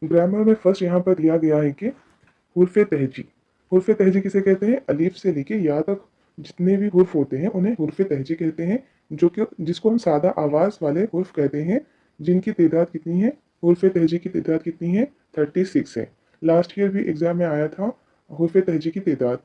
Grammar में first यहाँ पर दिया गया है कि हुर्फ तहजी। हुर्फ तहजी किसे कहते हैं? अलीफ से लेके या तक जितने भी हुर्फ होते हैं उन्हें हुर्फ तहजी कहते हैं, जो कि जिसको हम सादा आवाज वाले हुर्फ कहते हैं, जिनकी तादाद कितनी है? हुर्फ तहजी की तादाद कितनी है? 36 है। लास्ट ईयर भी एग्जाम में आया था हुर्फ तहजी की तादाद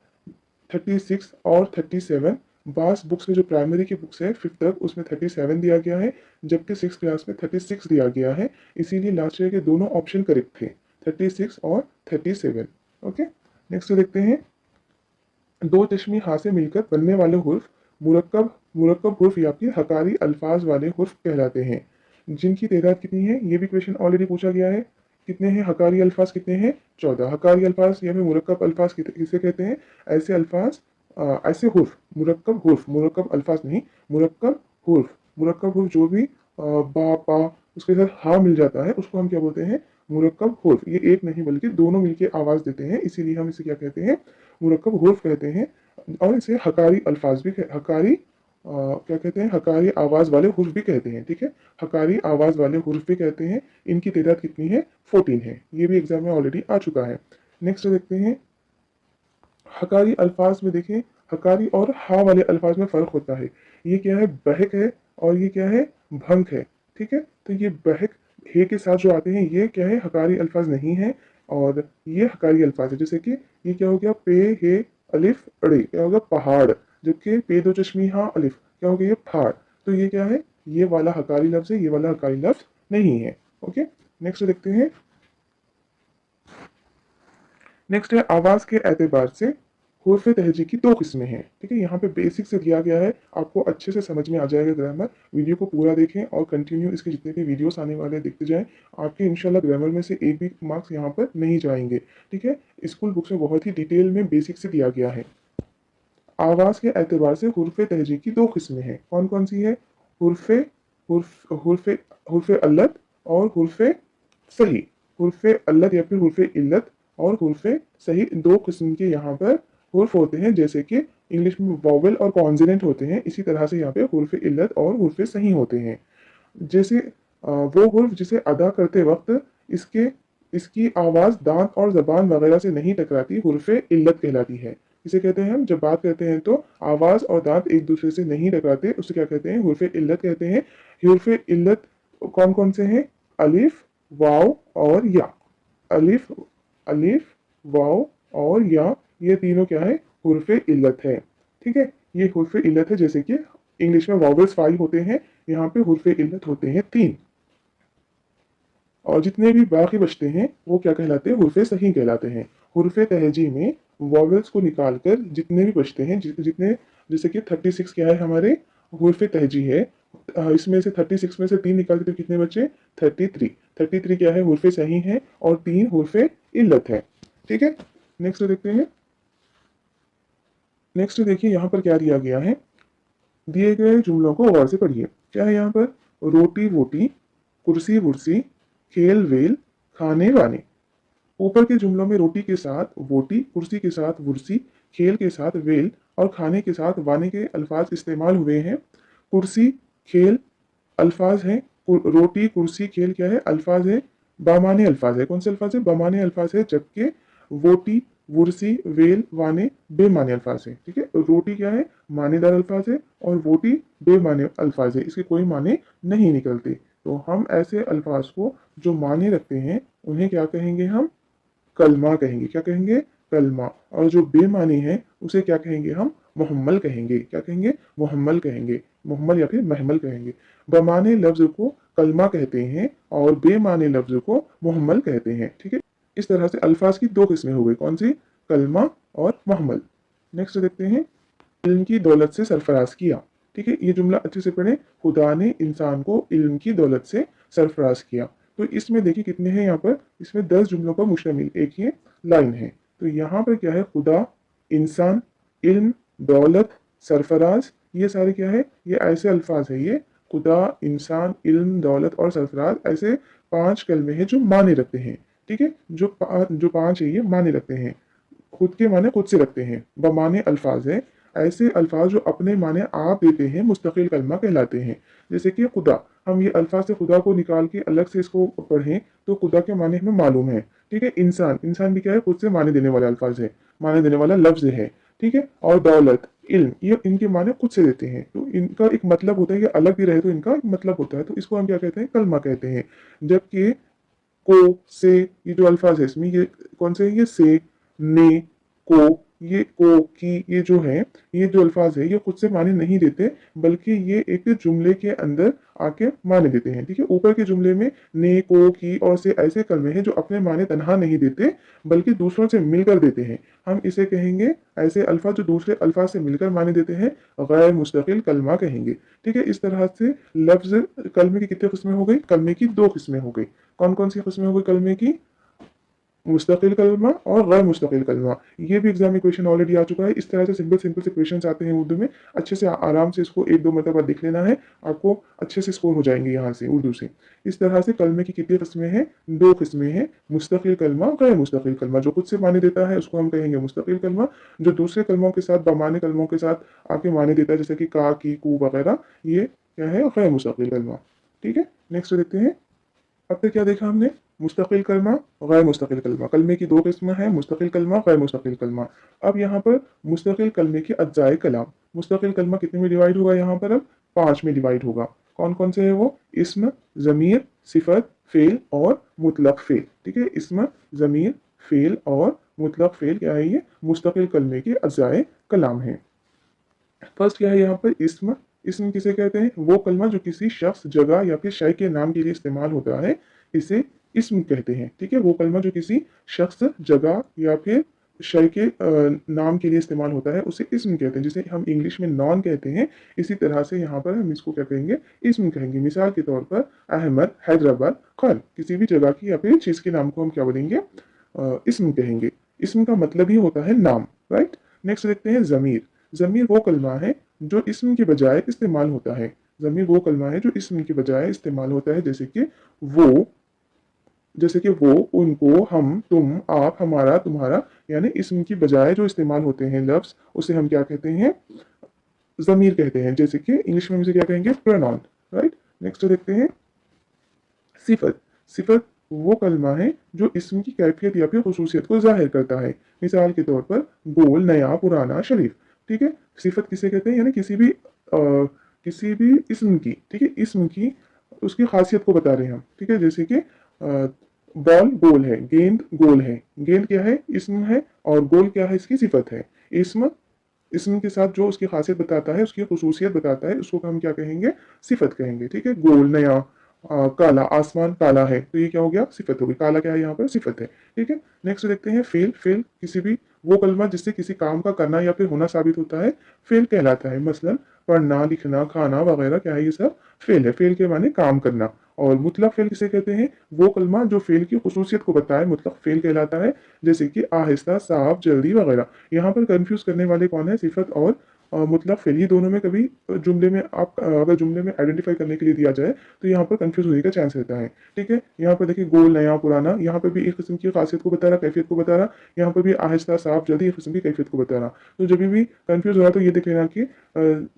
36 और 37। बास बुक्स में जो प्राइमरी की बुक्स है फिफ्थ तक उसमें 37 दिया गया है, जबकि सिक्स क्लास में 36 दिया गया है। इसीलिए लास्ट ईयर के दोनों ऑप्शन करेक्ट थे, 36 और 37। ओके, नेक्स्ट देखते हैं। दो चश्मी हा से मिलकर बनने वाले हुर्फ मुरक्कब मुरक्कब हुर्फ या फिर हकारी अल्फाज वाले हुर्फ कहलाते हैं, जिनकी तादाद कितनी है? ये भी क्वेश्चन ऑलरेडी पूछा गया है। कितने हैं हकारी अल्फाज? कितने हैं? 14 हकारी अल्फाज या फिर मुरक्कब अल्फाज किसे कहते हैं? ऐसे अल्फाज, ऐसे हुर्फ, मुरक्कब अल्फाज नहीं, मुरक्कब हुर्फ जो भी बा पा उसके साथ हा मिल जाता है उसको हम क्या बोलते हैं? मुरक्कब हुर्फ। ये एक नहीं बल्कि दोनों मिलके आवाज देते हैं, इसीलिए हम इसे क्या कहते हैं? मुरक्कब हुर्फ कहते हैं। और इसे हकारी अल्फाज भी हकारी क्या कहते हैं? हकारी आवाज वाले हुर्फ भी कहते हैं। ठीक है, हकारी आवाज वाले हुर्फ भी कहते हैं। इनकी तादाद कितनी है? 14 है। ये भी एग्जाम में ऑलरेडी आ चुका है। नेक्स्ट देखते हैं हकारी अल्फाज में। देखें, हकारी और हा वाले अल्फाज में फ़र्क होता है। ये क्या है? बहक है, और ये क्या है? भंक है। ठीक है, तो ये बहक हे के साथ जो आते हैं ये क्या है? हकारी अल्फाज नहीं है, और ये हकारी अल्फाज है। जैसे कि ये क्या हो गया? पे हे अलिफ अड़े, क्या होगा? पहाड़। जबकि पे दो चश्मी हा अलिफ, क्या हो गया? ये फाड़। तो ये क्या है? ये वाला हकारी लफ्ज है, ये वाला हकारी लफ्ज नहीं है। ओके, नेक्स्ट देखते हैं। नेक्स्ट है आवाज के एतबार से हुर्फ तहजी की दो किस्में हैं। ठीक है, यहाँ पे बेसिक से दिया गया है, आपको अच्छे से समझ में आ जाएगा ग्रामर। वीडियो को पूरा देखें और कंटिन्यू इसके जितने भी वीडियोस आने वाले हैं देखते जाएं। आपके इंशाल्लाह ग्रामर में से एक भी मार्क्स यहाँ पर नहीं जाएंगे। ठीक है, स्कूल बुक्स में बहुत ही डिटेल में बेसिक से दिया गया है। आवाज के एतबार से हुर्फ तहजी की दो किस्में हैं। कौन कौन सी है? हुर्फ हुर्फ हुर्फ हुर्फ अल्लत और हुर्फ सही। हुर्फ अल्लत या फिर हुर्फ इल्लत और हुर्फ सही, दो किस्म के यहाँ पर हुर्फ होते हैं। जैसे कि इंग्लिश में वॉवेल और कॉन्सोनेंट होते हैं, इसी तरह से यहाँ पे हुर्फ इल्लत और हुर्फ सही होते हैं। जैसे वो हुर्फ जिसे अदा करते वक्त इसके इसकी आवाज दांत और जबान वगैरह से नहीं टकराती, हुर्फ इल्लत कहलाती है। इसे कहते हैं, हम जब बात करते हैं तो आवाज और दांत एक दूसरे से नहीं टकराते, उसे क्या कहते हैं? हुर्फ इल्लत कहते हैं। हुर्फ इल्लत कौन कौन से हैं? अलिफ, वाव और या। अलिफ अलिफ वाव और या, ये तीनों क्या है? हुर्फ इल्लत है। ठीक है, ये हुर्फ इल्लत है। जैसे कि इंग्लिश में वॉवेल्स 5 होते हैं, यहाँ पे हुर्फ इल्लत होते हैं 3। और जितने भी बाकी बचते हैं वो क्या कहलाते हैं? हुर्फ सही कहलाते हैं। हुर्फ तहजी में वॉवेल्स को निकालकर जितने भी बचते हैं, जितने, जैसे कि 36 क्या है हमारे? हुर्फ तहजी है। इसमें से 36 में से 3 निकाल के तो कितने बचे? 33। 33 क्या है? हुर्फ सही है, और 3 हुर्फ इल्लत है। ठीक है, नेक्स्ट देखते हैं। नेक्स्ट देखिए यहाँ पर क्या दिया गया है। दिए गए जुमलों को गौर से पढ़िए। क्या है यहाँ पर? रोटी वोटी, कुर्सी वुर्सी, खेल वेल, खाने वाने। ऊपर के जुमलों में रोटी के साथ वोटी, कुर्सी के साथ वुर्सी, खेल के साथ वेल और खाने के साथ वाने के अल्फाज इस्तेमाल हुए हैं। कुर्सी, खेल अल्फाज हैं, रोटी कुर्सी खेल क्या है? अल्फाज है, बामाने अल्फाज है। कौन से अल्फाज है? बामाने अल्फाज है। जबकि वोटी, वुर्सी, वेल, वाने बेमाने अल्फाज है। ठीक है, रोटी क्या है? मानेदार अल्फाज है, और वोटी बेमाने अल्फाज है, इसके कोई माने नहीं निकलते। तो हम ऐसे अल्फाज को जो माने रखते हैं उन्हें क्या कहेंगे? हम कलमा कहेंगे। क्या कहेंगे? कलमा। और जो बेमानी है उसे क्या कहेंगे? हम मुहम्मल कहेंगे। क्या कहेंगे? मुहम्मल कहेंगे। मुहम्मल या फिर महमल कहेंगे। बमाने लफ्ज को कलमा कहते हैं और बेमाने लफ्ज को मुहम्मल कहते हैं। ठीक है, इस तरह से अल्फाज की दो किस्में हो गई। कौन सी? कलमा और मुहम्मल। नेक्स्ट देखते हैं। इल्म की दौलत से सरफराज किया। ठीक है, ये जुमला अच्छे से पढ़ें। खुदा ने इंसान को इल्म की दौलत से सरफराज किया। तो इसमें देखिए कितने हैं यहाँ पर? इसमें 10 जुमलों पर मुश्तमिल एक ये लाइन है। तो यहाँ पर क्या है? खुदा, इंसान, इल्म, दौलत, सरफराज, ये सारे क्या है? ये ऐसे अल्फाज है। ये खुदा, इंसान, इल्म, दौलत और सरफराज ऐसे 5 कलमे हैं जो माने रखते हैं। ठीक है, जो 5 है ये माने रखते हैं, खुद के माने खुद से रखते हैं, बमाने अल्फाज है। ऐसे अल्फाज जो अपने माने आप देते हैं मुस्तकिल कलमा कहलाते हैं। जैसे कि खुदा, हम ये अल्फाज से खुदा को निकाल के अलग से इसको पढ़ें तो खुदा के माने हमें मालूम है। ठीक है, इंसान, इंसान भी क्या है, खुद से माने देने वाला अल्फाज है, माने देने वाला लफ्ज है। ठीक है, और दौलत, इल्म, ये इनके माने खुद से देते हैं, तो इनका एक मतलब होता है, ये अलग भी रहे तो इनका एक मतलब होता है, तो इसको हम क्या कहते हैं, कलमा कहते हैं। जबकि को, से, ये जो अल्फाज है इसमें, ये कौन से हैं, ये से, ने, को, ये को, की, ये जो है, ये जो अल्फाज है ये खुद से माने नहीं देते, बल्कि ये एक जुमले के अंदर आके माने देते हैं। ठीक है, ऊपर के जुमले में ने, को, की और से ऐसे कलमे हैं जो अपने माने तनहा नहीं देते बल्कि दूसरों से मिलकर देते हैं। हम इसे कहेंगे, ऐसे अल्फाज जो दूसरे अल्फाज से मिलकर माने देते हैं, गैर मुस्तकिल कलमा कहेंगे। ठीक है, इस तरह से लफ्ज कलमे की कितनी किस्में हो गई, कलमे की दो किस्में हो गई। कौन कौन सी किस्में हो गई कलमे की, मुस्तकिल कलमा और गैर मुस्तकिल कलमा। ये भी एग्जाम में क्वेश्चन ऑलरेडी आ चुका है। इस तरह से सिंपल सिंपल से क्वेश्चन आते हैं उर्दू में, अच्छे से आराम से इसको एक दो मरतबा देख लेना है, आपको अच्छे से स्कोर हो जाएंगे यहाँ से उर्दू से। इस तरह से कलमे की कितनी किस्में हैं, दो किस्में हैं, मुस्तकिल कलमा, गैर मुस्तकिल कलमा। जो खुद से माने देता है उसको हम कहेंगे मुस्तकिल कलमा, जो दूसरे कलमों के साथ, बमाने कलमों के साथ आके माने देता है, जैसे कि का, की, कू वगैरह, ये क्या है, गैर मुस्तकिल कलमा। ठीक है, नेक्स्ट देखते हैं। अब तक क्या देखा हमने, मुस्तकिल कलमा, गैर मुस्तकिल कलमा। कलमे की दो किस्में हैं, मुस्तकिल कलमा, गैर मुस्तकिल कलमा। अब यहाँ पर मुस्तकिल कलमे के अज्जाए कलाम, मुस्तकिल कलमा कितने में डिवाइड होगा, यहाँ पर अब 5 में डिवाइड होगा। कौन कौन से है वो, इस्म, जमीर, सिफत, फेल और मुतलक फेल। ठीक है, इस्म, जमीर, फेल और मुतलक फेल क्या है, ये मुस्तकिल कलमे के अज्जाए कलाम है। फर्स्ट क्या है यहाँ पर, इस्म। इस्म किसे कहते हैं, वो कलमा जो किसी शख्स, जगह या फिर शय के नाम के लिए इस्तेमाल होता है, इसे इस्म कहते हैं। ठीक है, वो कलमा जो किसी शख्स, जगह या फिर शय के नाम के लिए इस्तेमाल होता है उसे इस्म कहते हैं, जिसे हम इंग्लिश में नॉन कहते हैं। इसी तरह से यहाँ पर हम इसको क्या कहेंगे, इस्म कहेंगे। मिसाल के तौर पर अहमद, हैदराबाद, कल, किसी भी जगह की या फिर चीज के नाम को हम क्या बोलेंगे, इस्म कहेंगे। इस्म का मतलब ही होता है नाम, राइट। नेक्स्ट देखते हैं जमीर। जमीर वो कलमा है जो इस्म के बजाय इस्तेमाल होता है। जमीर वो कलमा है जो इस्म के बजाय इस्तेमाल होता है, जैसे कि वो, जैसे कि वो, उनको, हम, तुम, आप, हमारा, तुम्हारा, यानी इस्म की बजाय जो इस्तेमाल होते हैं लफ्ज, उसे हम क्या कहते हैं, जमीर कहते हैं। जैसे कि इंग्लिश में उसे क्या कहेंगे, प्रोनाउन, राइट। नेक्स्ट देखते हैं सिफत। सिफत वो कलमा है जो इस्म की कैफियत या फिर खुसूसियत को जाहिर करता है। मिसाल के तौर पर गोल, नया, पुराना, शरीफ। ठीक है, सिफत किसे कहते हैं, यानी किसी भी इस्म की, ठीक है, इस्म की उसकी खासियत को बता रहे हैं हम। ठीक है, जैसे कि बॉल गोल है, गेंद गोल है। गेंद क्या है, इस्म है, और गोल क्या है, इसकी सिफत है। इस्म, इस्म के साथ जो उसकी खासियत बताता है, उसकी खुसूसियत बताता है, उसको हम क्या कहेंगे, सिफत कहेंगे। ठीक है, गोल, नया, काला, आसमान काला है, तो ये क्या हो गया, सिफत हो गई। काला क्या है, यहाँ पर सिफत है। ठीक है, नेक्स्ट देखते हैं फेल। फेल किसी भी वो कलमा जिससे किसी काम का करना या फिर होना साबित होता है, फेल कहलाता है। मसलन पढ़ना, लिखना, खाना वगैरह क्या है, ये सब फेल है। फेल के माने काम करना। और मुतलक फेल किसे कहते हैं, वो कलमा जो फेल की खुसूसियत को बताए, मुतलक फेल कहलाता है। जैसे कि आहिस्ता, साफ, जल्दी वगैरह। यहाँ पर कंफ्यूज करने वाले कौन है, सिफत और मुतलक फेल। ये दोनों में कभी जुमले में आप अगर जुमले में आइडेंटिफाई करने के लिए दिया जाए तो यहाँ पर कंफ्यूज होने का चांस रहता है। ठीक है, यहाँ पर देखिए गोल, नया, पुराना, यहाँ पर भी एक किस्म की खासियत को बता रहा, कैफियत को बता रहा। यहाँ पर भी आहिस्ता, साफ, जल्दी, एक किस्म की कैफियत को बता रहा। तो जब भी कंफ्यूज हो रहा है तो ये देख लेना कि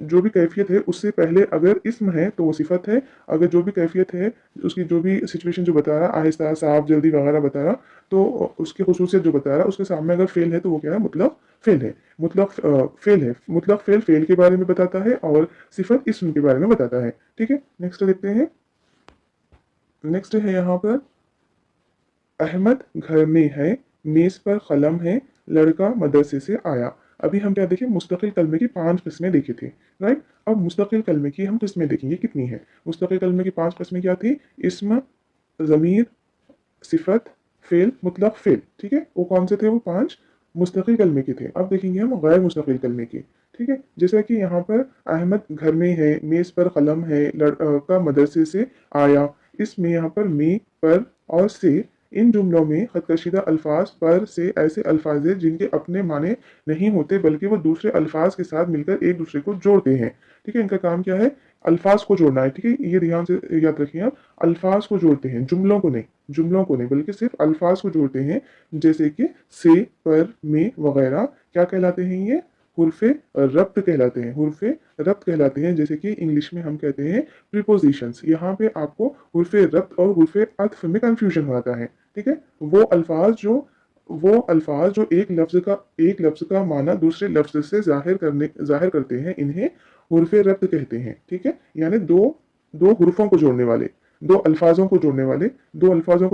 जो भी कैफियत है उससे पहले अगर इस्म है तो वो सिफत है। अगर जो भी कैफियत है, उसकी जो भी सिचुएशन जो बता रहा, आहिस्ता, साफ, जल्दी वगैरह बता रहा, तो उसकी खुसूसियत जो बता रहा, उसके सामने अगर फेल है तो वो क्या है, मुतलक फेल है। मुतलक फेल है। मुतलक फेल फेल के बारे में बताता है और सिफत इस्म के बारे में बताता है। ठीक है, नेक्स्ट देखते हैं। नेक्स्ट है यहाँ पर अहमद घर में है, मेज पर कलम है, लड़का मदरसे से आया। अभी हम क्या देखें, मुस्तकिल कलमे की 5 किस्में देखी थी, राइट। अब मुस्तकिल कलमे की हम किस्में देखेंगे कितनी है। मुस्तकिल कलमे की 5 किस्में क्या थी, इस्म, जमीर, सिफत, फेल, मुतलक फेल। ठीक है, वो कौन से थे, वो 5 मुस्तकिल कलमे के थे। अब देखेंगे हम गैर मुस्तकिल कलमे की। ठीक है, जैसा कि यहाँ पर अहमद घर में है, मेज पर कलम है, लड़का मदरसे से आया। इसमें यहाँ पर में, पर और से, इन जुमलों में खतकशीदा अल्फाज पर से ऐसे अल्फाज हैं जिनके अपने माने नहीं होते बल्कि वो दूसरे अल्फाज के साथ मिलकर एक दूसरे को जोड़ते हैं। ठीक है, इनका काम क्या है, अल्फाज को जोड़ना है। ठीक है, ये ध्यान से याद रखिए आप, अल्फाज को जोड़ते हैं, जुमलों को नहीं, जुमलों को नहीं, बल्कि सिर्फ अल्फाज को जोड़ते हैं। जैसे कि से, पर, में वगैरह क्या कहलाते हैं, ये हुर्फे रब्त कहलाते हैं, हुर्फे रब्त कहलाते हैं, जैसे कि इंग्लिश में हम कहते हैं प्रीपोजिशंस। यहाँ पे आपको हुर्फे रब्त और हुर्फे अत्फ में कंफ्यूजन हो आता है। ठीक है, वो अल्फाज जो एक लफ्ज का माना दूसरे लफ्ज से जाहिर करते हैं, इन्हें हुर्फे रब्त कहते हैं। ठीक है, यानी दो दो हुर्फों को जोड़ने वाले, दो अल्फाजों को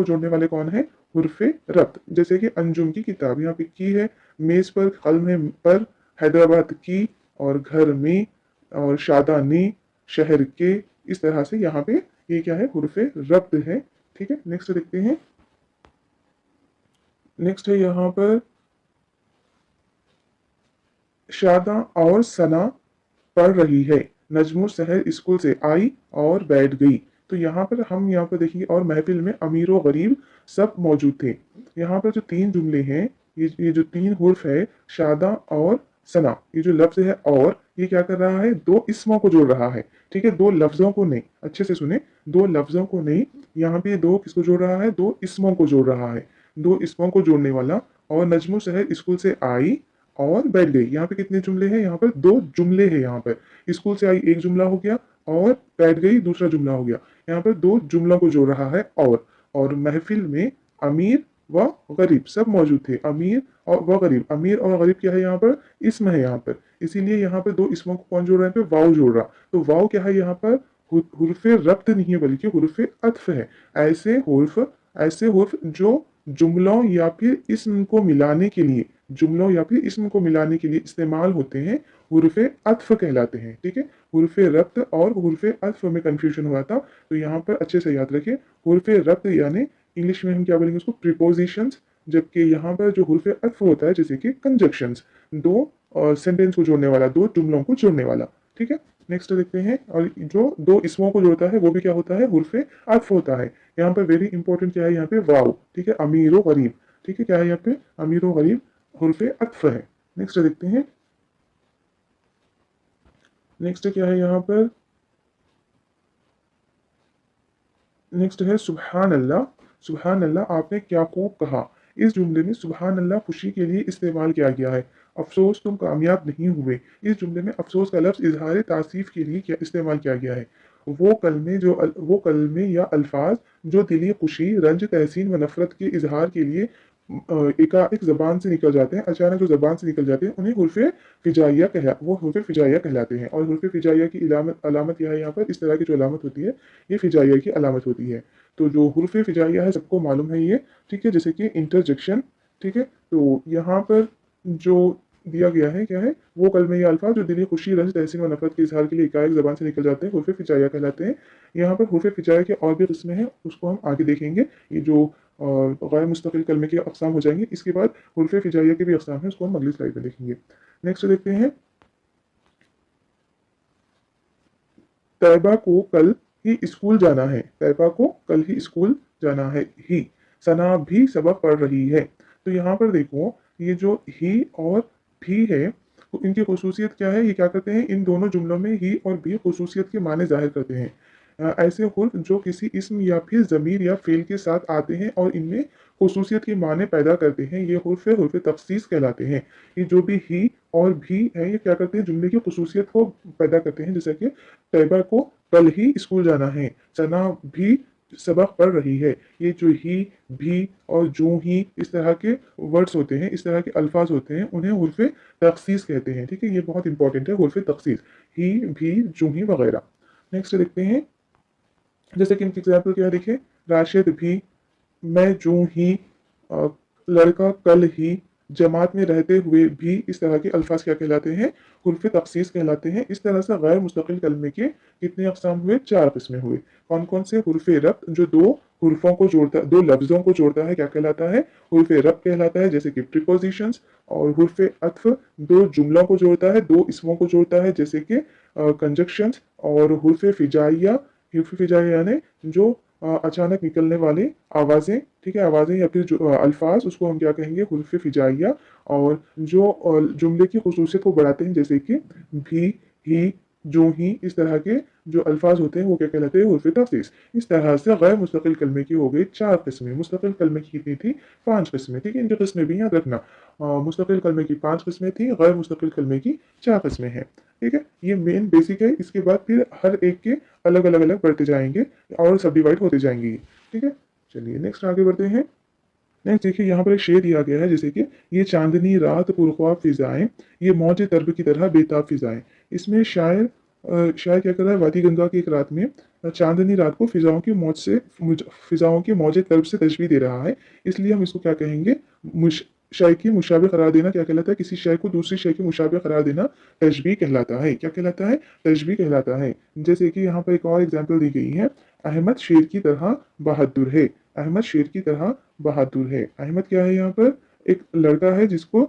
जोड़ने वाले कौन है? हुर्फे रब्त। जैसे कि अंजुम की किताब, यहाँ पे की है, मेज पर, कलम है पर, हैदराबाद की, और घर में, और शादानी, शहर के। इस तरह से यहाँ पे ये क्या है? हुर्फे रब्त है। ठीक है, नेक्स्ट देखते हैं। नेक्स्ट है यहाँ पर शादा और सना पढ़ रही है, नजमो शहर स्कूल से आई और बैठ गई। तो हम यहाँ पर देखेंगे, और महफिल में अमीर व गरीब सब मौजूद थे। यहाँ पर जो तीन जुमले हैं, ये जो तीन हुर्फ है, शादा और सना, ये जो लफ्ज है और, ये क्या कर रहा है? दो इसमों को जोड़ रहा है। ठीक है, दो लफ्जों को नहीं, अच्छे से सुने, दो लफ्जों को नहीं, यहाँ पे दो किसको जोड़ रहा है? दो इसमों को जोड़ रहा है, दो इसमों को जोड़ने वाला। और नजमो शहर स्कूल से आई और बैठ गई, यहाँ पे कितने जुमले हैं? यहाँ पर दो जुमले हैं। यहाँ पर स्कूल से आई एक जुमला हो गया, और बैठ गई दूसरा जुमला हो गया। यहाँ पर दो जुमलों को जोड़ रहा है। और महफिल में अमीर व गरीब सब मौजूद थे। अमीर और व गरीब, अमीर और गरीब क्या है? यहाँ पर इसम है यहाँ पर, इसीलिए यहाँ पर दो इसमों को कौन जोड़ रहा है? वाव जोड़ रहा। तो वाव क्या है यहाँ पर? हुर्फे रब्त नहीं है, बल्कि हुर्फे अत्फ है। ऐसे हुर्फ जो जुमलों या फिर इसम को मिलाने के लिए इस्तेमाल होते हैं, हुर्फे अत्फ कहलाते हैं। ठीक है, हुर्फे रब्त और हुर्फे अत्फ में कंफ्यूजन हुआ था, तो यहाँ पर अच्छे से याद रखिए। हुर्फे रब्त यानी इंग्लिश में हम क्या बोलेंगे उसको? प्रीपोजिशंस। जबकि यहाँ पर जो हुर्फे अत्फ होता है, जैसे कि कंजक्शंस, दो सेंटेंस को जोड़ने वाला, दो जुमलों को जोड़ने वाला। ठीक है, नेक्स्ट देखते हैं। और जो दो इसमों को जोड़ता है वो भी क्या होता है? हुर्फे अत्फ होता है। यहाँ पर वेरी इंपॉर्टेंट क्या है? यहाँ पे वाव। ठीक है, अमीर व गरीब। ठीक है, क्या है यहाँ पे? अमीर व गरीब हुर्फे अत्फ है। नेक्स्ट देखते हैं। नेक्स्ट क्या है यहाँ पर? नेक्स्ट है सुबहान अल्लाह। सुबहान अल्लाह आपने क्या खूब कहा। इस जुमले में सुबहान अल्लाह खुशी के लिए इस्तेमाल किया गया है। अफसोस तुम कामयाब नहीं हुए, इस जुमले में अफसोस का लफ्ज इजहार तासीफ के लिए क्या इस्तेमाल किया गया है। वो कलमे या अल्फाज जो दिली खुशी, रंज, तहसीन व नफरत के इजहार के लिए एकाएक जबान से निकल जाते हैं, अचानक जो जबान से निकल जाते हैं, उन्हें हुर्फे फिजाइया कहलाते हैं। और हुर्फे फिजाइया की अलामत क्या है? यहाँ पर इस तरह की जो अलामत होती है, ये फिजाइया की अलामत होती है। तो जो हुर्फे फिजाइया है सबको मालूम है ये। ठीक है, जैसे कि इंटरजेक्शन। ठीक है, तो यहाँ पर जो दिया गया है क्या है? वो कलमे या अल्फाज जो दिली खुशी, रंज, तहसीन व नफरत के इजहार के लिए एकाएक जबान से निकल जाते हैं, हुर्फे फिजाइया कहलाते हैं। यहाँ पर हुर्फे फिजाइया के और भी किस्में हैं, उसको हम आगे देखेंगे। ये जो गैर मुस्तकिल कलमे के अक़साम हो जाएंगे, इसके बाद हुर्फे फिजाइया के भी अक़साम हैं, उसको हम अगली स्लाइड में देखेंगे। नेक्स्ट देखते हैं। तैयबा को कल ही स्कूल जाना है, तैयबा को कल ही स्कूल जाना है। ही सना भी सबक पढ़ रही है। तो यहाँ पर देखो, ये जो ही और भी है, तो इनकी खसूसियत क्या है? ये क्या करते हैं? इन दोनों जुमलों में ही और भी खसूसियत के माने जाहिर करते हैं। ऐसे हुर्फ जो किसी इस्म या फिर ज़मीर या फ़ेल के साथ आते हैं और इनमें खसूसियत के माने पैदा करते हैं, ये हुर्फ तख़सीस कहलाते हैं। ये जो भी ही और भी है, ये क्या करते हैं? जुमले की खसूसियत को पैदा करते हैं। जैसे कि तैयबा को कल ही स्कूल जाना है, सना भी सबक पढ़ रही है। ये जो ही, भी और जो ही, इस तरह के वर्ड्स होते हैं, इस तरह के अल्फाज होते हैं, उन्हें हुर्फ तख़सीस कहते हैं। ठीक है, ये बहुत इंपॉर्टेंट है, हुर्फ तख़सीस, ही, भी, जो ही वगैरह। नेक्स्ट देखते हैं। जैसे कि इनकी एग्जाम्पल क्या दिखे? राशिद भी, मैं जो ही, अ, लड़का कल ही, जमात में रहते हुए भी। इस तरह के अल्फाज क्या कहलाते हैं? हुर्फ तख़सीस कहलाते हैं। इस तरह से गैर मुस्तकिल कलमे के कितने अक़साम हुए? 4 किस्में हुए। कौन कौन से? हुर्फ रब्त जो दो हुर्फों को जोड़ता, दो लफ्जों को जोड़ता है, क्या कहलाता है? हुर्फ रब्त कहलाता है, जैसे कि प्रीपोजिशंस। और हुर्फ अत्फ दो जुमलों को जोड़ता है, दो इसमों को जोड़ता है, जैसे कि कंजक्शंस। और हुर्फ फिजाइया यानी जो अचानक निकलने वाली आवाज़ें। ठीक है, आवाज़ें या फिर जो अल्फाज, उसको हम क्या कहेंगे? हुर्फ फिजाइया। और जो जुमले की खसूसियत को बढ़ाते हैं, जैसे कि भी, ही, जो ही, इस तरह के जो अल्फाज होते हैं वो क्या कहलाते हैं, हुर्फ तखसीस। इस तरह से गैर मुस्तकिल कलमे की हो गई 4 किस्में। मुस्तकिल कलमे की कितनी थी, 5 किस्में। ठीक है, इनकी किस्में भी याद रखना। मुस्तकिल कलमे की 5 किस्में थी, गैर मुस्तकिल कलमे की 4 किस्में हैं। ठीक है, ये मेन बेसिक है। इसके बाद फिर हर एक के अलग अलग अलग बढ़ते जाएंगे और सब डिवाइड होते जाएंगे। ठीक है, चलिए नेक्स्ट आगे बढ़ते हैं। नेक्स्ट देखिए, यहाँ पर एक शेर दिया गया है, जैसे कि ये चांदनी रात पुरख्वाब फिजाएं, ये मौज तर्ब की तरह बेताब फिजाएं। इसमें शायर क्या कर रहा है, वादी गंगा की एक रात में चांदनी रात को फिजाओं की मौज से फिजाओं की मौज तर्ब से तशबीह दे रहा है। इसलिए हम इसको क्या कहेंगे, शय की मुशाबे करार देना क्या कहलाता है, किसी शय को दूसरी शय की मुशाबे करार देना तशबीह कहलाता है। क्या कहलाता है, तशबीह कहलाता है। जैसे कि यहाँ पर एक और एग्जाम्पल दी गई है, अहमद शेर की तरह बहादुर है। अहमद शेर की तरह बहादुर है। अहमद क्या है, यहाँ पर एक लड़का है जिसको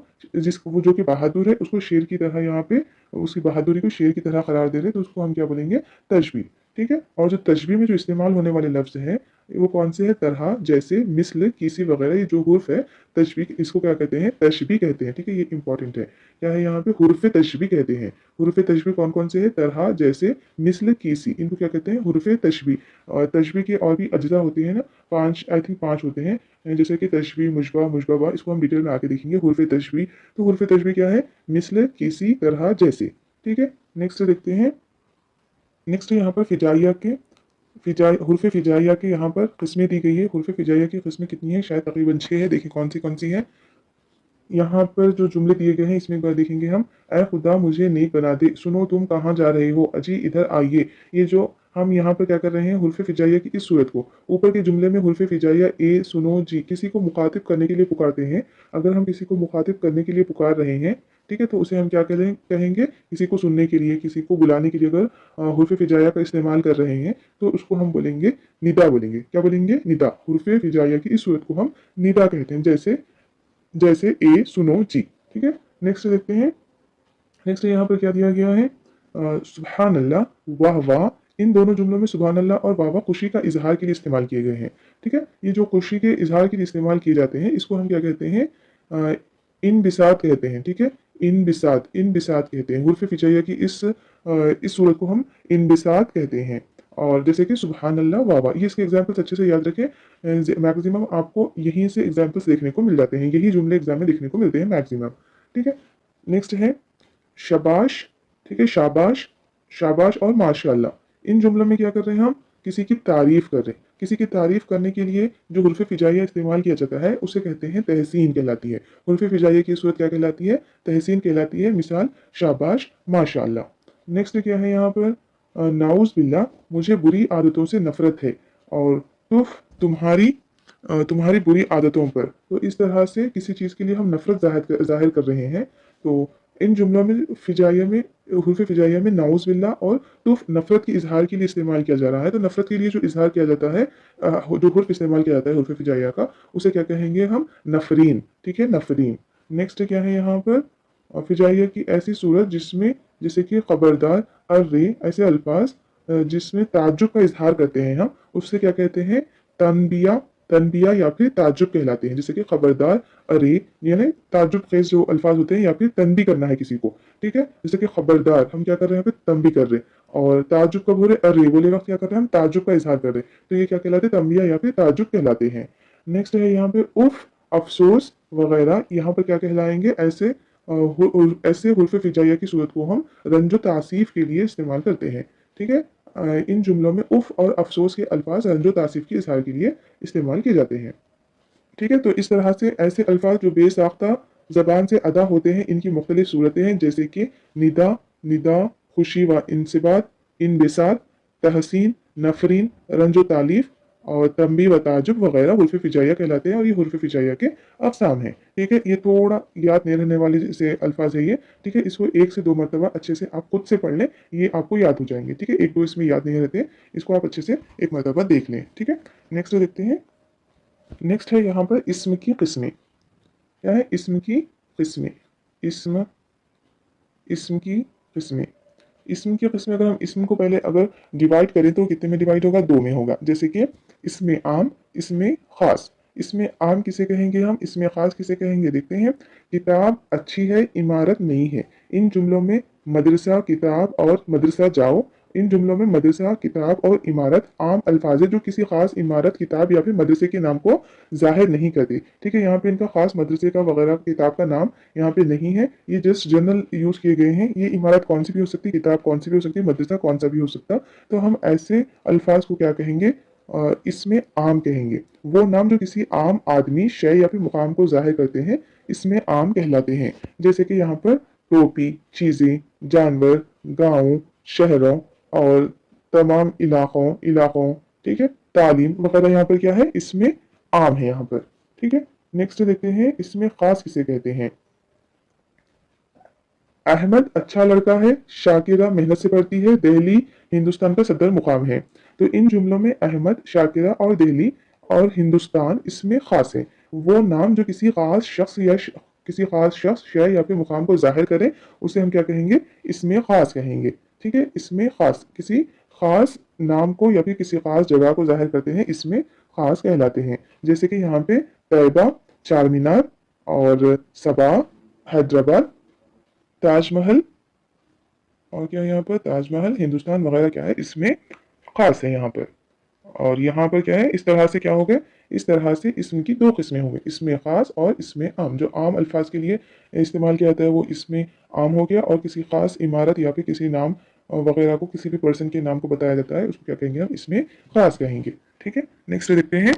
वो जो कि बहादुर है, उसको शेर की तरह यहाँ पे उसकी बहादुरी को शेर की तरह करार दे रहे, तो उसको हम क्या बोलेंगे, तशबीह। ठीक है, और जो तशबीह में जो इस्तेमाल होने वाले लफ्ज है वो कौन से है, तरह, जैसे, मिस्ल, किसी वगैरह। ये जो हुर्फ है तशबीह, इसको क्या कहते हैं, तशबीह कहते हैं। ठीक है, ये इंपॉर्टेंट है। क्या है यहाँ पे, हुर्फ तशबीह कहते हैं। हुर्फ तशबीह कौन कौन से है, तरह, जैसे, मिस्ल, किसी, इनको क्या कहते हैं, हुर्फ तशबीह। और तशबीह के और भी अज्जा होते हैं ना, 5, आई थिंक 5 होते हैं, जैसे कि तशबीह, मुशबा, मुशबा, इसको हम डिटेल में आके देखेंगे। हुर्फ तशबीह, तो हुर्फ तशबीह क्या है, मिस्ल, किसी, तरह, जैसे। ठीक है, नेक्स्ट देखते हैं। नेक्स्ट यहाँ पर फिजाइया के हुर्फ फिजाइया के यहाँ पर किस्में दी गई है। हुर्फ फिजाइया की किस्में कितनी है, शायद तकरीबन 6 है। देखिए कौन सी है। यहाँ पर जो जुमले दिए गए हैं इसमें एक बार देखेंगे हम, ऐ खुदा मुझे नेक बना दे, सुनो तुम कहाँ जा रहे हो, अजी इधर आइए। ये जो हम यहाँ पर क्या कर रहे हैं, हुर्फ फिजाइया की इस सूरत को, ऊपर के जुमले में हुर्फ फिजाइया ए, सुनो, जी, किसी को मुखातिब करने के लिए पुकारते हैं। अगर हम किसी को मुखातिब करने के लिए पुकार रहे हैं, ठीक है, तो उसे हम क्या कहेंगे, किसी को सुनने के लिए, किसी को बुलाने के लिए अगर हुर्फ फिजाइया का इस्तेमाल कर रहे हैं तो उसको हम बोलेंगे निदा बोलेंगे। क्या बोलेंगे, निदा। हुर्फ फिजाइया की इस सूरत को हम निदा कहते हैं, जैसे जैसे ए, सुनो, जी। ठीक है, नेक्स्ट देखते हैं। नेक्स्ट यहाँ पर क्या दिया गया है, सुबहान अल्लाह, वाह वाह। इन दोनों जुमलों में सुबहान अल्लाह और वाह वाह खुशी का इजहार के लिए इस्तेमाल किए गए हैं। ठीक है, ये जो खुशी के इजहार के लिए इस्तेमाल किए जाते हैं इसको हम क्या कहते हैं, इन बिसात कहते हैं। ठीक है, इन बिसात कहते हैं। हुर्फ फिजाइया की इस सूरत को हम इन बिसात कहते हैं। और जैसे कि सुबहान अल्लाह, वाह वाह, ये इसके एग्जाम्पल्स अच्छे से याद रखें। मैक्सिमम आपको यहीं से एग्जाम्पल्स देखने को मिल जाते हैं, यही जुमले एग्जाम में देखने को मिलते हैं मैक्सिमम। ठीक है, नेक्स्ट है शबाश। ठीक है, शाबाश, शाबाश और माशाअल्लाह। इन जुमलों में क्या कर रहे हैं, हम किसी की तारीफ कर रहे हैं। किसी की तारीफ करने के लिए जो हुर्फ फिजाइया इस्तेमाल किया जाता है उसे कहते हैं तहसीन कहलाती है। हुर्फ फिजाइया की सूरत क्या कहलाती है, तहसीन कहलाती है। मिसाल, शाबाश, माशाअल्लाह। नेक्स्ट क्या है यहाँ पर, नाउज बिल्ला, मुझे बुरी आदतों से नफरत है। और तुफ, तुम्हारी बुरी आदतों पर। तो इस तरह से किसी चीज़ के लिए हम नफरत जाहिर कर रहे हैं। तो इन जुमलों में फिजाइया में, हुर्फ फिजाइया में नाउज बिल्ला और तुफ नफरत के इजहार के लिए इस्तेमाल किया जा रहा है। तो नफरत के लिए जो इजहार किया जाता है, जो हुर्फ इस्तेमाल किया जाता है हुर्फ फिजाइया का, उसे क्या कहेंगे हम, नफरीन। ठीक है, नफरीन। नेक्स्ट क्या है यहाँ पर, फिजाइया की ऐसी सूरत जिसमें, जैसे कि खबरदार, अर्रे, ऐसे अल्फाज जिसमें ताज्जुब का इजहार करते हैं हम, उससे क्या कहते हैं, तनबिया, तनबिया या फिर ताज्जुब कहलाते हैं। जैसे कि खबरदार, अरे, यानी ताज्जुब खेज जो अल्फाज होते हैं, या फिर तनबी करना है किसी को। ठीक है, जैसे कि खबरदार, हम क्या कर रहे हैं, यहाँ पे तनबी कर रहे हैं। और ताज्जुब कब हो रहे, अरे बोले वक्त क्या कर रहे हैं, हम ताज्जुब का इजहार कर रहे हैं। तो ये क्या कहलाते हैं, तनबिया या फिर ताज्जुब कहलाते हैं। नेक्स्ट है यहाँ पे उफ, अफसोस वगैरह। यहाँ पर क्या कहलाएंगे, ऐसे हुर्फ फिजाइया की सूरत को हम रंजो तासीफ के लिए इस्तेमाल करते हैं। ठीक है, इन जुमलों में उफ और अफसोस के अल्फाज रंजो तासीफ की इजहार के लिए इस्तेमाल किए जाते हैं। ठीक है, तो इस तरह से ऐसे अल्फाज जो बेसाख्ता जबान से अदा होते हैं, इनकी मुख्तलिफ सूरतें हैं, जैसे कि निदा, निदा, खुशी व इंसिबात, इन बेसात, तहसीन, नफरीन, रंजो तालीफ और तंबी व ताजुब वगैरह हुर्फ फिजाइया कहलाते हैं। और ये हुर्फ फिजाइया के अक़साम हैं। ठीक है, ये थोड़ा याद नहीं रहने वाले से अल्फाज है ये। ठीक है, इसको 1 से 2 मरतबा अच्छे से आप खुद से पढ़ लें, ये आपको याद हो जाएंगे। ठीक है, 1-2 इसमें याद नहीं रहते, इसको आप अच्छे से एक मरतबा देख लें। ठीक है, नेक्स्ट देखते हैं। नेक्स्ट है यहाँ पर इस्म की किस्में। क्या है, इस्म की किस्में। इस्म इस्म की किस्में। इस्म की किस्में, अगर हम इस्म को पहले अगर डिवाइड करें तो कितने में डिवाइड होगा, 2 में होगा। जैसे कि इसमें आम, इसमें खास। इसमें आम किसे कहेंगे हम, इसमें खास किसे कहेंगे, देखते हैं। किताब अच्छी है, इमारत नहीं है। इन जुमलों में मदरसा, किताब और मदरसा जाओ इन जुमलों में मदरसा, किताब और इमारत आम अल्फाज है जो किसी खास इमारत, किताब या फिर मदरसे के नाम को जाहिर नहीं करते। ठीक है, यहाँ पे इनका खास मदरसे का वगैरह किताब का नाम यहाँ पे नहीं है, ये जस्ट जनरल यूज किए गए हैं। ये इमारत कौन सी भी हो सकती है, किताब कौन सी भी हो सकती है, मदरसा कौन सा भी हो सकता। तो हम ऐसे अल्फाज को क्या कहेंगे, इसमें आम कहेंगे। वो नाम जो किसी आम आदमी, शय या फिर मुकाम को जाहिर करते हैं, इसमें आम कहलाते हैं। जैसे कि यहाँ पर टोपी, चीजें, जानवर, गांव, शहरों और तमाम इलाकों, ठीक है, तालीम वगैरह यहाँ पर क्या है, इसमें आम है यहाँ पर। ठीक है, नेक्स्ट देखते हैं इसमें खास किसे कहते हैं। अहमद अच्छा लड़का है, शाकिरा मेहनत से पढ़ती है, दिल्ली हिंदुस्तान का सदर मुकाम है। तो इन जुमलों में अहमद, शाकिरा और दिल्ली और हिंदुस्तान इसमें खास है। वो नाम जो किसी खास शख्स या किसी खास शख्स, शय या फिर मुकाम को जाहिर करे, उसे हम क्या कहेंगे, इसमें खास कहेंगे। ठीक है, इसमें खास किसी खास नाम को या फिर किसी खास जगह को जाहिर करते हैं, इसमें खास कहलाते हैं। जैसे कि यहाँ पे तैयबा, चार मीनार और सबा, हैदराबाद, ताजमहल, और क्या यहाँ पर ताजमहल, हिंदुस्तान वगैरह क्या है, इसमें खास है यहाँ पर। और यहाँ पर क्या है, इस तरह से क्या हो गया, इस तरह से इसम की दो किस्में हो गई, इसमें खास और इसमें आम। जो आम अल्फाज के लिए इस्तेमाल किया जाता है वो इसमें आम हो गया, और किसी खास इमारत या फिर किसी नाम वगैरह को, किसी भी पर्सन के नाम को बताया जाता है, उसको क्या कहेंगे हम, इसमें खास कहेंगे। ठीक है, नेक्स्ट देखते हैं।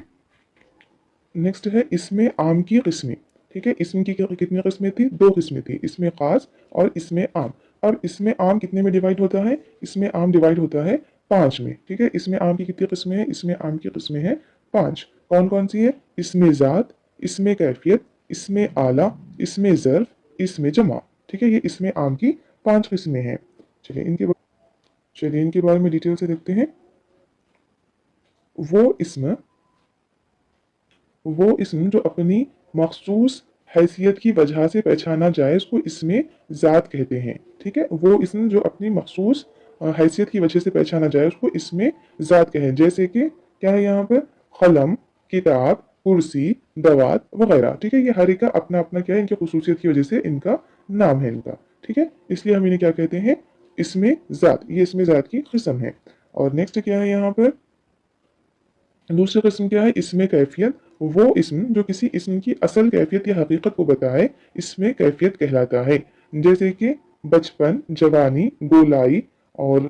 नेक्स्ट है इसमें आम की किस्में। ठीक है, इसमें की कितनी किस्में थी, दो किस्में थी, इसमें खास और इसमें आम। अब इसमें आम कितने में डिवाइड होता है, इसमें आम डिवाइड होता है पांच में। ठीक है, इसमें आम की कितनी किस्में हैं, इसमें आम की किस्में हैं पांच। कौन कौन सी है, इसमें जात, इसमें कैफियत, इसमें आला, इसमें जर्फ, इसमें जमा। ठीक है, ये इसमें आम की पांच किस्में हैं। चलिए इनके बारे में डिटेल से देखते हैं। वो इसमें वो इसम जो अपनी मखसूस हैसियत की वजह से पहचाना जाए, उसको इसमें ज़ात कहते हैं। ठीक है, वो इसम जो अपनी मखसूस हैसियत की वजह से पहचाना जाए, उसको इसमें ज़ात कहें। जैसे कि क्या है यहाँ पर, कलम, किताब, कुर्सी, दवात वगैरह। ठीक है, ये हर एक का अपना अपना क्या है, इनकी खसूसियत की वजह से इनका नाम है इनका। ठीक है, इसलिए हम इन्हें क्या कहते हैं, इसमें ज़ात। ये इसमें ज़ात की किस्म है। और नेक्स्ट क्या है यहाँ पर, दूसरी किस्म क्या है, इसमें कैफियत। वो इसम जो किसी इसम की असल कैफियत या हकीकत को बताए, इसमें कैफियत कहलाता है। जैसे कि बचपन, जवानी, गोलाई और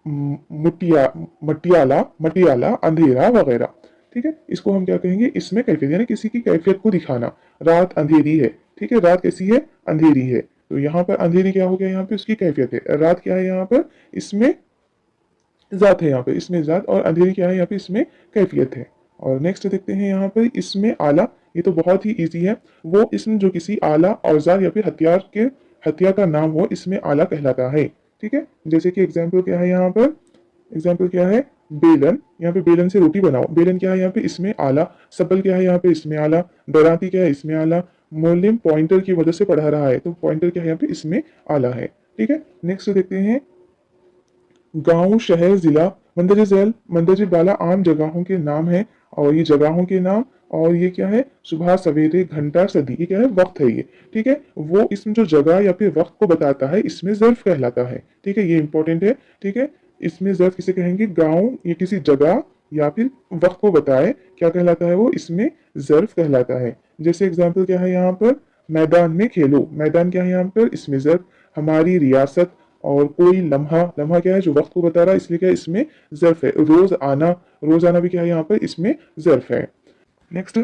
मुटिया मटियाला मटियाला अंधेरा वगैरह। ठीक है, इसको हम क्या कहेंगे, इसमें कैफियत, यानी किसी की कैफियत को दिखाना। रात अंधेरी है, ठीक है, रात कैसी है, अंधेरी है। तो यहाँ पर अंधेरी क्या हो गया, यहाँ पे उसकी कैफियत है। रात क्या है यहाँ पर, इसमें जात है यहाँ पे, इसमें जात, और अंधेरी क्या है यहाँ पे, इसमें कैफियत है। और नेक्स्ट देखते हैं यहाँ पे, इसमें आला। ये तो बहुत ही इजी है। वो इसमें जो किसी आला, औजार या फिर हथियार का नाम हो, इसमें आला कहलाता है। ठीक है, जैसे कि एग्जाम्पल क्या है यहाँ पर, एग्जाम्पल क्या है, बेलन, यहाँ पे बेलन से रोटी बनाओ, बेलन क्या है यहाँ पे, इसमें आला। सबल क्या है यहाँ पे, इसमें आला। दराती क्या है, इसमें आला। मोलिम पॉइंटर की मदद से पढ़ा रहा है, तो पॉइंटर क्या है यहाँ पे, इसमें आला है। ठीक है, नेक्स्ट देखते हैं, गांव, शहर, जिला, मंदर झैल, मंदर बाला आम जगहों के नाम है। और ये जगहों के नाम, और ये क्या है, सुबह, सवेरे, घंटा, सदी, ये क्या है, वक्त है ये। ठीक है, वो इसमें जो जगह या फिर वक्त को बताता है, इसमें जर्फ कहलाता है। ठीक है, ये इंपॉर्टेंट है। ठीक है, इसमें जर्फ किसे कहेंगे, गांव, ये किसी जगह या फिर वक्त को बताए, क्या कहलाता है वो, इसमें जर्फ कहलाता है। जैसे एग्जाम्पल क्या है यहाँ पर, मैदान में खेलो, मैदान क्या है यहाँ पर, इसमें जर्फ। हमारी रियासत, और कोई लम्हा, लम्हा क्या है, जो वक्त को बता रहा है, इसलिए क्या है, इसमें जर्फ है। रोज आना भी क्या है यहाँ पर, इसमें जर्फ है। नेक्स्ट,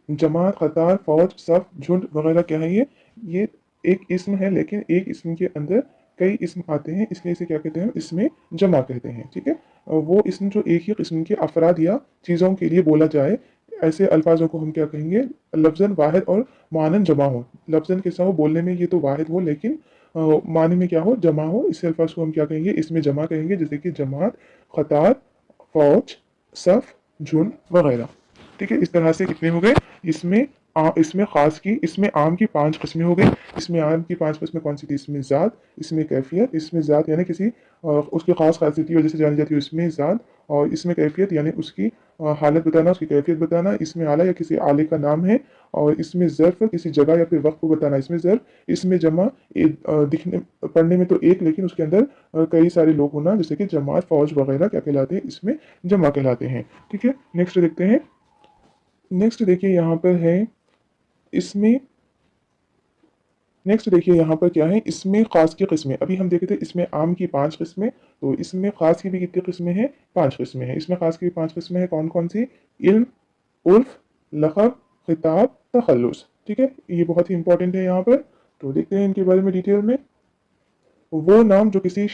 जमात, कतार, फौज, सफ, झुंड वगैरह क्या है, ये एक इसम है, लेकिन एक इसम के अंदर कई इसम आते हैं, इसलिए इसे क्या कहते हैं, इसमें जमा कहते हैं। ठीक है, वो इसम जो एक ही किस्म के अफराद या चीज़ों के लिए बोला जाए, ऐसे अल्फाजों को हम क्या कहेंगे, लफ्जन वाहिद और मानन जमा हो। लफ्जन कैसा हो, बोलने में ये तो वाहिद हो, लेकिन माने में क्या हो, जमा हो। इस अल्फाज को हम क्या कहेंगे, इसमें जमा कहेंगे। जैसे कि जमात, कतार, फौज, सफ, झुंड वगैरह। ठीक है, इस तरह से कितने हो गए, इसमें इसमें खास की, इसमें आम की पांच किस्में हो गई। इसमें आम की पांच किस्में कौन सी थी, इसमें जात, इसमें कैफियत, इसमें जात यानी किसी उसकी खास खासियत की वजह से जानी जाती है, इसमें जात, और इसमें कैफियत यानी उसकी हालत बताना, उसकी कैफियत बताना। इसमें आला या किसी आले का नाम है। और इसमें ज़र्फ किसी जगह या फिर वक्त को बताना। इसमें ज़र्फ, इसमें जमा, दिखने पढ़ने में तो एक, लेकिन उसके अंदर कई सारे लोग होना, जैसे कि जमात, फौज वगैरह क्या कहलाते हैं, इसमें जमा कहलाते हैं। ठीक है, नेक्स्ट देखते हैं। नेक्स्ट देखिए यहाँ पर है इसमें, नेक्स्ट देखिए यहाँ पर क्या है, इसमें खास की किस्में। अभी हम देखे थे इसमें आम की 5 किस्में, तो इसमें खास की भी कितनी किस्में हैं, 5 किस्में हैं। इसमें खास की भी 5 किस्में हैं। कौन कौन सी? इल्म, उर्फ, लक़ब, खिताब, तखल्लुस। ठीक है, ये बहुत ही इंपॉर्टेंट है यहाँ पर। तो देखते हैं इनके बारे में डिटेल में। वो नाम जो किसी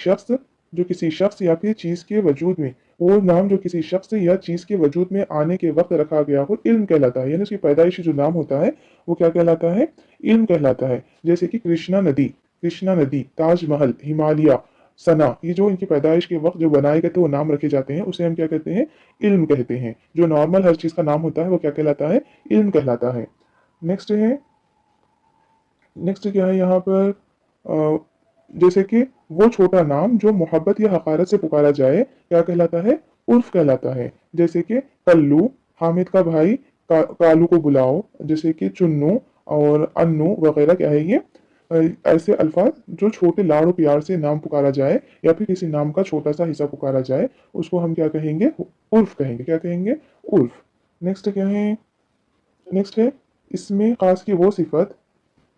शख्स या फिर चीज के वजूद में, वो नाम जो किसी शख्स या चीज के वजूद में आने के वक्त रखा गया हो, इल्म कहलाता है। यानी उसकी पैदाइशी जो नाम होता है वो क्या कहलाता है? इल्म कहलाता है। जैसे कि कृष्णा नदी, ताजमहल, हिमालय, सना, ये जो इनकी पैदाइश के वक्त जो बनाए गए थे वो नाम रखे जाते हैं, उसे हम क्या कहते हैं? इल्म कहते हैं। जो नॉर्मल हर चीज का नाम होता है वो क्या कहलाता है? इल्म कहलाता है। नेक्स्ट है, नेक्स्ट क्या है यहाँ पर, जैसे कि वो छोटा नाम जो मोहब्बत या हकारत से पुकारा जाए, क्या कहलाता है? उर्फ कहलाता है। जैसे कि कल्लू, हामिद का भाई, कालू को बुलाओ, जैसे कि चुन्नू और अन्नू वगैरह क्या है ये, ऐसे अल्फाज जो छोटे लाड़ प्यार से नाम पुकारा जाए या फिर किसी नाम का छोटा सा हिस्सा पुकारा जाए, उसको हम क्या कहेंगे? उर्फ कहेंगे। क्या कहेंगे? उर्फ। नेक्स्ट क्या है? नेक्स्ट है इसमें खास की वो सिफत,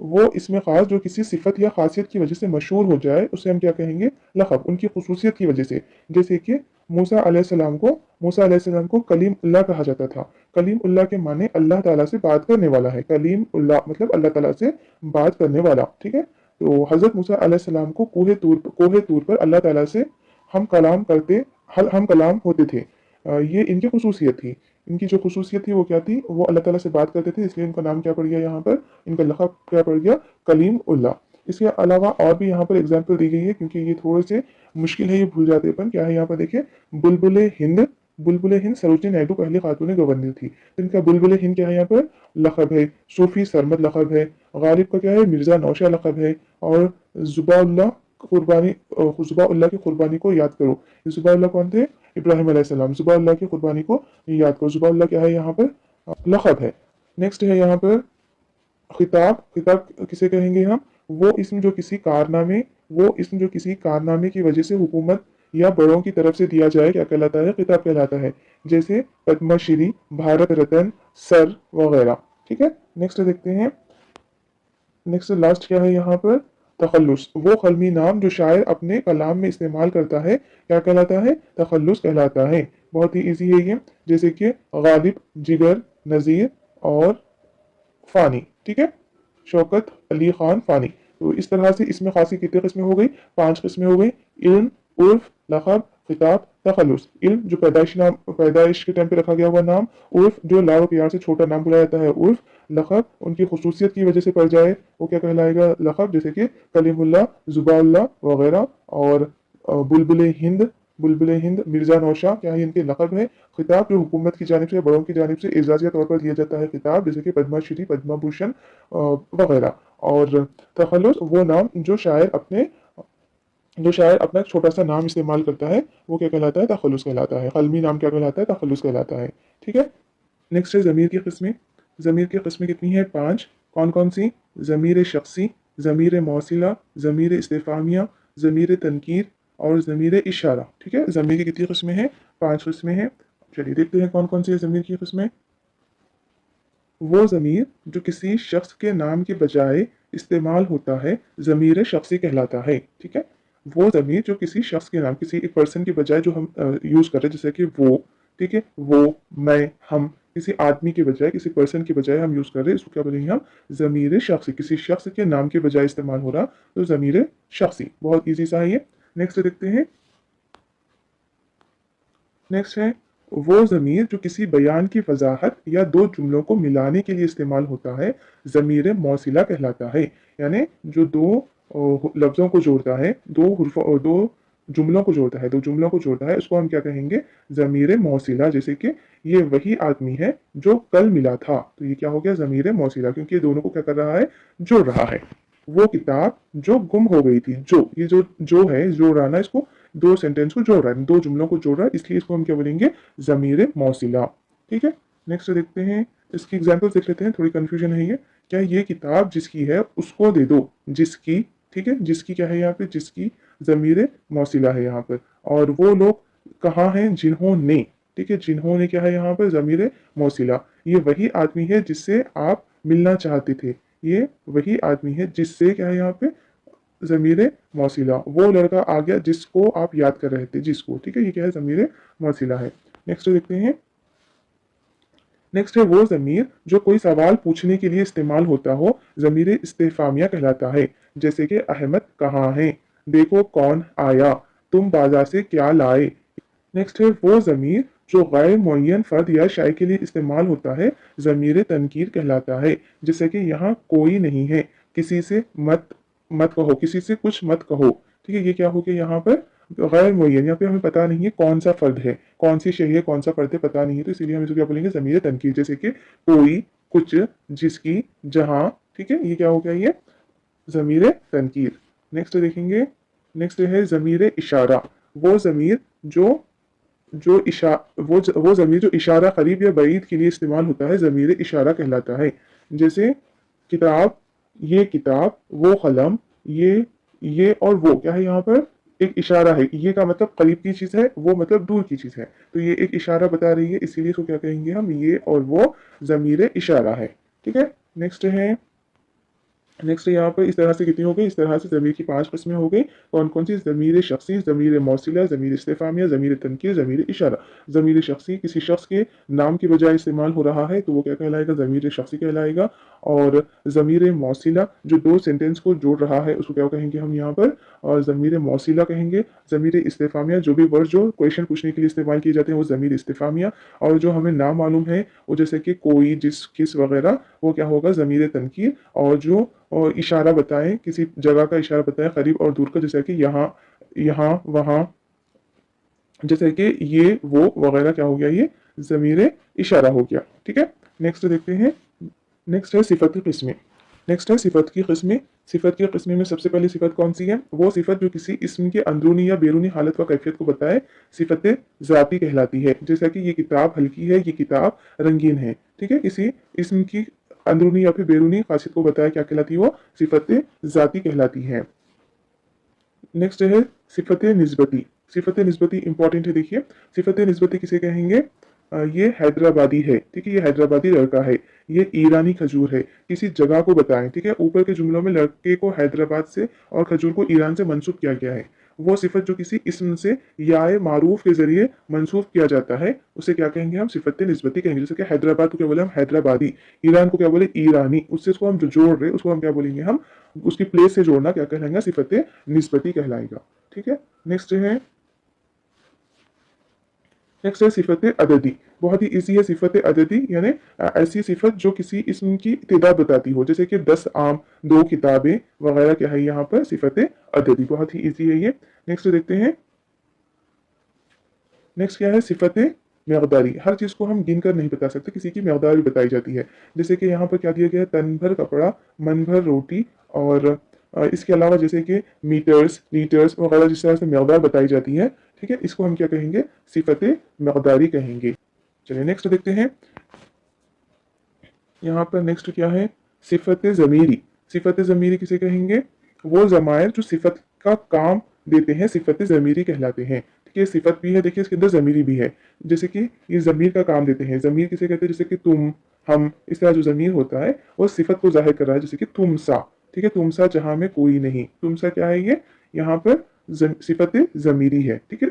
वो इसमें खास जो किसी सिफत या खासियत की वजह से मशहूर हो जाए, उसे हम क्या कहेंगे? लक़ब, उनकी खुसूसियत की वजह से। जैसे कि मूसा अलैहिस्सलाम को कलीम उल्लाह कहा जाता था। कलीम उल्लाह के माने अल्लाह ताला से बात करने वाला है। कलीम उल्लाह मतलब अल्लाह ताला से बात करने वाला। ठीक है, तो हजरत मूसा अलैहिस्सलाम को कोहे तूर पर अल्लाह ताला से हम कलाम करते हम कलाम होते थे। ये इनकी खुसूसियत थी। इनकी जो खुसूसियत थी वो क्या थी? वो अल्लाह ताला से बात करते थे, इसलिए इनका नाम क्या पड़ गया यहाँ पर? इनका लक़ब क्या पड़ गया? कलीम उल्लाह। इसके अलावा और भी यहाँ पर एग्जाम्पल दी गई है, क्योंकि ये थोड़े से मुश्किल है, ये भूल जाते हैं अपन। क्या है यहाँ पर देखिए, बुलबुल हिंद सरोजनी नायडू पहली खातून गवर्नर थी, तो इनका बुलबुल हिंद क्या है यहाँ पर? लक़ब है। सूफी सरमद लक़ब है। गालिब का क्या है? मिर्जा नौशा लक़ब है। और जुबाउल्लाह जुबाउल्लाह की कुर्बानी को याद करो। जुबाउल्लाह कौन थे? इब्राहिम अलैहिस्सलाम। जुबाउल्लाह की कुर्बानी को याद करो। जुबाउल्लाह क्या है यहाँ पर? लक़ब है। नेक्स्ट है यहाँ पर खिताब। खिताब किसे कहेंगे हम? वो इसम जो किसी कारनामे की वजह से हुकूमत या बड़ों की तरफ से दिया जाए, क्या कहलाता है? खिताब कहलाता है। जैसे पद्मश्री, भारत रत्न, सर वगैरह। ठीक है, नेक्स्ट देखते हैं। नेक्स्ट लास्ट क्या है यहाँ पर? तखल्लुस, वो कलमी नाम जो शायर अपने कलाम में इस्तेमाल करता है, क्या कहलाता है? तखल्लुस कहलाता है। बहुत ही इजी है ये। जैसे कि गालिब, जिगर, नज़ीर और फानी। ठीक है, शौकत अली खान फानी। तो इस तरह से इसमें खासी कितनी किस्में हो गई? 5 किस्में हो गई। इल्म, उर्फ, लक़ब, खिताब, तखल्लुस। इल्म जो पैदाइश के टाइम पे रखा गया हुआ नाम। उर्फ जो लाड़ प्यार से छोटा नाम बुलाया जाता है, उर्फ। लक़ब उनकी खुसूसियत की वजह से पड़ जाए, वो क्या कहलाएगा? लक़ब। जैसे कि कलीमुल्लाह, जुबाउल्लाह वगैरह। और बुलबुल हिंद, मिर्जा नौशा क्या है? इनके लक़ब है। खिताब जो हुकूमत की जानिब से, बड़ों की जानिब से एजाज़ के तौर पर दिया जाता है खिताब, जैसे कि पद्मश्री, पद्म भूषण वगैरह। और तखल्लुस वो नाम जो शायर अपना एक छोटा सा नाम इस्तेमाल करता है, वो क्या कहलाता है? तखल्लुस कहलाता है। कलमी नाम क्या कहलाता है? तखल्लुस कहलाता है। ठीक है, नेक्स्ट है ज़मीर की किस्में। ज़मीर की किस्में कितनी है? 5। कौन कौन सी? ज़मीर शख्सी, ज़मीर मौसिला, ज़मीर इस्तिफ़ामिया, ज़मीर तनकीर और ज़मीर इशारा। ठीक है, ज़मीर की कितनी किस्में हैं? 5 किस्में हैं। चलिए देखते हैं कौन कौन सी है ज़मीर की किस्में। वो ज़मीर जो किसी शख्स के नाम के बजाय इस्तेमाल होता है, ज़मीर शख्सी कहलाता है। ठीक है, वो ज़मीर जो किसी शख्स के नाम, किसी एक पर्सन के बजाय जो हम यूज़ कर रहे हैं, जैसे कि वो। ठीक है, वो, मैं, हम, किसी आदमी के बजाय, किसी पर्सन के बजाय हम यूज़ कर रहे हैं, इसको क्या बोलेंगे हम? ज़मीर शख्सी। किसी शख्स के नाम के बजाय इस्तेमाल हो रहा, तो ज़मीर शख्सी। बहुत ईजी सा है ये। नेक्स्ट देखते हैं। नेक्स्ट है वो ज़मीर जो किसी बयान की वजाहत या दो जुमलों को मिलाने के लिए इस्तेमाल होता है, ज़मीर मौसिला कहलाता है। यानी जो दो लफ्ज़ों को जोड़ता है, दो जुमलों को जोड़ता है, उसको हम क्या कहेंगे? ज़मीर मौसिला। जैसे कि ये वही आदमी है जो कल मिला था, तो ये क्या हो गया? ज़मीर मौसिला, क्योंकि ये दोनों को क्या कर रहा है? जोड़ रहा है। वो किताब जो गुम हो गई थी, जो ये जो है, जोड़ रहा ना इसको, दो सेंटेंस को जोड़ रहा है, दो जुमलों को जोड़ रहा है, इसलिए इसको हम क्या बोलेंगे, ज़मीर मौसिला। ठीक है, नेक्स्ट देखते हैं, इसकी एग्जाम्पल देख लेते हैं, थोड़ी कंफ्यूजन है ये। क्या ये किताब जिसकी है उसको दे दो, जिसकी, ठीक है, जिसकी क्या है यहाँ पे, जिसकी ज़मीर मौसिला है यहाँ पर, और वो लोग कहाँ हैं, जिन्होंने, ठीक है, जिन्होंने क्या है यहाँ पर ज़मीर मौसिला, ये वही आदमी है जिससे आप मिलना चाहते थे, ये वही आदमी है जिससे क्या है यहाँ पे ज़मीर मौसिला, वो लड़का आ गया जिसको आप याद कर रहे थे, जिसको, ठीक है, ये क्या है, ज़मीर मौसिला है। नेक्स्ट देखते हैं, नेक्स्ट है वो ज़मीर जो कोई सवाल पूछने के लिए इस्तेमाल होता हो, ज़मीर इस्तेफामिया कहलाता है, जैसे कि अहमद कहाँ है, देखो कौन आया, तुम बाजार से क्या लाए। नेक्स्ट है वो ज़मीर जो गैर मुअय्यन फ़र्द या शय के लिए इस्तेमाल होता है, ज़मीर तनकीर कहलाता है, जैसे कि यहाँ कोई नहीं है, किसी से मत मत कहो, किसी से कुछ मत कहो। ठीक है, ये क्या हो गया यहाँ पर, गैर मुअय्यन, यहाँ पे हमें पता नहीं है कौन सा फ़र्द है, कौन सी शय है, कौन सा फ़र्द है, पता नहीं है, तो इसीलिए हम इसको क्या बोलेंगे, ज़मीर तनकीर, जैसे कि कोई, कुछ, जिसकी, जहाँ। ठीक है, ये क्या हो गया, ये ज़मीर तनकीर। नेक्स्ट देखेंगे, नेक्स्ट है ज़मीर इशारा, वो ज़मीर जो जो इशा वो ज़मीर जो इशारा करीब या बईद के लिए इस्तेमाल होता है, ज़मीर इशारा कहलाता है, जैसे किताब, ये किताब, वो कलम, ये और वो क्या है यहाँ पर, एक इशारा है, ये का मतलब करीब की चीज़ है, वो मतलब दूर की चीज़ है, तो ये एक इशारा बता रही है, इसीलिए इसको क्या कहेंगे हम, ये और वो ज़मीर इशारा है। ठीक है, नेक्स्ट है, नेक्स्ट यहाँ पर इस तरह से कितनी हो गई, इस तरह से ज़मीर की 5 किस्में हो गई। कौन कौन सी, ज़मीर शख्सी, ज़मीर मौसिला, ज़मीर इस्तिफ़ामिया, ज़मीर तनकीर, ज़मीर इशारा। ज़मीर शख्सी किसी शख्स के नाम की बजाय इस्तेमाल हो रहा है तो वो क्या कहलाएगा, ज़मीर शख्सी कहलाएगा। और ज़मीर मौसिला जो दो सेंटेंस को जोड़ रहा है उसको क्या कहेंगे हम यहाँ पर, और ज़मीर मौसिला कहेंगे। ज़मीर इस्तिफ़ामिया जो भी वर्ड जो क्वेश्चन पूछने के लिए इस्तेमाल किए जाते हैं वो ज़मीर इस्तिफ़ामिया। और जो हमें नाम मालूम है वो जैसे कि कोई, जिस, किस वगैरह, वो क्या होगा, ज़मीर तनकीर। और जो और इशारा बताएं, किसी जगह का इशारा बताएं, करीब और दूर का, जैसे कि यहाँ, यहाँ, वहाँ, जैसे कि ये, वो वगैरह, क्या हो गया, ये ज़मीर इशारा हो गया। ठीक है, नेक्स्ट देखते हैं, नेक्स्ट है सिफत की किस्में। नेक्स्ट है सिफत की किस्में। सिफत की किस्में में सबसे पहली सिफत कौन सी है, वो सिफत जो किसी इस्म के अंदरूनी या बैरूनी हालत व कैफियत को बताए, सिफत ज़ाती कहलाती है, जैसा कि ये किताब हल्की है, ये किताब रंगीन है। ठीक है, किसी इस्म की अंदरूनी या फिर बैरूनी खासियत को बताया, क्या कहलाती है, वो सिफत ज़ाती कहलाती है। नेक्स्ट है सिफत निस्बती। सिफत निस्बती इंपॉर्टेंट है, देखिए सिफत निस्बती किसे कहेंगे, ये हैदराबादी है, ठीक है, ये हैदराबादी लड़का है, ये ईरानी खजूर है, किसी जगह को बताएं। ठीक है, ऊपर के जुमलों में लड़के को हैदराबाद से और खजूर को ईरान से मंसूब किया गया है। वो सिफत जो किसी इस्म से या मारूफ के जरिए मंसूब किया जाता है उसे क्या कहेंगे हम, सिफत निस्बती कहेंगे। जैसे कि हैदराबाद को क्या बोले हम, हैदराबादी। ईरान को क्या बोले, ईरानी। उससे इसको हम जो जोड़ रहे उसको हम क्या बोलेंगे, हम उसकी प्लेस से जोड़ना क्या कहलाएगा, सिफत निस्बती कहलाएगा। ठीक है, नेक्स्ट है, नेक्स्ट है सिफत अददी। बहुत ही इजी है सिफत अददी, यानी ऐसी सिफत जो किसी इस्म की तादाद बताती हो, जैसे कि 10 आम, 2 किताबें वगैरह, क्या है यहाँ पर, सिफत अददी। बहुत ही इजी है ये। नेक्स्ट देखते हैं, नेक्स्ट क्या है, सिफत मकदारी। हर चीज़ को हम गिन कर नहीं बता सकते, किसी की मकदार भी बताई जाती है, जैसे कि यहाँ पर क्या दिया गया है, तन भर कपड़ा, मन भर रोटी। और इसके अलावा जैसे कि मीटर्स, लीटर्स वगैरह, जिस तरह से मकदार बताई जाती है, ठीक है, इसको हम क्या कहेंगे, सिफत मकदारी कहेंगे। चलिए नेक्स्ट देखते हैं, यहाँ पर नेक्स्ट क्या है, सिफत ज़मीरी। सिफत ज़मीरी किसे कहेंगे, वो ज़मायर जो सिफत का काम देते हैं, सिफत ज़मीरी कहलाते हैं। ठीक है, सिफत भी है, देखिए इसके अंदर ज़मीरी भी है, जैसे कि ये ज़मीर का काम देते हैं। ज़मीर किसे कहते हैं, जैसे कि तुम, हम, इस तरह जो ज़मीर होता है वो सिफत को जाहिर कर रहा है, जैसे कि तुम सा। ठीक है, तुम सा जहाँ में कोई नहीं, तुम सा क्या है, ये यहाँ पर सिफत ज़मीरी है। ठीक है,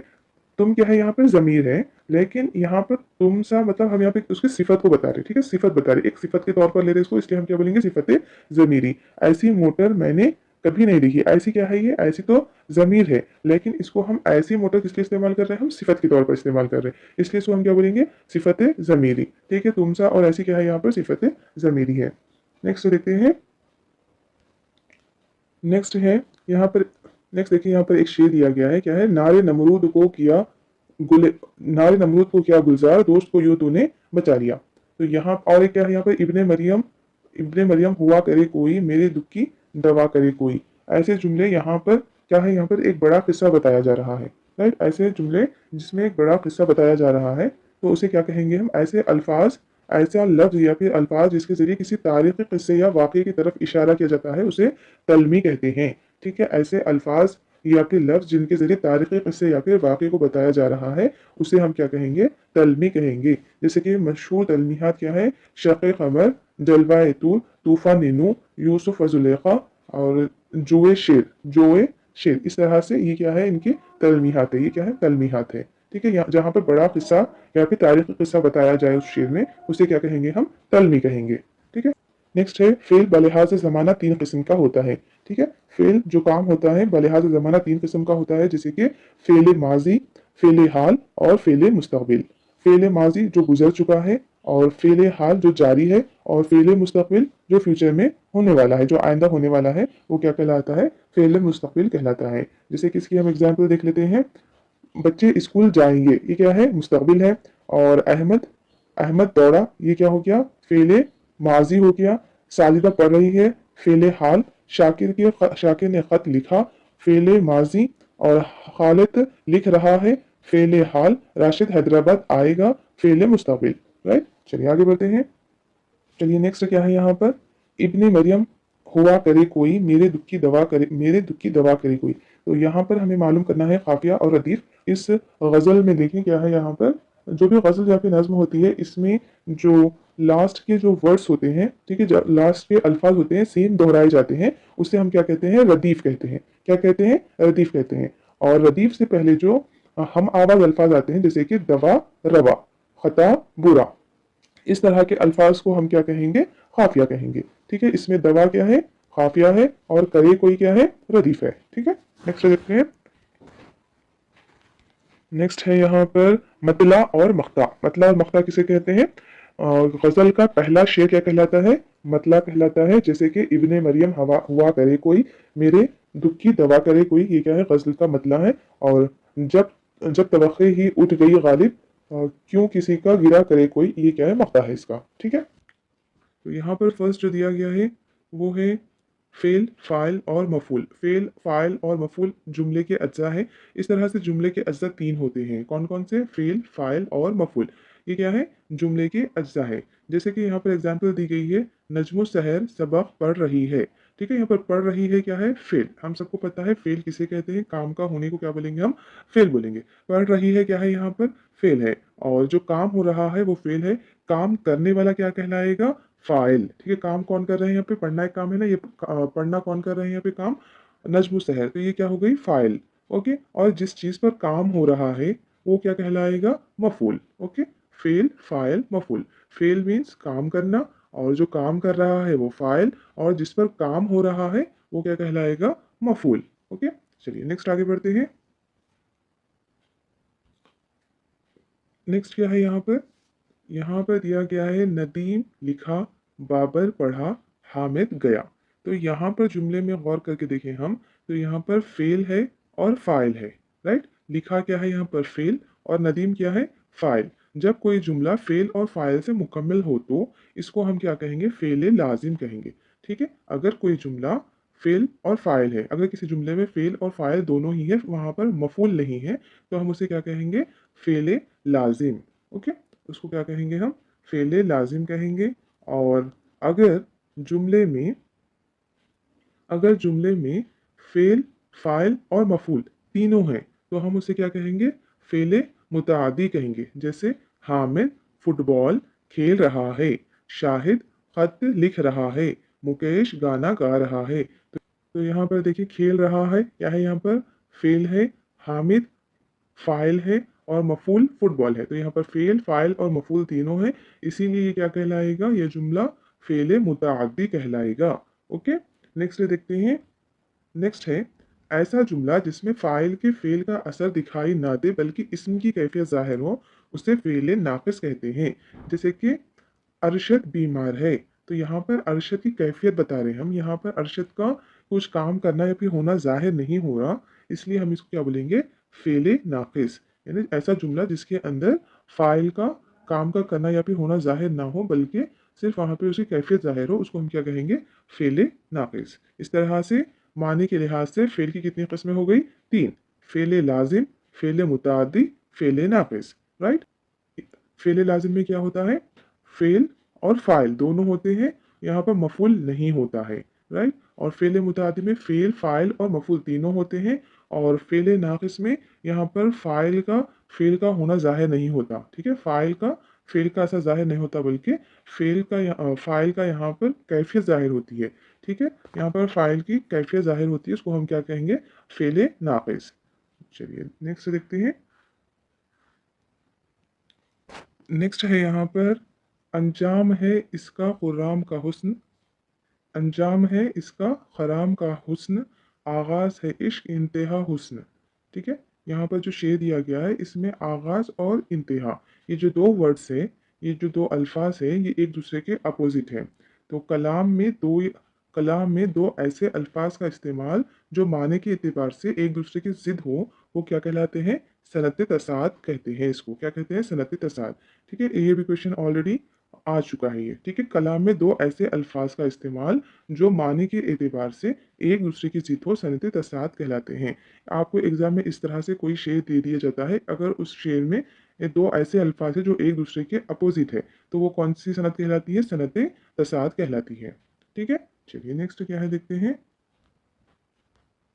तुम क्या है, यहाँ पर जमीर है, लेकिन यहाँ पर तुम सा मतलब हम यहाँ पे उसकी सिफत को बता रहे हैं। ठीक है, सिफत बता रहे, एक सिफत के तौर पर ले रहे इसको, इसलिए हम क्या बोलेंगे, सिफत जमीरी। ऐसी मोटर मैंने कभी नहीं देखी। ऐसी क्या है, ये ऐसी तो जमीर है, लेकिन इसको हम ऐसी मोटर किस लिए इस्तेमाल कर रहे हैं, हम सिफत के तौर पर इस्तेमाल कर रहे हैं, इसलिए इसको हम क्या बोलेंगे, सिफत जमीरी। ठीक है, तुम सा और ऐसी क्या है, यहाँ पर सिफत जमीरी है। नेक्स्ट देखते हैं, नेक्स्ट है यहाँ पर, नेक्स्ट देखिए यहाँ पर एक शेर दिया गया है, क्या है, नारे नमरूद को किया गुले, नारे नमरूद को किया गुलजार, दोस्त को यूं तूने बचा लिया। तो यहाँ और एक क्या है, यहाँ पर इब्ने मरियम, इब्ने मरियम हुआ करे कोई, मेरे दुख की दवा करे कोई। ऐसे जुमले यहाँ पर क्या है, यहाँ पर एक बड़ा किस्सा बताया जा रहा है। राइट। ऐसे जुमले जिसमें एक बड़ा किस्सा बताया जा रहा है तो उसे क्या कहेंगे हम? ऐसे अल्फाज, ऐसा लफ्ज या फिर अल्फाज जिसके जरिए किसी तारीखी किस्से या वाक़े की तरफ इशारा किया जाता है उसे तलमी कहते हैं। ठीक है, ऐसे अल्फाज या फिर लफ्ज जिनके जरिए तारीखी किस्से या फिर वाक़े को बताया जा रहा है उसे हम क्या कहेंगे? तलमी कहेंगे। जैसे कि मशहूर तलमीहात क्या है? शक़ क़मर, जलवाए तूर, तूफ़ान नूह, यूसुफ व ज़ुलेखा और जोए शेर। इस तरह से ये क्या है? इनके तलमीहात है। ये क्या है? तलमीहात है। ठीक है, जहाँ पर बड़ा किस्सा या फिर तारीखी किस्सा बताया जाए उस शेर में उसे क्या कहेंगे हम? तलमी कहेंगे। ठीक है। नेक्स्ट है फेल बलिहाज ज़माना तीन किस्म का होता है। ठीक है, फेल जो काम होता है बलिहाज ज़माना तीन किस्म का होता है, जैसे कि फेल माजी, फेल हाल और फेल मुस्तकबिल। फेल माजी जो गुजर चुका है, और फेल हाल जो जारी है, और फेल मुस्तकबिल जो फ्यूचर में होने वाला है, जो आइंदा होने वाला है, वो क्या कहलाता है? फेल मुस्तकबिल कहलाता है। जैसे कि इसकी हम एग्जाम्पल देख लेते हैं। बच्चे स्कूल जाएंगे, ये क्या है? मुस्तकबिल है। और अहमद अहमद दौड़ा, ये क्या हो गया? फेले माजी हो गया। साजिदा पढ़ रही है, फेले हाल। शाकिर ने खत लिखा, फेले माजी। और खालिद लिख रहा है, फेले हाल। राशिद हैदराबाद आएगा, फेले मुस्तकबिल। राइट, चलिए आगे बढ़ते हैं। चलिए नेक्स्ट क्या है यहाँ पर? इब्ने मरियम हुआ करे कोई, मेरे दुख की दवा करे कोई। तो यहाँ पर हमें मालूम करना है काफिया और रदीफ। इस गजल में देखें क्या है यहाँ पर? जो भी गजल या फिर नज्म होती है इसमें जो लास्ट के जो वर्ड्स होते हैं, ठीक है, लास्ट के अल्फाज होते हैं सेम दोहराए जाते हैं, उसे हम क्या कहते हैं? रदीफ कहते हैं। क्या कहते हैं? रदीफ कहते हैं। और रदीफ से पहले जो हम आवाज अल्फाज आते हैं, जैसे कि दवा, रवा, खता, बुरा, इस तरह के अल्फाज को हम क्या कहेंगे? काफिया कहेंगे। ठीक है, इसमें दवा क्या है? काफिया है। और करे कोई क्या है? रदीफ है। ठीक है, नेक्स्ट देखते हैं। नेक्स्ट है यहाँ पर मतला और मख्ता। मतला और मख्ता किसे कहते हैं? गजल का पहला शेर क्या कहलाता है? मतला कहलाता है। जैसे कि इब्ने मरियम हवा हुआ करे कोई, मेरे दुख की दवा करे कोई, ये क्या है? गजल का मतला है। और जब जब तवक्के ही उठ गई गालिब, क्यों किसी का गिरा करे कोई, ये क्या है? मख्ता है इसका। ठीक है, तो यहाँ पर फर्स्ट जो दिया गया है वो है फेल, फाइल और मफूल। फेल, फाइल और मफूल जुमले के अज्जा है। इस तरह से जुमले के अज्जा तीन होते हैं। कौन कौन से? फेल, फाइल और मफूल। ये क्या है? जुमले के अज्जा है। जैसे कि यहाँ पर एग्जाम्पल दी गई है, नजमो सहर सबक पढ़ रही है। ठीक है, यहाँ पर पढ़ रही है क्या है? फेल। हम सबको पता है फेल किसे कहते हैं? काम का होने को क्या बोलेंगे हम? फेल बोलेंगे। पढ़ रही है क्या है? यहाँ पर फेल है। और जो काम हो रहा है वो फेल है। काम करने वाला क्या कहलाएगा? फाइल। ठीक है, काम कौन कर रहे हैं यहाँ पे? पढ़ना एक काम है ना, ये पढ़ना कौन कर रहे हैं यहाँ पे? काम नज्म सहर, तो ये क्या हो गई? फाइल। ओके, और जिस चीज पर काम हो रहा है वो क्या कहलाएगा? मफूल। ओके, फेल, फाइल, मफूल। फेल मीन्स काम करना, और जो काम कर रहा है वो फाइल, और जिस पर काम हो रहा है वो क्या कहलाएगा? मफूल। ओके, चलिए नेक्स्ट आगे बढ़ते हैं। नेक्स्ट क्या है यहाँ पर? यहाँ पर दिया गया है, नदीम लिखा, बाबर पढ़ा, हामिद गया। तो यहाँ पर जुमले में गौर करके देखें हम, तो यहाँ पर फेल है और फाइल है। राइट, लिखा क्या है यहाँ पर? फेल। और नदीम क्या है? फाइल। जब कोई जुमला फेल और फाइल से मुकम्मल हो तो इसको हम क्या कहेंगे? फेल लाजिम कहेंगे। ठीक है, अगर कोई जुमला फेल और फाइल है, अगर किसी जुमले में फेल और फाइल दोनों ही है, वहां पर मफूल नहीं है, तो हम उसे क्या कहेंगे? फेल लाजिम। ओके, उसको क्या कहेंगे हम? फेले लाजिम कहेंगे। और अगर जुमले में अगर जुमले में फेल, फाइल और मफूल तीनों हैं तो हम उसे क्या कहेंगे? फेले मुतादी कहेंगे। जैसे हामिद फुटबॉल खेल रहा है, शाहिद खत लिख रहा है, मुकेश गाना गा रहा है। तो यहाँ पर देखिए, खेल रहा है क्या है? यहाँ पर फेल है, हामिद फाइल है, और मफूल फुटबॉल है। तो यहाँ पर फेल, फाइल और मफूल तीनों है, इसीलिए ये क्या कहलाएगा? ये जुमला फेल मुतअद्दी कहलाएगा। ओके, नेक्स्ट देखते हैं। नेक्स्ट है ऐसा जुमला जिसमें फाइल के फेल का असर दिखाई ना दे बल्कि इसम की कैफियत जाहिर हो, उसे फेल नाकिस कहते हैं। जैसे कि अरशद बीमार है, तो यहाँ पर अरशद की कैफियत बता रहे हैं हम। यहाँ पर अरशद का कुछ काम करना या फिर होना जाहिर नहीं हो रहा, इसलिए हम इसको क्या बोलेंगे? फेले नाकिस। यानी ऐसा जुमला जिसके अंदर फाइल का काम का करना या फिर होना जाहिर ना हो बल्कि सिर्फ वहां पे उसकी कैफियत जाहिर हो, उसको हम क्या कहेंगे? फेले नाकिस। इस तरह से मानी के लिहाज से फेल की कितनी किस्में हो गई? तीन। फेले लाजिम, फ़ेल मुतादी, फ़ेल नाक़िस, राइट। फ़ेल लाज़िम में क्या होता है, फ़ेल और फ़ाइल दोनों होते हैं, यहाँ पर मफ़ूल नहीं होता है, राइट। और फ़ेल मुतादी में फ़ेल, फ़ाइल और मफ़ूल तीनों होते हैं। और फ़ेल नाक़िस में यहाँ पर फ़ेल का होना ज़ाहिर नहीं होता, ठीक है। फ़ेल का असर ज़ाहिर नहीं होता, बल्कि फ़ाइल का यहाँ पर कैफ़ियत ज़ाहिर होती है, ठीक है। यहाँ पर फ़ाइल की कैफ़ियत ज़ाहिर होती है, उसको हम क्या कहेंगे, फ़ेल नाक़िस। चलिए नेक्स्ट देखते हैं। नेक्स्ट है यहाँ पर, अंजाम है इसका खुर्राम का हुस्न, अंजाम है इसका खराम का हुस्न, आगाज़ है इश्क इंतहा हुस्न, ठीक है। यहाँ पर जो शेर दिया गया है, इसमें आगाज़ और इंतहा, ये जो दो वर्ड्स है, ये जो दो अल्फाज है, ये एक दूसरे के अपोजिट है। तो कलाम में दो ऐसे अल्फाज का इस्तेमाल जो माने के एतबार से एक दूसरे की ज़िद हो, वो क्या कहलाते हैं, सनत तसाद कहते हैं। इसको क्या कहते हैं, सनत तसाद, ठीक है। ये भी क्वेश्चन ऑलरेडी आ चुका है ये, ठीक है। कलाम में दो ऐसे अल्फाज का इस्तेमाल जो मानी के एतबार से एक दूसरे की ज़िद हो, सनत तसाद कहलाते हैं। आपको एग्जाम में इस तरह से कोई शेर दे दिया जाता है, अगर उस शेर में ये दो ऐसे अल्फाज है जो एक दूसरे के अपोजिट है, तो वो कौन सी सनत कहलाती है, सनत तसाद कहलाती है, ठीक है। चलिए नेक्स्ट क्या है देखते हैं।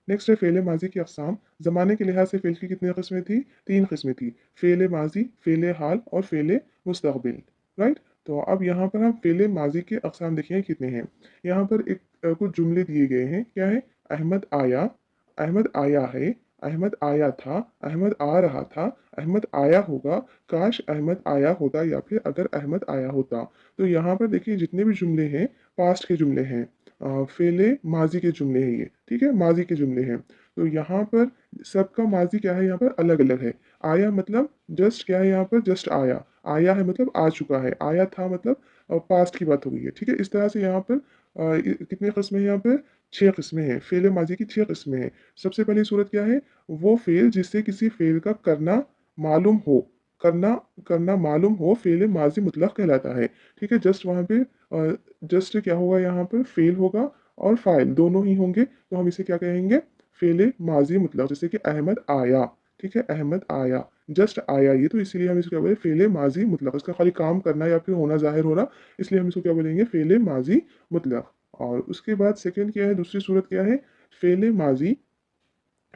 नेक्स्ट है फ़ेल माजी की अक़साम। ज़माने के लिहाज से फ़ेल की कितनी किस्में थी, तीन किस्में थी, फ़ेल माजी, फ़ेल हाल और फ़ेल मुस्तक़बिल, राइट। तो अब यहाँ पर हम फ़ेल माजी के अक़साम देखें कितने हैं। यहाँ पर कुछ जुमले दिए गए हैं, क्या है, अहमद आया, अहमद आया है, अहमद आया था, अहमद आ रहा था, अहमद आया होगा, काश अहमद आया होता, या फिर अगर अहमद आया होता। तो यहाँ पर देखिए जितने भी जुमले हैं, पास्ट के जुमले हैं, फ़ेले माजी के जुमले हैं ये, ठीक है, माजी के जुमले हैं। तो यहाँ पर सबका माजी क्या है, यहाँ पर अलग अलग है। आया मतलब जस्ट क्या है, यहाँ पर जस्ट आया, आया है मतलब आ चुका है, आया था मतलब पास्ट की बात हो गई है, ठीक है। इस तरह से यहाँ पर कितनी किस्में हैं, यहाँ पर छह किस्में हैं, फ़ेल माजी की छह किस्में हैं। सबसे पहली सूरत क्या है, वो फ़ेल जिससे किसी फ़ेल का करना मालूम हो, करना करना मालूम हो, फ़ेल माजी मुतलक कहलाता है, ठीक है। जस्ट वहाँ पे जस्ट क्या होगा, यहाँ पर फेल होगा और फाइल दोनों ही होंगे, तो हम इसे क्या कहेंगे, फेल माजी मुतलक। जैसे कि अहमद आया, ठीक है, अहमद आया, जस्ट आया, ये तो इसीलिए हम इसको क्या बोले, फेल माजी मुतलक। इसका खाली काम करना या फिर होना जाहिर होना, इसलिए हम इसको क्या बोलेंगे, फेल माजी मुतलक। और उसके बाद सेकेंड क्या है, दूसरी सूरत क्या है, फेल माजी,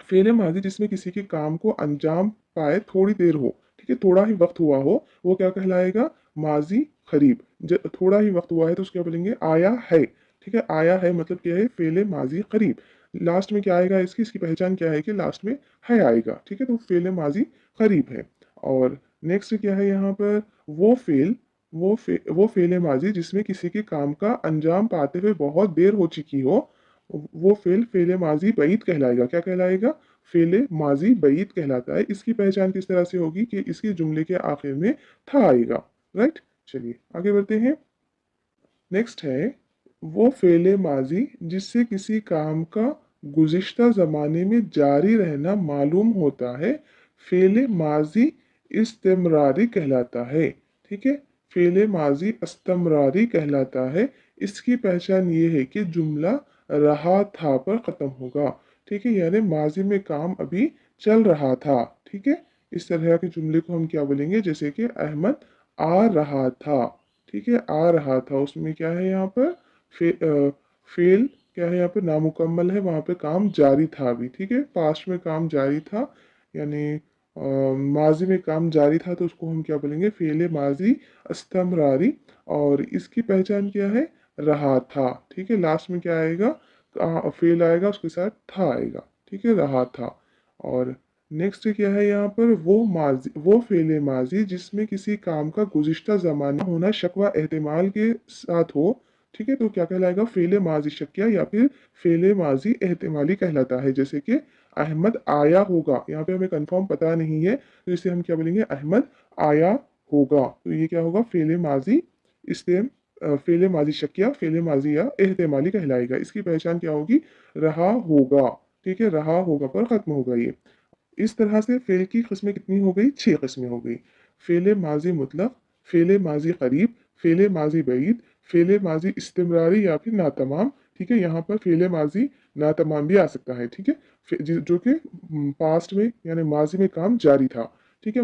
फेल माजी जिसमें किसी के काम को अंजाम पाए थोड़ी देर हो, ठीक है, थोड़ा ही वक्त हुआ हो, वो क्या कहलाएगा, माजी करीब। थोड़ा ही वक्त हुआ है तो उसको क्या बोलेंगे, आया है, ठीक है, आया है मतलब क्या है, फेल माजी करीब। लास्ट में क्या आएगा इसकी, इसकी पहचान क्या है कि लास्ट में है आएगा, ठीक है, तो फेल माजी करीब है। और नेक्स्ट क्या है यहाँ पर, वो फेल माजी जिसमें किसी के काम का अंजाम पाते हुए बहुत देर हो चुकी हो, वो फेल माजी बईद कहलाएगा। क्या कहलाएगा, फेल माजी बईद कहलाता है। इसकी पहचान किस तरह से होगी कि इसके जुमले के आखिर में था आएगा, राइट। चलिए आगे बढ़ते हैं। नेक्स्ट है, वो फेल माजी जिससे किसी काम का गुज़िश्ता ज़माने में जारी रहना मालूम होता है, फेल माजी इस्तेमरारी कहलाता है, ठीक है। फेल माजी इस्तेमरारी कहलाता है। इसकी पहचान ये है कि जुमला रहा था पर ख़त्म होगा, ठीक है, यानी माजी में काम अभी चल रहा था, ठीक है। इस तरह के जुमले को हम क्या बोलेंगे, जैसे कि अहमद आ रहा था, ठीक है, आ रहा था, उसमें क्या है यहाँ पर, फेल क्या है यहाँ पे, नामुकम्मल है, वहाँ पे काम जारी था अभी, ठीक है, पास्ट में काम जारी था, यानी माजी में काम जारी था, तो उसको हम क्या बोलेंगे, फेल माजी अस्तमरारी। और इसकी पहचान क्या है, रहा था, ठीक है, लास्ट में क्या आएगा, फेल आएगा, उसके साथ था आएगा, ठीक है, रहा था। और नेक्स्ट क्या है यहाँ पर, वो फेल माजी जिसमें किसी काम का गुज़िश्ता ज़माना होना शक व एहतिमाल के साथ हो, ठीक है, तो क्या कहलाएगा, फेल माजी शकिया या फिर फेल माजी एहतिमाली कहलाता है। जैसे कि अहमद आया होगा, यहाँ पे हमें कंफर्म पता नहीं है, तो इसे हम क्या बोलेंगे, अहमद आया होगा, तो ये क्या होगा, फेल माजी इस्तेम फेल माजी शकिया, फेल माजी या एहतिमाली कहलाएगा। इसकी पहचान क्या होगी, रहा होगा, ठीक है, रहा होगा पर ख़त्म होगा ये। इस तरह से फ़ेल की किस्में कितनी हो गई, छह किस्में हो गई, फ़ेल माजी मुतलक, फ़ेल माजी करीब, फ़ेल माजी बईद, फ़ेल माजी इस्तिमरारी या फिर नातमाम, ठीक है। यहाँ पर फ़ेल माजी ना तमाम भी आ सकता है, ठीक है। जो कि पास्ट में यानी माजी में काम जारी था, ठीक है।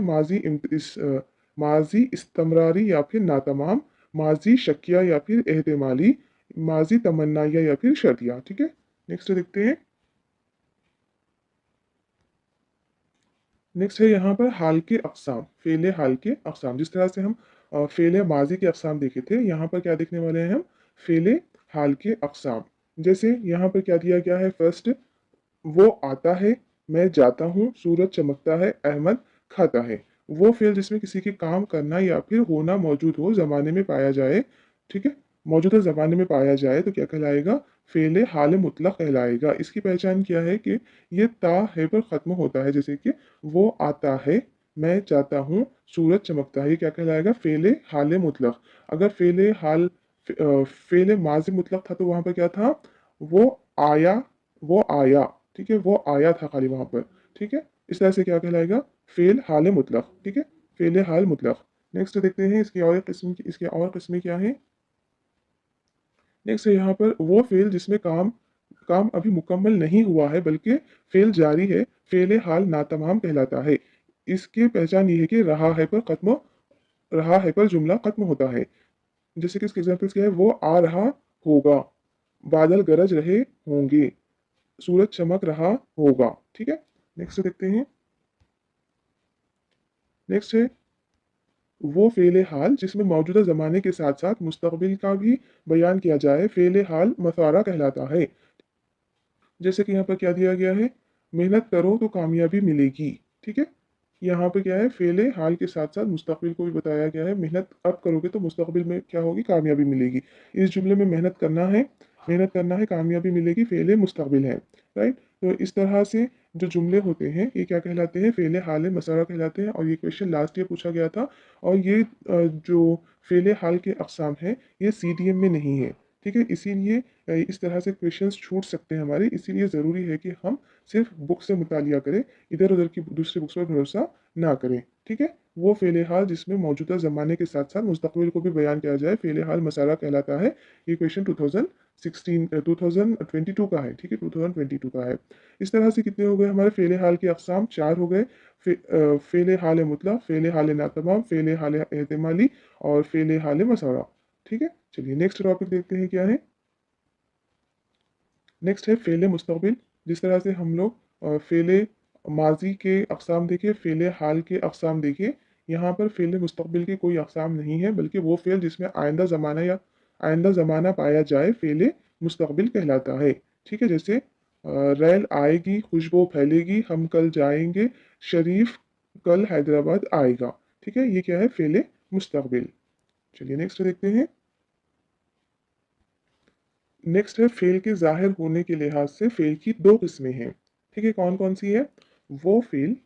माजी इस्तमरारी या फिर नातमाम, माजी शकिया या फिर एहतमाली, माजी तमन्नाया या फिर शर्तिया, ठीक है। नेक्स्ट देखते हैं। नेक्स्ट है यहाँ पर हाल के अक़साम, फ़ेल हाल के अक़साम। जिस तरह से हम फ़ेल माज़ी के अक़साम देखे थे, यहाँ पर क्या देखने वाले हैं हम, फ़ेल हाल के अक़साम। जैसे यहाँ पर क्या दिया गया है, फर्स्ट वो आता है, मैं जाता हूँ, सूरज चमकता है, अहमद खाता है। वो फ़ेल जिसमें किसी के काम करना या फिर होना मौजूद हो, ज़माने में पाया जाए, ठीक है? मौजूदा ज़माने में पाया जाए तो क्या कहलाएगा? फ़ेल हाल मुतलक़ कहलाएगा। इसकी पहचान क्या है कि ये ता है पर ख़त्म होता है, जैसे कि वो आता है, मैं जाता हूँ, सूरज चमकता है, ये क्या कहलाएगा? फ़ेल हाल मुतलक़। अगर फ़ेल माज़ी मुतलक़ था तो वहाँ पर क्या था? वो आया, वो आया, ठीक है? वो आया था खाली वहाँ पर, ठीक है? इस तरह से क्या कहलाएगा? फ़ेल हाल मुतलक़, ठीक है? फ़ेल हाल मुतलक़। नेक्स्ट देखते हैं इसकी और किस्में क्या हैं? नेक्स्ट है यहाँ पर वो फ़ेल जिसमें काम काम अभी मुकम्मल नहीं हुआ है बल्कि फ़ेल जारी है, फ़ेल हाल नातमाम कहलाता है। इसकी पहचान ये है कि रहा है पर जुमला खत्म होता है। जैसे कि इसके एग्जाम्पल्स क्या है, वो आ रहा होगा, बादल गरज रहे होंगे, सूरज चमक रहा होगा, ठीक है। नेक्स्ट देखते हैं। नेक्स्ट है वो फ़ेल हाल जिसमें मौजूदा ज़माने के साथ साथ मुस्तकबिल का भी बयान किया जाए, फ़ेल हाल मसारा कहलाता है। जैसे कि यहाँ पर क्या दिया गया है, मेहनत करो तो कामयाबी मिलेगी, ठीक है। यहाँ पे क्या है, फ़ेल हाल के साथ साथ मुस्तकबिल को भी बताया गया है, मेहनत अब करोगे तो मुस्तकबिल में क्या होगी, कामयाबी मिलेगी। इस जुमले में मेहनत करना है, कामयाबी मिलेगी, फ़ेल मुस्तकबिल है, राइट। तो इस तरह से जो जुमले होते हैं ये क्या कहलाते हैं, फ़ेल हाल मसारा कहलाते हैं। और ये क्वेश्चन लास्ट ईयर पूछा गया था। और ये जो फ़ेल हाल के अक़साम हैं ये CDM में नहीं है, ठीक है। इसीलिए इस तरह से क्वेश्चंस छूट सकते हैं हमारे, इसीलिए ज़रूरी है कि हम सिर्फ बुक से मुतालिया करें, इधर उधर की दूसरी बुक्स पर भरोसा ना करें, ठीक है। वो फ़ेल हाल जिसमें मौजूदा ज़माने के साथ साथ मुस्तकबिल को भी बयान किया जाए, फ़ेल हाल मसारा कहलाता है। ये क्वेश्चन 2022 का है, ठीक है, 2022 का है। इस तरह से कितने हो गए हमारे फ़ेल हाल के अक़साम, 4 हो गए। फ़ेल हाल मुतलक़, फ़ेल हाल नातमाम, फ़ेल हाल एहतिमाली और फ़ेल हाल मसारा, ठीक है। चलिए नेक्स्ट टॉपिक देखते हैं क्या है। नेक्स्ट है फ़ेल मुस्तक़बिल। जिस तरह से हम लोग फ़ेल माज़ी के अक़साम देखे, फ़ेल हाल के अक़साम देखे, यहाँ पर फ़ेल मुस्तक़बिल के कोई अक़साम नहीं है, बल्कि वो फ़ेल जिसमें आइंदा ज़माना पाया जाए, फ़ेल मुस्तक़बिल कहलाता है, ठीक है। जैसे रेल आएगी, खुशबू फैलेगी, हम कल जाएँगे, शरीफ कल हैदराबाद आएगा, ठीक है। ये क्या है, फ़ेल मुस्तक़बिल। चलिए नेक्स्ट देखते हैं। नेक्स्ट है फेल के ज़ाहिर होने के लिहाज से फेल की दो किस्में हैं, ठीक है। कौन कौन सी है? वो फेल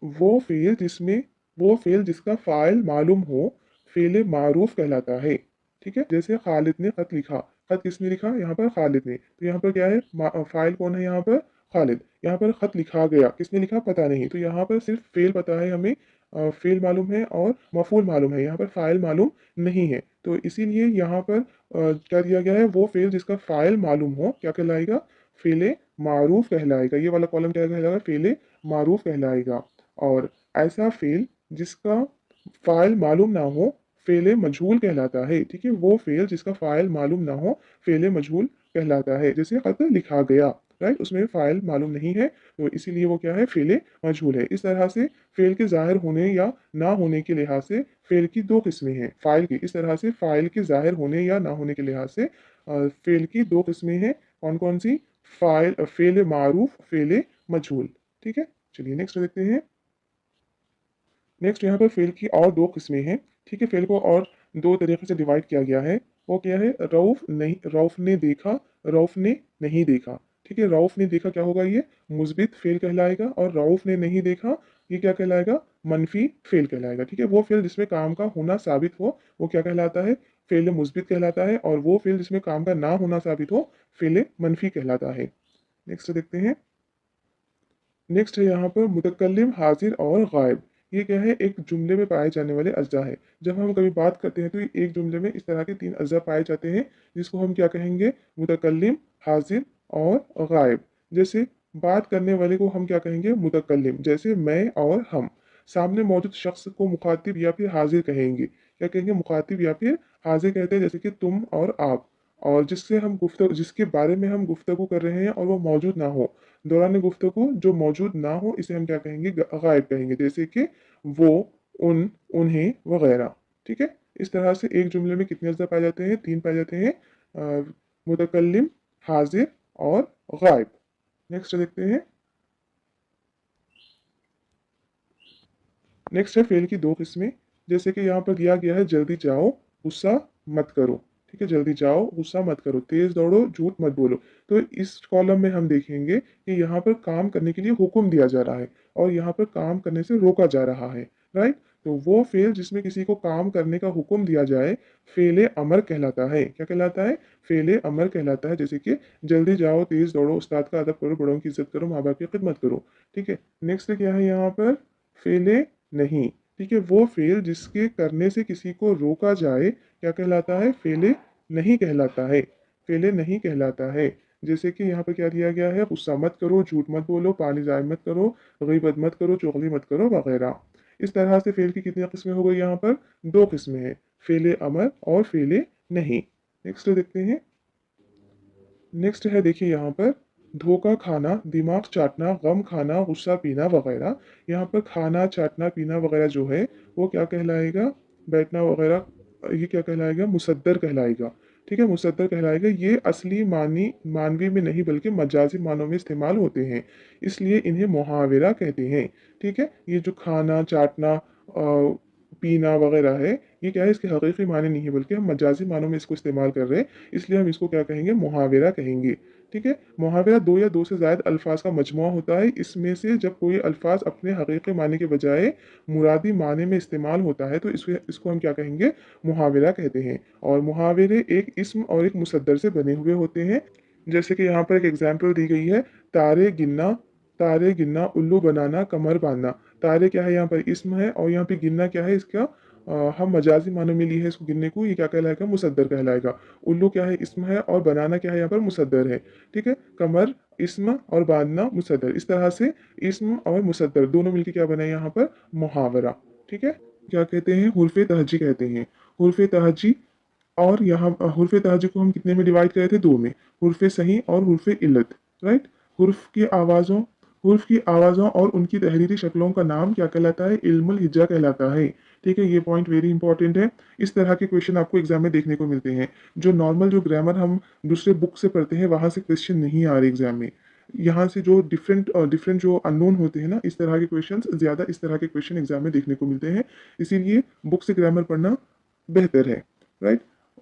वो फेल जिसमें वो फेल जिसका फ़ाइल मालूम हो, फेल मारूफ कहलाता है, ठीक है। जैसे खालिद ने खत लिखा, खत किसने लिखा? यहाँ पर खालिद ने। तो यहाँ पर क्या है, फ़ाइल कौन है यहाँ पर? खालिद। यहाँ पर खत लिखा गया, किसने लिखा? पता नहीं। तो यहाँ पर सिर्फ फेल पता है हमें, फेल मालूम है और मफ़ूल मालूम है, यहाँ पर फ़ाइल मालूम नहीं है। तो इसीलिए यहाँ पर क्या दिया गया है, वो फेल जिसका फ़ाइल मालूम हो, क्या कहलाएगा? फेल मारूफ कहलाएगा। ये वाला कॉलम क्या कहलाएगा? फेल मारूफ कहलाएगा। और ऐसा फेल जिसका फ़ाइल मालूम ना हो, फेल मजहूल कहलाता है, ठीक है। वो फेल जिसका फ़ाइल मालूम ना हो, फेल मजहूल कहलाता है। जैसे खत लिखा गया, राइट, उसमें फ़ाइल मालूम नहीं है, तो इसीलिए वो क्या है, फेल मजहूल है। इस तरह से फेल के ज़ाहिर होने या ना होने के लिहाज से फेल की दो किस्में हैं, फ़ाइल की। इस तरह से फ़ाइल के ज़ाहिर होने या ना होने के लिहाज से फेल की दो किस्में हैं। कौन कौन सी? फेल मारूफ, फेल मजहूल, ठीक है। चलिए नेक्स्ट देखते हैं। नेक्स्ट यहाँ पर फेल की और दो किस्में हैं, ठीक है। फेल को और दो तरीके से डिवाइड किया गया है। वो क्या है? रऊफ ने देखा, रऊफ ने नहीं देखा, ठीक है। रऊफ ने देखा क्या होगा, ये मुस्बित फेल कहलाएगा। और रऊफ ने नहीं देखा, ये क्या कहलाएगा? मनफी फेल कहलाएगा, ठीक है। वो फेल जिसमें काम का होना साबित हो, वो क्या कहलाता है? फेल मुस्बित कहलाता है। और वो फेल जिसमें काम का ना होना साबित हो, फेल मनफी कहलाता है। नेक्स्ट देखते हैं। नेक्स्ट है यहाँ पर मुतकल्लिम, हाजिर और गायब। ये क्या है? एक जुमले में पाए जाने वाले अज्जा है। जब हम कभी बात करते हैं तो एक जुमले में इस तरह के तीन अज्जा पाए जाते हैं, जिसको हम क्या कहेंगे? मुतकल्लिम, हाजिर और गायब। जैसे बात करने वाले को हम क्या कहेंगे? मुतकल्लिम, जैसे मैं और हम। सामने मौजूद शख्स को मुखातिब या फिर हाजिर कहेंगे। क्या कहेंगे? मुखातिब या फिर हाजिर कहते हैं, जैसे कि तुम और आप। और जिससे हम गुफ्तगू, जिसके बारे में हम गुफ्तगू कर रहे हैं और वो मौजूद ना हो, दौरान गुफ्तगू जो मौजूद ना हो, इसे हम क्या कहेंगे? गायब कहेंगे, जैसे कि वो, उन, उन्हें वगैरह। ठीक है। इस तरह से एक जुमले में कितने अज्जा पाए जाते हैं? 3 पाए जाते हैं, मुतकल्लिम, हाजिर और गायब। नेक्स्ट देखते हैं। नेक्स्ट है फेल की 2 किस्में। जैसे कि यहाँ पर दिया गया है, जल्दी जाओ, गुस्सा मत करो। ठीक है, जल्दी जाओ, गुस्सा मत करो, तेज दौड़ो, झूठ मत बोलो। तो इस कॉलम में हम देखेंगे कि यहाँ पर काम करने के लिए हुक्म दिया जा रहा है और यहाँ पर काम करने से रोका जा रहा है। राइट। तो वो फेल जिसमें किसी को काम करने का हुक्म दिया जाए, फेले अमर कहलाता है। क्या कहलाता है? फेले अमर कहलाता है। जैसे कि जल्दी जाओ, तेज दौड़ो, उस्ताद का अदब करो, बड़ों की इज्जत करो, माँ बाप की खिदमत करो। ठीक है। नेक्स्ट क्या है यहाँ पर? फेले नहीं। ठीक है, वो फेल जिसके करने से किसी को रोका जाए, क्या कहलाता है? फेले नहीं कहलाता है। फेले नहीं कहलाता है। जैसे कि यहाँ पर क्या दिया गया है? गुस्सा मत करो, झूठ मत बोलो, पानी ज़ाय मत करो, गीबत मत करो, चुगली मत करो वगैरह। इस तरह से फेल की कितनी किस्में हो गई? यहाँ पर 2 किस्में हैं, फेले अमर और फेले नहीं। नेक्स्ट देखते हैं। नेक्स्ट है, देखिए यहाँ पर, धोखा खाना, दिमाग चाटना, गम खाना, गुस्सा पीना वगैरह। यहाँ पर खाना, चाटना, पीना वगैरह जो है वो क्या कहलाएगा? बैठना वगैरह, ये क्या कहलाएगा? मुसद्दर कहलाएगा। ठीक है, मुसद्दर कहलाएगा। ये असली मानवी में नहीं बल्कि मजाजी मानों में इस्तेमाल होते हैं, इसलिए इन्हें मुहावरा कहते हैं। ठीक है, ये जो खाना, चाटना, पीना वगैरह है, ये क्या है? इसके हकीकी माने नहीं है बल्कि हम मजाजी मानों में इसको इस्तेमाल कर रहे हैं, इसलिए हम इसको क्या कहेंगे? मुहावरा कहेंगे। ठीक है। मुहावरा 2 या 2 से ज़्यादा अल्फाज का मजमुआ होता है। इसमें से जब कोई अल्फाज अपने हकीकी माने के बजाय मुरादी माने में इस्तेमाल होता है तो इसको हम क्या कहेंगे? मुहावरा कहते हैं। और मुहावरे एक इस्म और एक मुसद्दर से बने हुए होते हैं। जैसे कि यहाँ पर एक एग्जाम्पल दी गई है, तारे गिनना, तारे गिनना, उल्लू बनाना, कमर बांधना। तारे क्या है? यहाँ पर इस्म है, और यहाँ पे गिनना क्या है? इसका हम मजाजी मानों में लिए है इसको, गिनने को, ये क्या कहलाएगा? मुसद्दर कहलाएगा। उल्लू क्या है? इस्म है, और बनाना क्या है? यहाँ पर मुसद्दर है। ठीक है। कमर इस्म और बांधना मुसद्दर। इस तरह से इस्म और मुसद्दर दोनों मिलकर क्या बना है यहाँ पर? मुहावरा। ठीक है। क्या कहते हैं? हुर्फ तहजी कहते हैं। हुर्फ तहजी, और यहाँ हुर्फ तहजी को हम कितने में डिवाइड करे थे? 2 में, हुर्फ सही और हुर्फ इल्लत। राइट। हुर्फ की आवाज़ों हुर्फ की आवाज़ों और उनकी तहरीरी शक्लों का नाम क्या कहलाता है? इल्मुल हिज्जा कहलाता है। ठीक है, ये पॉइंट वेरी इंपॉर्टेंट है। इस तरह के क्वेश्चन आपको एग्जाम में देखने को मिलते हैं। जो नॉर्मल जो ग्रामर हम दूसरे बुक से पढ़ते हैं, वहाँ से क्वेश्चन नहीं आ रहे एग्जाम में। यहाँ से जो डिफरेंट डिफरेंट जो अननोन होते हैं ना, इस तरह के क्वेश्चन ज़्यादा, इस तरह के क्वेश्चन एग्जाम में देखने को मिलते हैं। इसीलिए बुक से ग्रामर पढ़ना बेहतर है। राइट।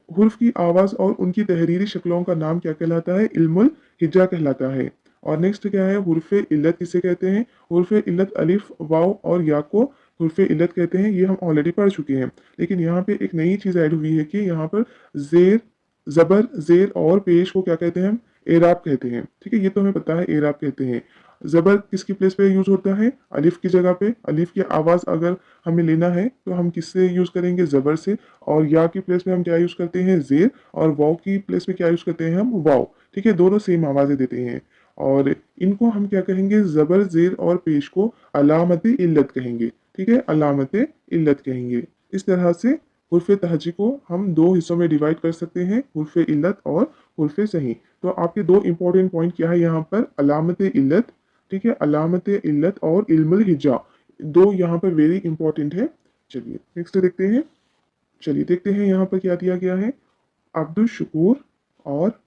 हुर्फ की आवाज़ और उनकी तहरीरी शक्लों का नाम क्या कहलाता है? इल्मुल हिज्जा कहलाता है। और नेक्स्ट क्या है? हुर्फ इल्लत किसे कहते हैं? हुर्फ इल्लत अलिफ, वाव और या को हुर्फ इल्लत कहते हैं। ये हम ऑलरेडी पढ़ चुके हैं, लेकिन यहाँ पे एक नई चीज़ ऐड हुई है कि यहाँ पर जेर, जबर, जेर और पेश को क्या कहते हैं? हम एराब कहते हैं। ठीक है, ये तो हमें पता है, एराब कहते हैं। जबर किसकी प्लेस पे यूज होता है? अलिफ की जगह पे। अलिफ की आवाज़ अगर हमें लेना है तो हम किससे यूज करेंगे? जबर से। और या की प्लेस पे हम क्या यूज करते हैं? जेर। और वाव की प्लेस पे क्या यूज करते हैं? हम वाव। ठीक है, दोनों सेम आवाजें देते हैं। और इनको हम क्या कहेंगे? जबर, जेर और पेश को अलामत इल्लत कहेंगे। ठीक है, अलामत इल्लत कहेंगे। इस तरह से हुर्फ तहजी को हम 2 हिस्सों में डिवाइड कर सकते हैं, हुर्फ इल्लत और हुर्फ सही। तो आपके 2 इंपॉर्टेंट पॉइंट क्या है यहाँ पर? अलामत इल्लत। ठीक है, अलामत इल्लत और इल्मुल हिज्जा, 2 यहाँ पर वेरी इंपॉर्टेंट है। चलिए नेक्स्ट देखते हैं। चलिए देखते हैं यहाँ पर क्या दिया गया है। अब्दुल शकूर और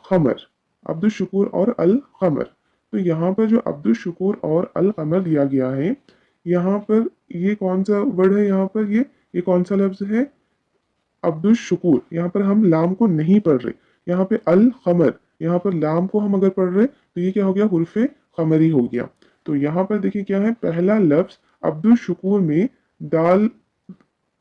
खमर। अब्दुल शकूर और अल खमर। तो यहाँ पर जो अब्दुल शकूर और अल कमर दिया गया है, यहाँ पर ये कौन सा वर्ड है? यहाँ पर ये कौन सा लफ्ज है? अब्दुल शकूर। यहाँ पर हम लाम को नहीं पढ़ रहे। यहाँ पे अल खमर, यहाँ पर लाम को हम अगर पढ़ रहे तो ये क्या हो गया? हुर्फ खमरी हो गया। तो यहाँ पर देखिए क्या है, पहला लफ्ज अब्दुल शकूर में दाल,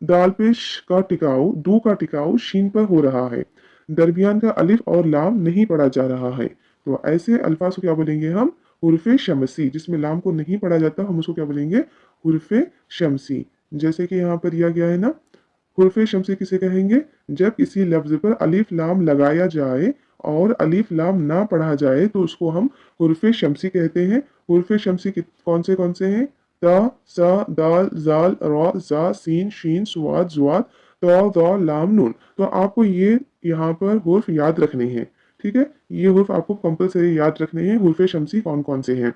दाल पेश का टिकाऊ, दू का टिकाऊ शीन पर हो रहा है। दरमियान का अलिफ और लाम नहीं पढ़ा जा रहा है। तो ऐसे अल्फाज को क्या बोलेंगे हम? हुर्फ शमसी। जिसमें लाम को नहीं पढ़ा जाता हम उसको क्या बोलेंगे? हुर्फ शमसी। जैसे कि यहाँ पर दिया गया है ना, हुर्फ शमसी किसे कहेंगे? जब किसी लफ्ज पर अलिफ लाम लगाया जाए और अलिफ लाम ना पढ़ा जाए तो उसको हम हुर्फ शम्सी कहते हैं। हुर्फ शम्सी कौन से हैं? ता, सा, दाल, जाल, रा, जा, सीन, शीन, सुवाद, जुआद, तो, दा, लाम, नून। तो आपको ये यहाँ पर हुर्फ याद रखने हैं। ठीक है, ये हुर्फ आपको कंपलसरी याद रखने हैं। हुर्फ शम्सी कौन कौन से हैं?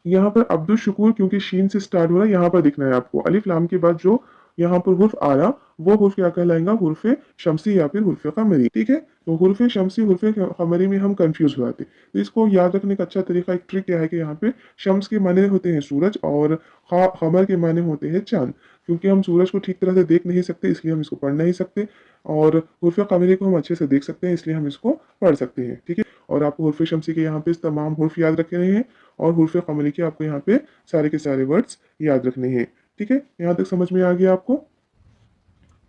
यहाँ पर अब्दुल शुकूर क्योंकि शीन से स्टार्ट हो रहा है, यहाँ पर दिखना है आपको अलिफ लाम के बाद जो यहाँ पर हुर्फ आ रहा, वो हुर्फ क्या कहलाएगा? हुर्फ शम्सी या फिर हुर्फ कमरी। ठीक है, तो हुर्फ शम्सी हुर्फ कमरी में हम कंफ्यूज हो जाते हैं। तो इसको याद रखने का अच्छा तरीका, एक ट्रिक क्या है कि यहाँ पे शम्स के माने होते हैं सूरज और कमर के माने होते हैं चांद। क्योंकि हम सूरज को ठीक तरह से देख नहीं सकते इसलिए हम इसको पढ़ नहीं सकते, और हुर्फ कमरी को हम अच्छे से देख सकते हैं इसलिए हम इसको पढ़ सकते हैं। ठीक है, और आपको हुर्फ शम्सी के यहाँ पे तमाम हुर्फ याद रखने हैं और हुर्फ कमरी के आपको यहाँ पे सारे के सारे वर्ड्स याद रखने हैं। ठीक है, यहाँ तक समझ में आ गया आपको?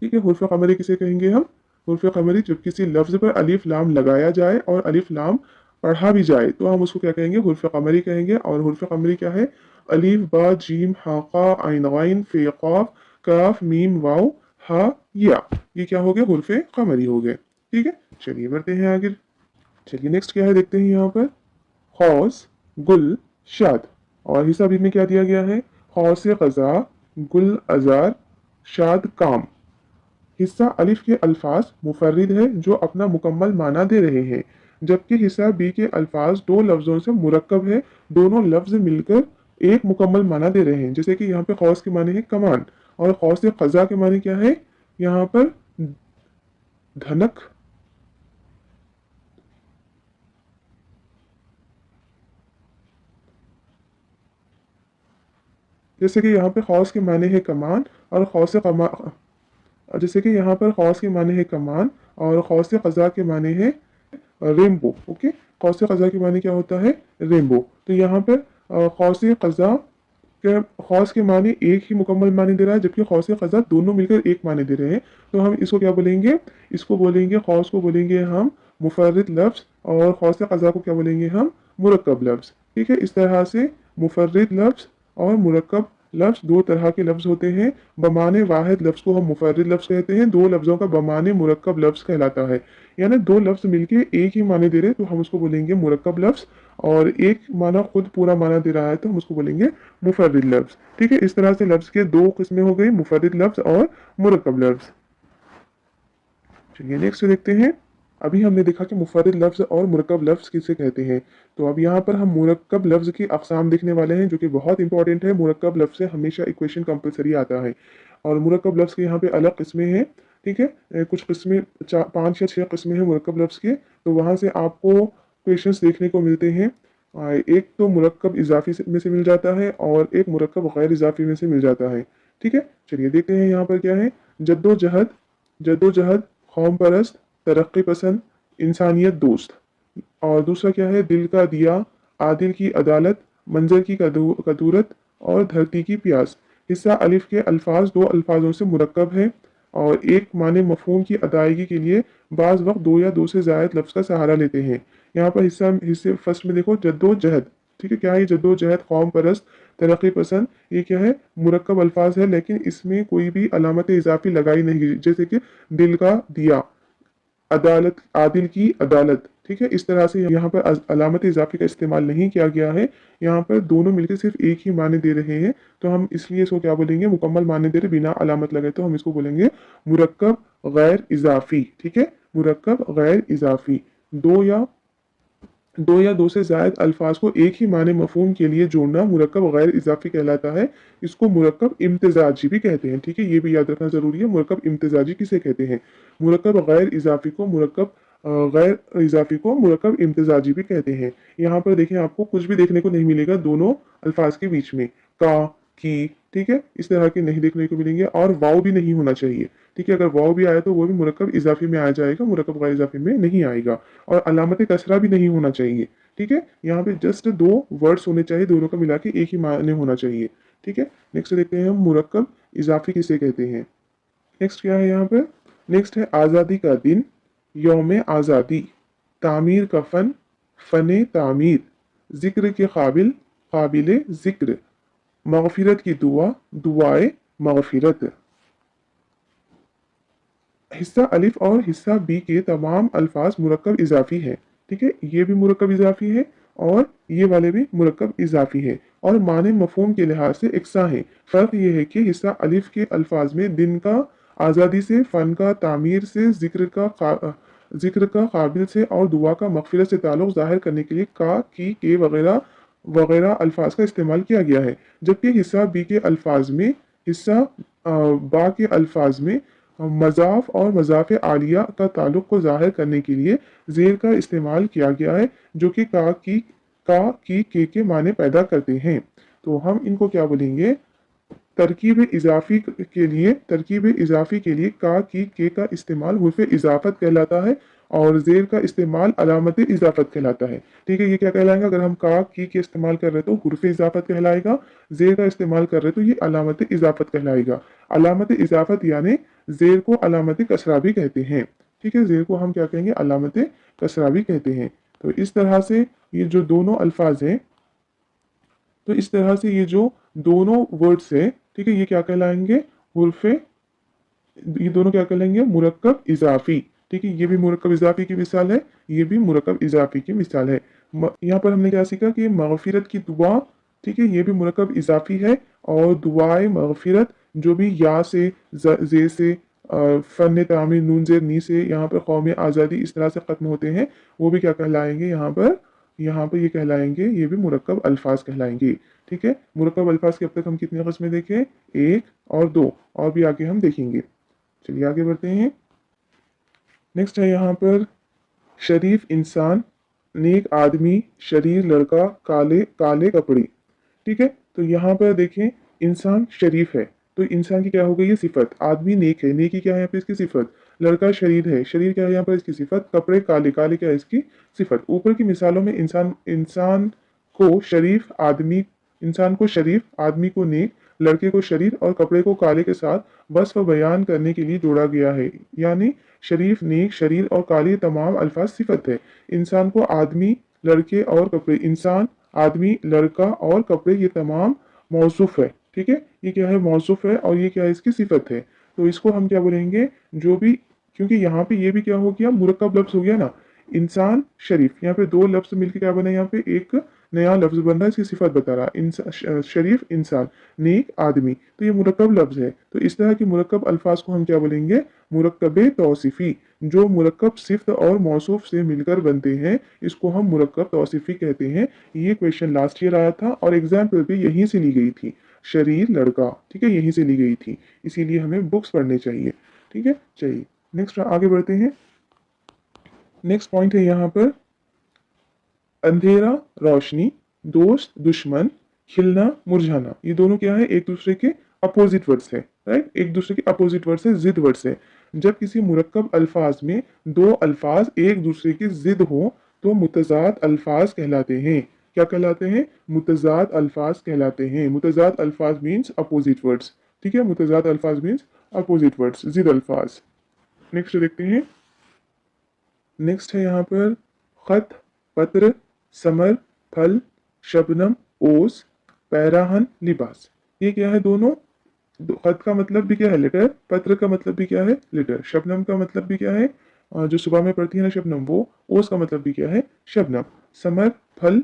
ठीक है, हुर्फ कमरी किसे कहेंगे हम? हुर्फ कमरी जब किसी लफ्ज पर अलिफ लाम लगाया जाए और अलिफ लाम पढ़ा भी जाए तो हम उसको क्या कहेंगे? हुर्फ कमरी कहेंगे। और हुर्फ कमरी क्या है? अलिफ, बा, जीम, हा, क़ा, आइन, ग़ैन, फे, क़ाफ, काफ, मीम, वाव, हा, या। ये क्या हो गए? हुर्फ कमरी हो गए। ठीक है, चलिए बढ़ते हैं आगे। चलिए नेक्स्ट क्या है देखते हैं यहाँ पर। खौस, गुल, शाद। और हिस्सा बी में क्या दिया गया है? खौस क़ज़ा, गुल अजार, शाद काम। हिस्सा अलिफ के अल्फाज मुफर्रिद है जो अपना मुकम्मल माना दे रहे हैं, जबकि हिस्सा बी के अल्फाज दो लफ्जों से मुरक्कब है, दोनों लफ्ज मिलकर एक मुकम्मल माना दे रहे हैं। जैसे कि यहाँ पे खौस के माने है कमान और खौस क़ज़ा के माने क्या है? यहाँ पर धनक। जैसे कि यहाँ पे खौस के माने है कमान और खौस कमा जैसे कि यहाँ पर खौस के माने है कमान और खौस क़ज़ा के माने है रेनबो। ओके, खौस क़ज़ा के माने क्या होता है? रेनबो। तो यहाँ पर खौस क़ज़ा के खौस के माने एक ही मुकम्मल माने दे रहा है, जबकि खौस क़ज़ा दोनों मिलकर एक माने दे रहे हैं। तो हम इसको क्या बोलेंगे? इसको बोलेंगे, खौस को बोलेंगे हम मुफर्रिद लफ्ज़ और खौस क़ज़ा को क्या बोलेंगे हम? मुरक्कब लफ्ज़। ठीक है, इस तरह से मुफर्रिद लफ्ज़ और मुरक्कब लफ्ज़ दो तरह के लफ्ज़ होते हैं। बमाने वाहिद लफ्ज़ को हम मुफर्रिद लफ्ज़ कहते हैं, दो लफ्ज़ों का बमाने मुरक्कब लफ्ज़ कहलाता है। यानी दो लफ्ज़ मिलके एक ही माने दे रहे हैं तो हम उसको बोलेंगे मुरक्कब लफ्ज़, और एक माना खुद पूरा माना दे रहा है तो हम उसको बोलेंगे मुफर्रिद लफ्ज़। ठीक है, इस तरह से लफ्ज़ के दो किस्में हो गई, मुफर्रिद लफ्ज़ और मुरक्कब लफ्ज़। चलिए नेक्स्ट देखते हैं। अभी हमने देखा कि मुफर्रिद लफ्ज़ और मुरक्कब लफ्ज़ किसे कहते हैं। तो अब यहाँ पर हम मुरक्कब लफ्ज़ की अक़साम देखने वाले हैं जो कि बहुत इंपॉर्टेंट है। मुरक्कब लफ्ज़ से हमेशा इक्वेशन कंपलसरी आता है और मुरक्कब लफ्ज़ के यहाँ पे अलग किस्में हैं। ठीक है, कुछ किस्में 5 या 6 किस्में हैं मुरक्कब लफ्ज़ के, तो वहाँ से आपको क्वेश्चंस देखने को मिलते हैं। एक तो मुरक्कब इजाफी में से मिल जाता है और एक मुरक्कब गैर इजाफी में से मिल जाता है। ठीक है, चलिए देखते हैं यहाँ पर क्या है। जद्दोजहद, जद्दोजहद, कौम परस्त, तरक्की पसंद, इंसानियत दोस्त। और दूसरा क्या है? दिल का दिया, आदिल की अदालत, मंजर की कदूरत और धरती की प्यास। हिस्सा अलिफ के अल्फाज दो अल्फाजों से मुरक्कब है और एक माने मफहूम की अदायगी के लिए बाज़ वक्त दो या दो से ज़ायद लफ्ज़ का सहारा लेते हैं। यहाँ पर हिस्से फर्स्ट में देखो, जद्दोजहद। ठीक है, क्या है ये? जद्दोजहद, कौम परस्त, तरक्की पसंद, ये क्या है? मुरक्कब अल्फाज है लेकिन इसमें कोई भी अलामत इजाफी लगाई नहीं गई। जैसे कि दिल का दिया, अदालत, आदिल की अदालत। ठीक है, इस तरह से यहाँ पर अलामत इजाफी का इस्तेमाल नहीं किया गया है। यहाँ पर दोनों मिलकर सिर्फ एक ही माने दे रहे हैं, तो हम इसलिए इसको क्या बोलेंगे? मुकम्मल माने दे रहे बिना अलामत लगाए, तो हम इसको बोलेंगे मुरक्कब गैर इजाफी। ठीक है, मुरक्कब गैर इजाफी। दो या दो से जायद अल्फाज को एक ही माने मफहूम के लिए जोड़ना मुरक्कब गैर इजाफी कहलाता है। इसको मुरक्कब इम्तिजाजी भी कहते हैं। ठीक है, ये भी याद रखना जरूरी है। मुरक्कब इम्तिजाजी किसे कहते हैं? मुरक्कब गैर इजाफी को मुरक्कब गैर इजाफी को मुरक्कब इम्तिजाजी भी कहते हैं। यहाँ पर देखें, आपको कुछ भी देखने को नहीं मिलेगा दोनों अल्फाज के बीच में, का, की। ठीक है, इस तरह के नहीं देखने को मिलेंगे और वाव भी नहीं होना चाहिए। ठीक है, अगर वाव भी आया तो वो भी मुरक्कब इजाफी में आ जाएगा, मुरक्कब गैर इजाफी में नहीं आएगा। और अलामत कसरा भी नहीं होना चाहिए। ठीक है, यहाँ पे जस्ट दो वर्ड्स होने चाहिए, दोनों का मिला के एक ही माने होना चाहिए। ठीक है, नेक्स्ट देखते हैं हम मुरक्कब इजाफी किसे कहते हैं। नेक्स्ट क्या है यहाँ पे? नेक्स्ट है आज़ादी का दिन, यौम आज़ादी, तामीर का फन, फने तामीर, जिक्र के काबिल, काबिल जिक्र, मगफिरत की दुआ, दुआए मगफिरत। हिस्सा अलिफ और हिस्सा बी के तमाम अल्फाज मुरक्कब इजाफी है। ठीक है, ये भी मुरक्कब इजाफी है और ये वाले भी मुरक्कब इजाफी है और माने मफहूम के लिहाज से एकसा है। फर्क ये है कि हिस्सा अलिफ के अल्फाज में दिन का, आज़ादी से, फ़न का, तामीर से, जिक्र का, काबिल से और दुआ का, मगफिरत से ताल्लुक जाहिर करने के लिए का, की, के वगैरह वगैरह अल्फाज का इस्तेमाल किया गया है। जबकि हिस्सा बी के अल्फाज में, हिस्सा बा के अल्फाज में मजाफ और मजाफ आलिया का ताल्लुक को जाहिर करने के लिए जेर का इस्तेमाल किया गया है, जो कि का की के माने पैदा करते हैं। तो हम इनको क्या बोलेंगे, तरकीब इजाफी के लिए का की के का इस्तेमाल हुर्फ इजाफत कहलाता है और जेर का इस्तेमाल अलामत इजाफत कहलाता है। ठीक है, ये क्या कहलाएगा, अगर हम का की के इस्तेमाल कर रहे तो हुर्फ इजाफत कहलाएगा, जेर का इस्तेमाल कर रहे तो ये अलामत इजाफत कहलाएगा। अलामत इजाफत यानी जेर को अलामत कसरा भी कहते हैं। ठीक है, जेर को हम क्या कहेंगे, अलामत कसरा भी कहते हैं। तो इस तरह से ये जो दोनों अल्फाज हैं, तो इस तरह से ये जो दोनों वर्ड्स है, ठीक है, ये क्या कहलाएंगे, हुर्फे, ये दोनों क्या कहलाएंगे, मुरक्कब इजाफी। ठीक है, ये भी मुरक्कब इजाफी की मिसाल है, ये भी मुरक्कब इजाफी की मिसाल है। यहाँ पर हमने क्या सीखा कि मगफिरत की दुआ, ठीक है, ये भी मुरक्कब इजाफी है और दुआए मगफिरत जो भी या से, जे से, फन तामीर, नून जेर नी से, यहाँ पर कौम आज़ादी इस तरह से ख़त्म होते हैं, वो भी क्या कहलाएंगे, यहाँ पर ये कहलाएंगे, ये भी मुरक्कब अल्फाज कहलाएंगे। ठीक है, मुरक्कब अल्फाज के अब तक हम कितने किस्में देखे, एक और दो, और भी आगे हम देखेंगे। चलिए आगे बढ़ते हैं। नेक्स्ट है यहाँ पर शरीफ इंसान, नेक आदमी, शरीर लड़का, काले काले कपड़े। ठीक है, तो यहाँ पर देखें, इंसान शरीफ है तो इंसान की क्या हो गई है, सिफत। आदमी नेक है, नेकी क्या है यहाँ पे इसकी सिफत। लड़का शरीर है, शरीर क्या है यहाँ पर इसकी सिफत। कपड़े काले, काले क्या है इसकी सिफत। ऊपर की मिसालों में इंसान इंसान को शरीफ आदमी इंसान को शरीफ, आदमी को नेक, लड़के को शरीर और कपड़े को काले के साथ वस्फ बयान करने के लिए जोड़ा गया है। यानी शरीफ, नेक, शरीर और काले तमाम अल्फाज सिफत है। इंसान को आदमी, लड़के और कपड़े, इंसान, आदमी, लड़का और कपड़े ये तमाम मौसूफ है। ठीक है, ये क्या है, मौसूफ है और ये क्या है, इसकी सिफत है। तो इसको हम क्या बोलेंगे, जो भी, क्योंकि यहाँ पे ये भी क्या हो गया, मुरक्कब लफ्ज हो गया ना, इंसान शरीफ, यहाँ पे दो लफ्ज मिलकर क्या बना, यहाँ पे एक नया लफ्ज बन रहा है, इसकी सिफत बता रहा है। शरीफ इंसान, नेक आदमी, तो ये मुरक्कब लफ्ज है। तो इस तरह की मुरक्कब अल्फाज को हम क्या बोलेंगे, मुरक्कब तौसीफी। जो मुरक्कब सिफ्त और मौसूफ से मिलकर बनते हैं, इसको हम मुरक्कब तौसीफी कहते हैं। ये क्वेश्चन लास्ट ईयर आया था और एग्जाम्पल भी यहीं से ली गई थी, शरीर लड़का, ठीक है, यहीं से ली गई थी, इसीलिए हमें बुक्स पढ़ने चाहिए। ठीक है, चलिए नेक्स्ट आगे बढ़ते हैं। नेक्स्ट पॉइंट है यहाँ पर अंधेरा रोशनी, दोस्त दुश्मन, खिलना मुरझाना। ये दोनों क्या है, एक दूसरे के अपोजिट वर्ड्स है, राइट, एक दूसरे के अपोजिट वर्ड्स है, जिद वर्ड्स है। जब किसी मुरक्कब अल्फाज में दो अल्फाज एक दूसरे की जिद हो तो मुतजाद अल्फाज कहलाते हैं। क्या कहलाते हैं, मुतजाद अल्फाज कहलाते हैं। मुतजाद अल्फाज मीन्स अपोजिट वर्ड्स। ठीक है, मुतजाद अल्फाज मीन्स अपोजिट वर्ड्स, जिद अल्फाज। नेक्स्ट देखते हैं। नेक्स्ट है यहाँ पर खत, पत्र, समर, फल, शबनम, ओस, पैराहन, लिबास। ये क्या है, दोनों, खत का मतलब भी क्या है, लेटर, पत्र का मतलब भी क्या है, लेटर, शबनम का मतलब भी क्या है, जो सुबह में पड़ती है ना शबनम, वो, ओस का मतलब भी क्या है, शबनम, समर फल,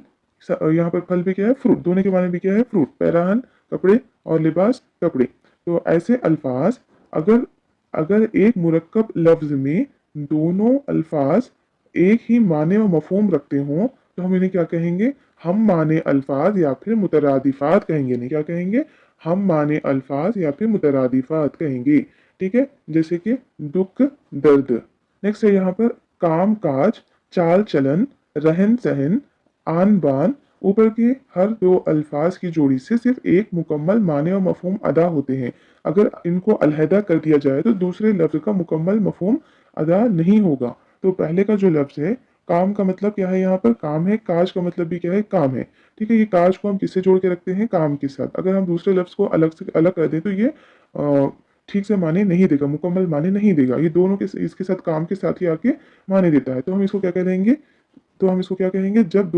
यहाँ पर फल भी क्या है, फ्रूट, दोनों के माने भी क्या है, फ्रूट, पैराहन कपड़े और लिबास कपड़े। तो ऐसे अल्फाज, अगर अगर एक मुरक्कब लफ्ज में दोनों अल्फाज एक ही माने व मफहूम रखते हों तो हम इन्हें क्या कहेंगे, हम माने अल्फाज या फिर मुतरादिफात कहेंगे। नहीं, क्या कहेंगे, हम माने अल्फाज या फिर मुतरादिफात कहेंगे। ठीक है, जैसे कि दुख, दर्द। नेक्स्ट है यहाँ पर काम काज, चाल चलन, रहन सहन, आन बान। ऊपर के हर दो अल्फाज की जोड़ी से सिर्फ एक मुकम्मल माने और मफहूम अदा होते हैं। अगर इनको अलहदा कर दिया जाए तो दूसरे लफ्ज का मुकम्मल मफहूम अदा नहीं होगा। तो पहले का जो लफ्ज है, काम का मतलब क्या है, यहाँ पर काम है, काज का मतलब भी क्या है, काम है। ठीक है, ये काज को हम किससे जोड़ के रखते हैं, काम के साथ। अगर हम दूसरे लफ्ज को अलग से अलग कर दें तो ये ठीक से माने नहीं देगा, मुकम्मल माने नहीं देगा। ये दोनों के इसके साथ, काम के साथ ही आके माने देता है। तो हम इसको क्या कहेंगे, जब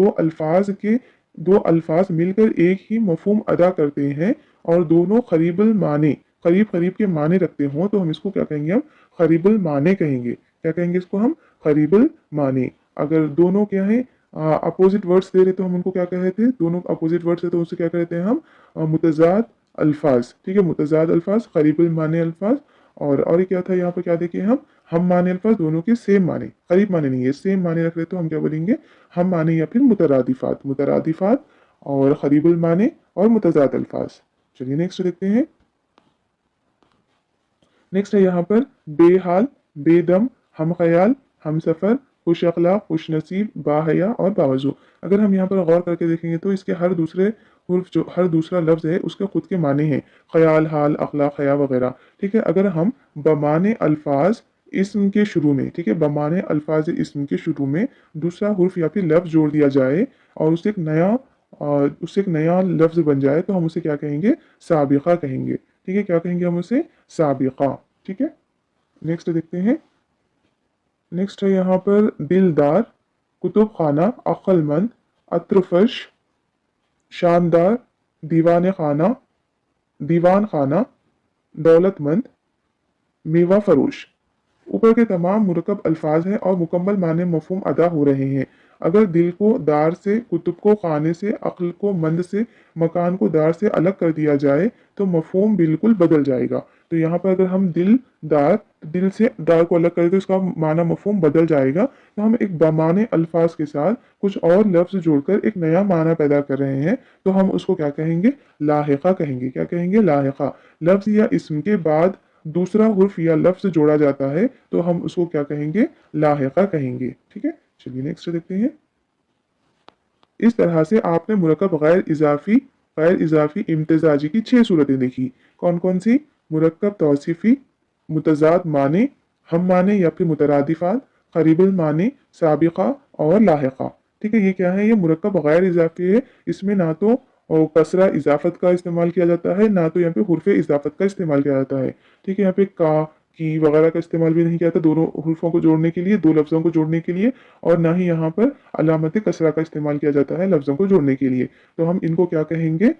दो अल्फाज मिलकर एक ही मफहूम अदा करते हैं और दोनों करीब करीब के माने रखते हों तो हम इसको क्या कहेंगे, हम करीबुल माने कहेंगे। क्या कहेंगे इसको हम? करीबुल माने। अगर दोनों क्या है अपोजिट वर्ड्स दे रहे तो हम उनको क्या कह रहे थे? दोनों अपोजिट वर्ड्स है तो उससे क्या कहते हैं हम? मुतजाद अल्फाज। ठीक है, मुतजाद अल्फाज, करीबुल माने अल्फाज। और ये क्या था यहाँ पर? क्या देखिए हम माने अल्फाज दोनों के सेम माने, करीब माने नहीं है, सेम माने रख रहे तो हम क्या बोलेंगे? हम माने या फिर मुतरादिफात। मुतरादिफात और करीबुल माने और मुतजाद अल्फाज। चलिए नेक्स्ट देखते हैं। नेक्स्ट है यहाँ पर बेहाल, बेदम, हम ख्याल, हम सफ़र, खुश अखलाक, खुश नसीब, बाहया और बावजू। अगर हम यहाँ पर गौर करके देखेंगे तो इसके हर दूसरे हुर्फ, जो हर दूसरा लफ्ज़ है उसके खुद के माने हैं, ख्याल, हाल, अखलाक, हया वगैरह। ठीक है, अगर हम बमाने अल्फाज इस्म के शुरू में, ठीक है, बमाने अल्फाज इस्म के शुरू में दूसरा हुर्फ या फिर लफ्ज़ जोड़ दिया जाए और उससे एक नया लफ्ज़ बन जाए तो हम उसे क्या कहेंगे? साबिक़ा कहेंगे। ठीक है, क्या कहेंगे हम उसे? साबिक़ा। ठीक है, नेक्स्ट देखते हैं। नेक्स्ट है यहाँ पर दिलदार, कुतुब खाना, अक्लमंद, अत्रफश, शानदार, दीवान खाना, दीवान खाना, दौलतमंद, मेवा फरोश। ऊपर के तमाम मुरकब अल्फाज हैं और मुकम्मल माने मफहूम अदा हो रहे हैं। अगर दिल को दार से, कुतुब को खाने से, अक्ल को मंद से, मकान को दार से अलग कर दिया जाए तो मफहूम बिल्कुल बदल जाएगा। तो यहाँ पर अगर हम दिल से दार को अलग करें तो इसका माना मफहूम बदल जाएगा। तो हम एक बमाने अल्फाज के साथ कुछ और लफ्ज़ जोड़कर एक नया माना पैदा कर रहे हैं तो हम उसको क्या कहेंगे? लाहिका कहेंगे। क्या कहेंगे? लाहिका। लफ्ज़ या इस्म के बाद दूसरा हुर्फ या लफ्ज़ जोड़ा जाता है तो हम उसको क्या कहेंगे? लाहिका कहेंगे। ठीक है, चलिए नेक्स्ट देखते हैं। इस तरह से आपने मुरक्कब गैर इजाफी इम्तिजाजी की 6 सूरतें देखी। कौन कौन सी? मुरक्कब तौसीफी, मुतजाद माने, हम माने या फिर मुतरादिफात, करीबुल माने, साबिका और लाहिका। ठीक है, ये क्या है? ये मुरक्कब गैर इजाफी है। इसमें ना तो कसरा इजाफत का इस्तेमाल किया जाता है, ना तो यहाँ पे हुर्फ इजाफत का इस्तेमाल किया जाता है। ठीक है, यहाँ पे का, की वगैरह का इस्तेमाल भी नहीं किया जाता दोनों हुर्फों को जोड़ने के लिए, दो लफ्ज़ों को जोड़ने के लिए। और ना ही यहाँ पर अलामत कसरा का इस्तेमाल किया जाता है लफ्ज़ों को जोड़ने के लिए। तो हम इनको क्या कहेंगे?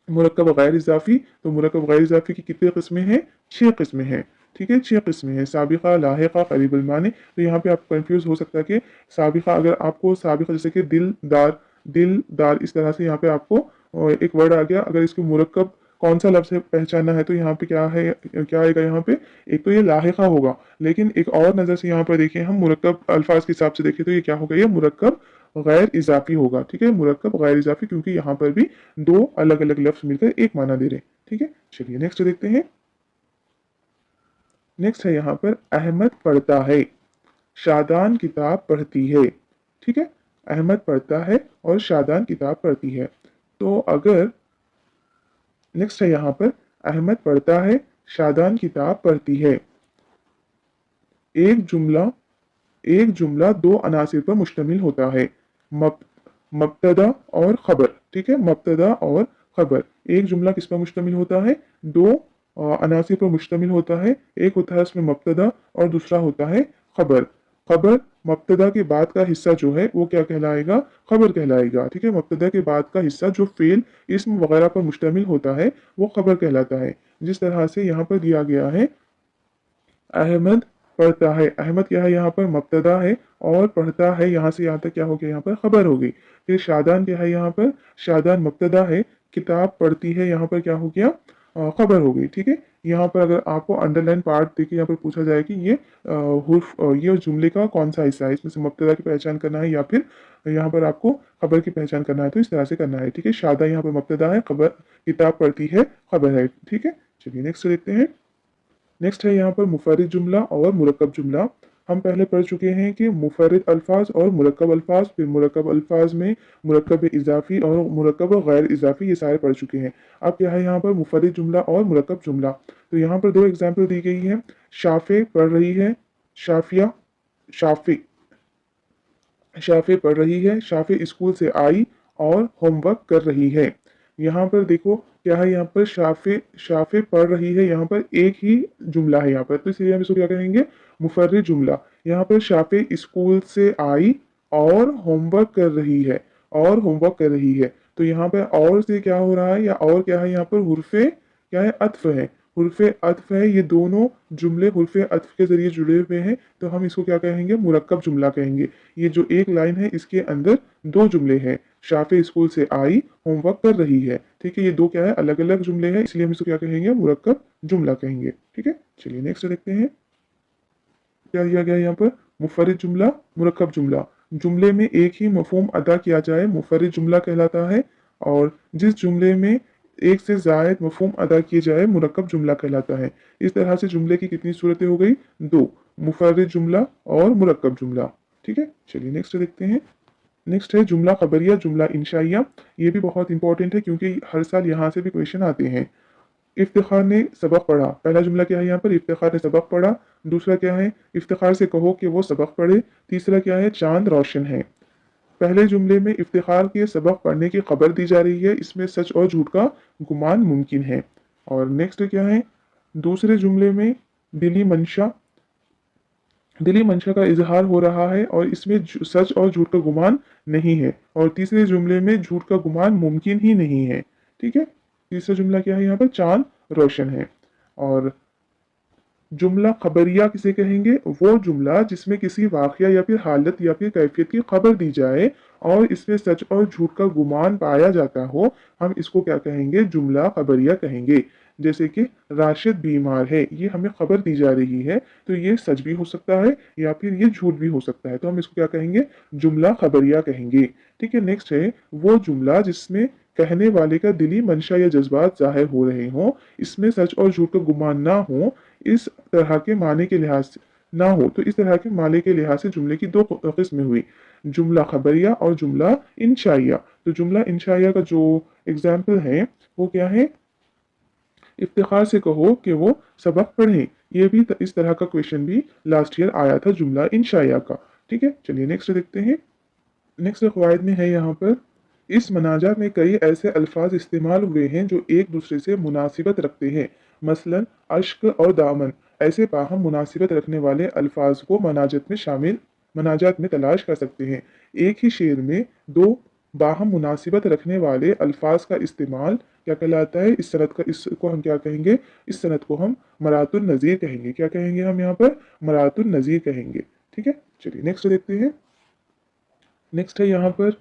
मुरक्कब गैर इजाफी। तो मुरक्कब गैर इजाफी की कितनी किस्में हैं? 6 किस्में हैं। ठीक है, 6 किस्में हैं, साबिका, लाहिका, करीबुल माने। तो यहाँ पे आप कंफ्यूज हो सकता है कि साबिका, अगर आपको साबिका जैसे कि दिलदार इस तरह से यहाँ पे आपको एक वर्ड आ गया, अगर इसको मुरक्कब कौन सा लफ्ज़ है पहचानना है तो यहाँ पे क्या है, क्या आएगा यहाँ पे? एक तो ये लाहिका होगा, लेकिन एक और नज़र से यहाँ पर देखिए, हम मुरक्कब अल्फाज के हिसाब से देखें तो ये क्या होगा? ये मुरक्कब गैर इजाफी होगा। ठीक है, मुरक्कब गैर इजाफी, क्योंकि यहाँ पर भी दो अलग अलग लफ्ज़ मिलकर एक माना दे रहे हैं। ठीक है, चलिए नेक्स्ट देखते हैं। नेक्स्ट है यहाँ पर अहमद पढ़ता है, शादान किताब पढ़ती है। ठीक है, अहमद पढ़ता है और शादान किताब पढ़ती है। तो अगर नेक्स्ट है यहाँ पर अहमद पढ़ता है, शादान किताब पढ़ती है। एक जुमला एक जुमला दो अनासिर पर मुश्तमिल होता है, मब, मब्तदा और खबर। ठीक है, मब्तदा और खबर। एक जुमला किस पर मुश्तमिल होता है? दो अनासिर पर मुश्तमिल होता है। एक होता है उसमें मब्तदा और दूसरा होता है खबर। खबर मब्तदा के बाद का हिस्सा जो है वो क्या कहलाएगा? खबर कहलाएगा। ठीक है, मब्तदा के बाद का हिस्सा जो फेल, इस्म वगैरह पर मुश्तमिल होता है वो खबर कहलाता है। जिस तरह से यहाँ पर दिया गया है, अहमद पढ़ता है। अहमद क्या है? यहाँ पर मुब्तदा है और पढ़ता है यहाँ से यहाँ तक क्या हो गया? यहाँ पर खबर हो गई। फिर शादान क्या है? यहाँ पर शादान मुब्तदा है, किताब पढ़ती है, यहाँ पर क्या हो गया? खबर हो गई। ठीक है, यहाँ पर अगर आपको अंडरलाइन पार्ट देखिए, यहाँ पर पूछा जाए कि ये ये जुमले का कौन सा हिस्सा है, इसमें से मुब्तदा की पहचान करना है या फिर यहाँ पर आपको खबर की पहचान करना है, तो इस तरह से करना है। ठीक है, शादा यहाँ पर मुब्तदा है, खबर किताब पढ़ती है, खबर है। ठीक है, चलिए नेक्स्ट देखते हैं। नेक्स्ट है यहाँ पर मुफर्रिद जुमला और मुरक्कब जुमला। हम पहले पढ़ चुके हैं कि मुफर्रिद अल्फाज और मुरक्कब अल्फाज, फिर मुरक्कब अल्फाज में मुरक्कब इजाफी और मुरक्कब गैर इजाफी, ये सारे पढ़ चुके हैं। अब क्या है यहाँ पर? मुफर्रिद जुमला और मुरक्कब जुमला। तो यहाँ पर दो एग्जाम्पल दी गई है। शाफे पढ़ रही है, शाफिया, शाफी शाफे पढ़ रही है, शाफे स्कूल से आई और होमवर्क कर रही है। यहाँ पर देखो क्या है, यहाँ पर शाफे शाफे पढ़ रही है, यहाँ पर एक ही जुमला है यहाँ पर, तो इसलिए हम इसको क्या कहेंगे? मुफर्रिद जुमला। यहाँ पर शाफे स्कूल से आई और होमवर्क कर रही है, और होमवर्क कर रही है। तो यहाँ पर और से क्या हो रहा है, या और क्या है? यहाँ पर हुर्फे क्या है? अत्फ है। हुर्फ अत्फ है, ये दोनों जुमले हुर्फ अत्फ के जरिए जुड़े हुए हैं, तो हम इसको क्या कहेंगे, मुरक्कब जुमला कहेंगे। ये जो एक लाइन है इसके अंदर दो जुमले हैं, शाफे स्कूल से आई, होमवर्क कर रही है। ठीक है, ये दो क्या है, अलग अलग जुमले हैं, इसलिए हम इसको क्या कहेंगे, मुरक्कब जुमला कहेंगे। ठीक है, चलिए नेक्स्ट देखते हैं क्या दिया गया है यहाँ पर। मुफर्रिद जुमला, मुरक्कब जुमला। जुमले में एक ही मफहूम अदा किया जाए मुफर्रिद जुमला कहलाता है, और जिस जुमले में एक से जायद मफहूम अदा किए जाए मुरक्कब जुमला कहलाता है। इस तरह से जुमले की कितनी सूरतें हो गई, दो, मुफर्रिद जुमला और मुरक्कब जुमला। ठीक है, चलिए नेक्स्ट देखते हैं। नेक्स्ट है जुमला खबरिया, जुमला इंशाइया। ये भी बहुत इंपॉर्टेंट है क्योंकि हर साल यहाँ से भी क्वेश्चन आते हैं। इफ्तिखार ने सबक पढ़ा, पहला जुमला क्या है यहाँ पर, इफ्तिखार ने सबक पढ़ा। दूसरा क्या है, इफ्तिखार से कहो कि वो सबक पढ़े। तीसरा क्या है, चांद रोशन है। पहले जुमले में इफ्तिखार के सबक पढ़ने की खबर दी जा रही है, इसमें सच और झूठ का गुमान मुमकिन है। और नेक्स्ट क्या है, दूसरे जुमले में दिली मंशा, दिली मंशा का इजहार हो रहा है और इसमें सच और झूठ का गुमान नहीं है। और तीसरे जुमले में झूठ का गुमान मुमकिन ही नहीं है। ठीक है, तीसरा जुमला क्या है यहाँ पर, चांद रोशन है। और जुमला खबरिया किसे कहेंगे, वो जुमला जिसमें किसी वाकया या फिर हालत या फिर कैफियत की खबर दी जाए और इसमें सच और झूठ का गुमान पाया जाता हो, हम इसको क्या कहेंगे, जुमला खबरिया कहेंगे। जैसे कि राशिद बीमार है, ये हमें खबर दी जा रही है, तो ये सच भी हो सकता है या फिर ये झूठ भी हो सकता है, तो हम इसको क्या कहेंगे, जुमला खबरिया कहेंगे। ठीक है, नेक्स्ट है वो जुमला जिसमें कहने वाले का दिली मंशा या जज्बात जाहिर हो रहे हों, इसमें सच और झूठ का गुमान ना हो, इस तरह के माने के लिहाज से ना हो, तो इस तरह के माने के लिहाज से जुमले की दो किस्में हुई, जुमला खबरिया और जुमला इंशाइया। तो जुमला इंशाइया का जो एग्जाम्पल है वो क्या है, इफ्तिखार से कहो कि वो सबक पढ़े। ये भी इस तरह का क्वेश्चन भी लास्ट ईयर आया था जुमला इंशाइया का। ठीक है, चलिए नेक्स्ट देखते हैं। नेक्स्ट कवायद में है यहाँ पर, इस मनाजात में कई ऐसे अल्फाज इस्तेमाल हुए हैं जो एक दूसरे से मुनासिबत रखते हैं। मसलन अश्क और दामन, ऐसे बाहम मुनासिबत रखने वाले अल्फाज को मनाजात में तलाश कर सकते हैं। एक ही शेर में दो बाहम मुनासिबत रखने वाले अल्फाज का इस्तेमाल क्या कहलाता है, इस सनत का, इसको हम क्या कहेंगे, इस सनत को हम मरातुन नज़ीर कहेंगे। क्या कहेंगे हम यहाँ पर, मरातुन नज़ीर कहेंगे। ठीक है, चलिए नेक्स्ट देखते हैं। नेक्स्ट है यहाँ पर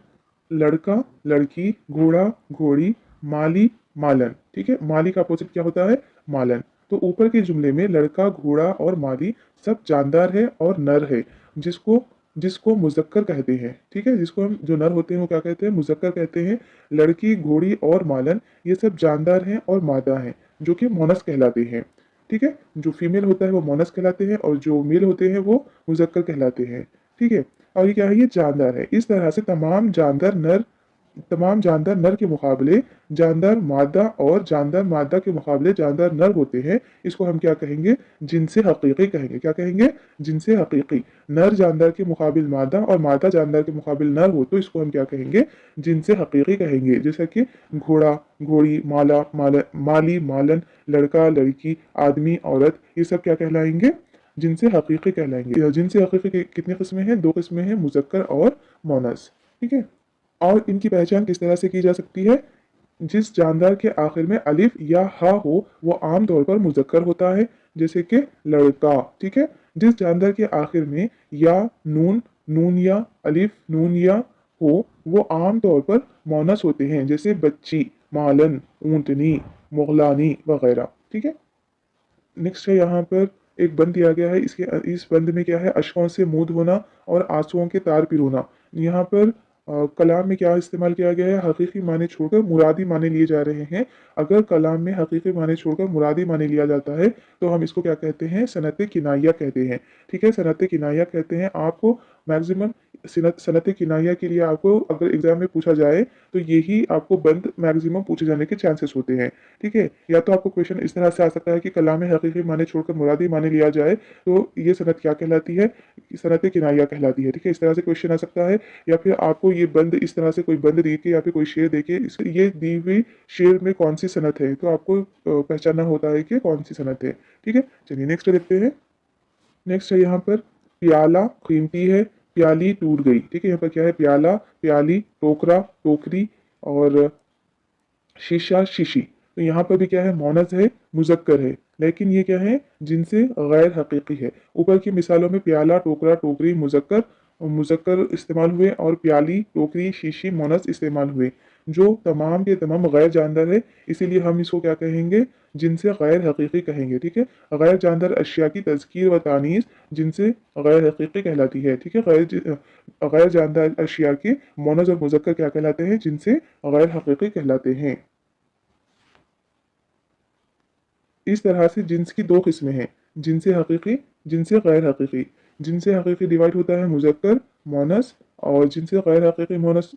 लड़का, लड़की, घोड़ा, घोड़ी, माली, मालन। ठीक है, माली का अपोजिट क्या होता है, मालन। तो ऊपर के जुमले में लड़का, घोड़ा और माली सब जानदार है और नर है, जिसको जिसको मुजक्कर कहते हैं। ठीक है, जिसको हम, जो नर होते हैं वो क्या कहते हैं, मुजक्कर कहते हैं। लड़की, घोड़ी और मालन ये सब जानदार हैं और मादा हैं, जो कि मोनस कहलाते हैं। ठीक है, जो फीमेल होता है वो मोनस कहलाते हैं और जो मेल होते हैं वो मुजक्कर कहलाते हैं। ठीक है, और ये क्या है, ये जानदार है। इस तरह से तमाम जानदार नर के मुकाबले जानदार मादा और जानदार मादा के मुकाबले जानदार नर होते हैं, इसको हम क्या कहेंगे, जिनसे हकीकी कहेंगे। क्या कहेंगे, जिनसे हकीकी। नर जानदार के मुकाबिल मादा और मादा जानदार के मुकाबिल नर हो तो इसको हम क्या कहेंगे, जिनसे हकीकी कहेंगे। जैसे कि घोड़ा, घोड़ी, माली, मालन, लड़का, लड़की, आदमी, औरत, ये सब क्या कहलाएंगे, जिनसे हकीकी कहलाएंगे। जिनसे हकीकी की कितनी किस्में हैं, दो किस्में हैं, मुजक्कर और मोनस। ठीक है, और इनकी पहचान किस तरह से की जा सकती है, जिस जानदार के आखिर में अलिफ या हा हो वो आम तौर पर मुजक्कर होता है, जैसे कि लड़का। ठीक है, जिस जानदार के आखिर में या नून, नून या अलिफ, नून या हो वो आम तौर पर मोनस होते हैं, जैसे बच्ची, मालन, ऊंटनी, मोगलानी वगैरह। ठीक है, नेक्स्ट है यहाँ पर एक बंद दिया गया है, इस बंद में क्या है, अशकों से मुंह धोना और आंसुओं के तार पिरोना। यहाँ पर कलाम में क्या इस्तेमाल किया गया है, हकीकी माने छोड़कर मुरादी माने लिए जा रहे हैं। अगर कलाम में हकीकी माने छोड़कर मुरादी माने लिया जाता है तो हम इसको क्या कहते हैं, सनत किनाया कहते हैं। ठीक है, सनत किनाया कहते हैं। आपको मैक्सिमम सनत किनाया के लिए आपको अगर एग्जाम में पूछा जाए तो यही आपको बंद मैक्सिमम पूछे जाने के चांसेस होते हैं। ठीक है, या तो आपको क्वेश्चन इस तरह से आ सकता है कि कलाम में हकीकी माने छोड़कर मुरादी माने लिया जाए तो ये सनत क्या कहलाती है, सनत किनाया कहलाती है। ठीक है, इस तरह से क्वेश्चन आ सकता है, या फिर आपको ये बंद इस तरह से कोई बंद दे के या फिर कोई शेर दे के ये दी हुई शेर में कौन सी सनत है, तो आपको पहचानना होता है कि कौन सी सनत है। ठीक है, चलिए नेक्स्ट देखते हैं। नेक्स्ट है यहाँ पर प्याला कीमती है, प्याली टूट गई। ठीक है, यहाँ पर क्या है, प्याला, प्याली, टोकरा, टोकरी और शीशा, शीशी। तो यहाँ पर भी क्या है, मोनस है, मुजक्कर है। लेकिन ये क्या है, जिनसे गैर हकीकी है। ऊपर की मिसालों में प्याला, टोकरा, टोकरी मुजक्कर मुजक्कर इस्तेमाल हुए और प्याली, टोकरी, शीशी मोनस इस्तेमाल हुए, जो तमाम के तमाम गैर जानदार है। इसीलिए हम इसको क्या कहेंगे, जिनसे गैर हकीकी कहेंगे। ठीक है, गैर जानदार अशिया की तज़कीर व तानीस जिनसे गैर हकीकी कहलाती है। ठीक है, गैर जानदार अशिया के मोनस और मुजक्कर क्या कहलाते हैं, जिनसे गैर हकीकी कहलाते हैं। इस तरह से जिन्स की दो किस्में हैं, जिनसे हकीकी, जिनसे गैर हकीकी। जिनसे हकीकी डिवाइड होता है मुजक्कर, मोनस, और जिनसे गैर हकीकी मोनस